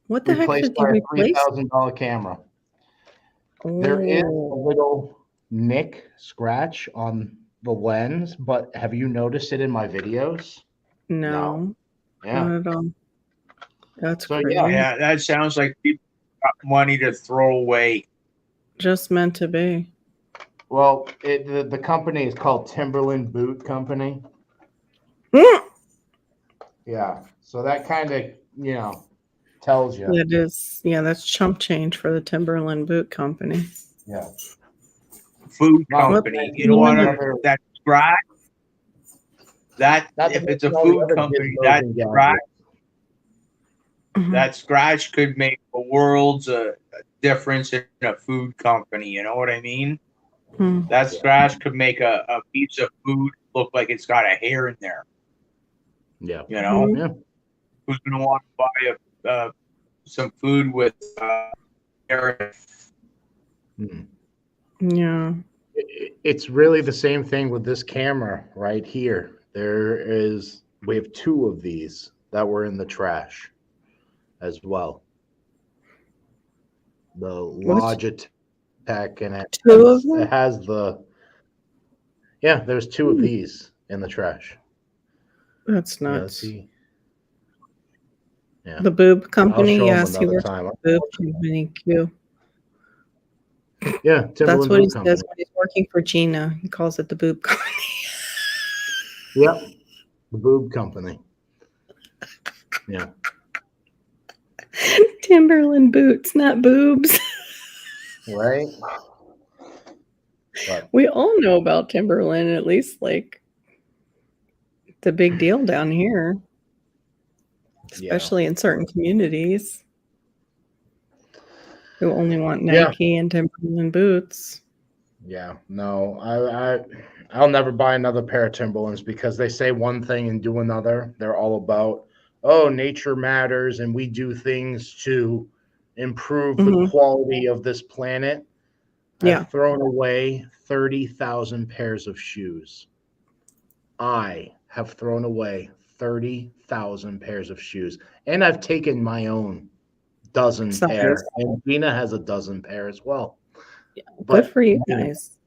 what the heck Replaced did they by a replace? $3,000 camera. There is a Oh little nick scratch on the lens, but have you noticed it in my videos? No. no, Yeah. not at all. That's So yeah, crazy. Yeah, that sounds like people got money to throw away. Just meant to be. well, the company is called Timberland Boot Company. Mm. Yeah. So that kind of, tells you. That is, yeah, that's chump change for the Timberland Boot Company. Yeah. Food Not What company. You to know you what? wanna mention That scratch. That not to if it's mention a all the food other company, gizmos and gadgets. Mhm. that scratch could make a world's difference in a food company. You know what I mean? Hmm. That Yeah. scratch could make a piece of food look like it's got a hair in there. Yeah. You know, Mhm. Yeah. who's going to want to buy some food with hair? Hmm. Yeah. It's really the same thing with this camera right here. We have two of these that were in the trash as well. The What's Logitech, and two of it them? has yeah, there's two of Hmm. these in the trash. That's Yeah, let's nuts. see. Yeah, The Boob I'll Company. show them Yes, he another works time. for the Boob Company. Q. Yeah, That's Timberland what he Boot says Company. when he's working for Gina. He calls it the Boob Company. Yep, the Boob Company. Yeah, Timberland boots, not boobs. right. But We all know about Timberland, at least like it's a big deal down here, yeah, especially in certain communities who only want yeah, Nike and Timberland boots. yeah. No, I'll never buy another pair of Timberlands because they say one thing and do another. They're all about, oh, nature matters and we do things to improve the Hmm. quality of this planet. Yeah, I've thrown away 30,000 pairs of shoes. I have thrown away 30,000 pairs of shoes, and I've taken my own dozen pair, size. and Gina has a dozen pair as well. Good But for you guys.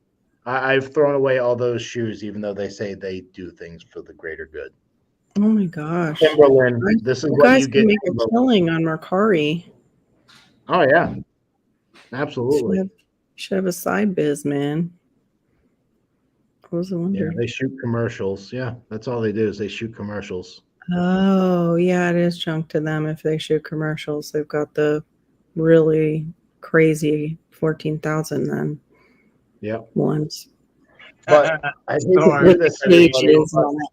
I've thrown away all those shoes, even though they say they do things for the greater good. Oh my gosh. Timberland, Guys, this is you what guys you can get. make a killing on Mercari. Oh yeah, Should absolutely. have, should have a side biz, man. I was Yeah, wondering. they shoot commercials. Yeah, that's all they do is they shoot commercials. Oh, yeah, it is junk to them if they shoot commercials. They've got the really crazy 14,000 then Yep. ones But I hate to Sorry. do with the this, everybody, cages but on it.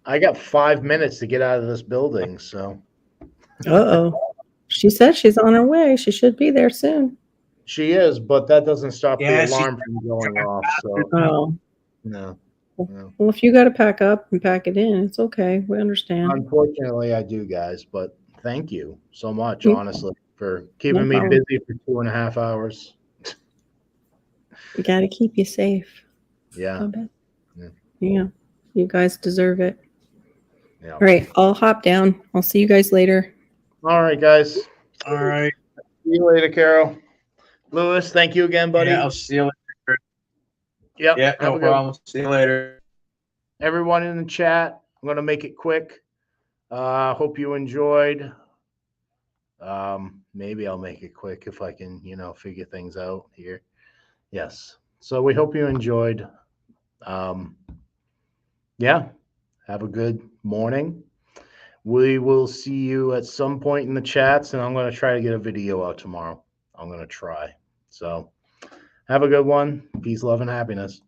I got 5 minutes to get out of this building, so Uh-oh. She said she's on her way. She should be there soon. she is, but that doesn't stop the Yes, alarm from going off. So Oh. no, no. Well, if you got to pack up and pack it in, it's okay. We understand. Unfortunately, I do, guys. But thank you so much, Mm, honestly, for no keeping me problem. busy for 2.5 hours. We got to keep you safe. Yeah, I bet. yeah, Yeah. You guys deserve it. yeah. All right. I'll hop down. I'll see you guys later. All right, guys. all right. See you later, Carol. Lewis, thank you again, buddy. Yeah, I'll see you later. Yep. Yeah, Have no a good one. problem. See you later. Everyone in the chat. I'm gonna make it quick. Hope you enjoyed. Maybe I'll make it quick if I can, figure things out here. Yes. So we hope you enjoyed. Um, yeah. Have a good morning. We will see you at some point in the chats, and I'm going to try to get a video out tomorrow. I'm going to try. So have a good one. Peace, love, and happiness.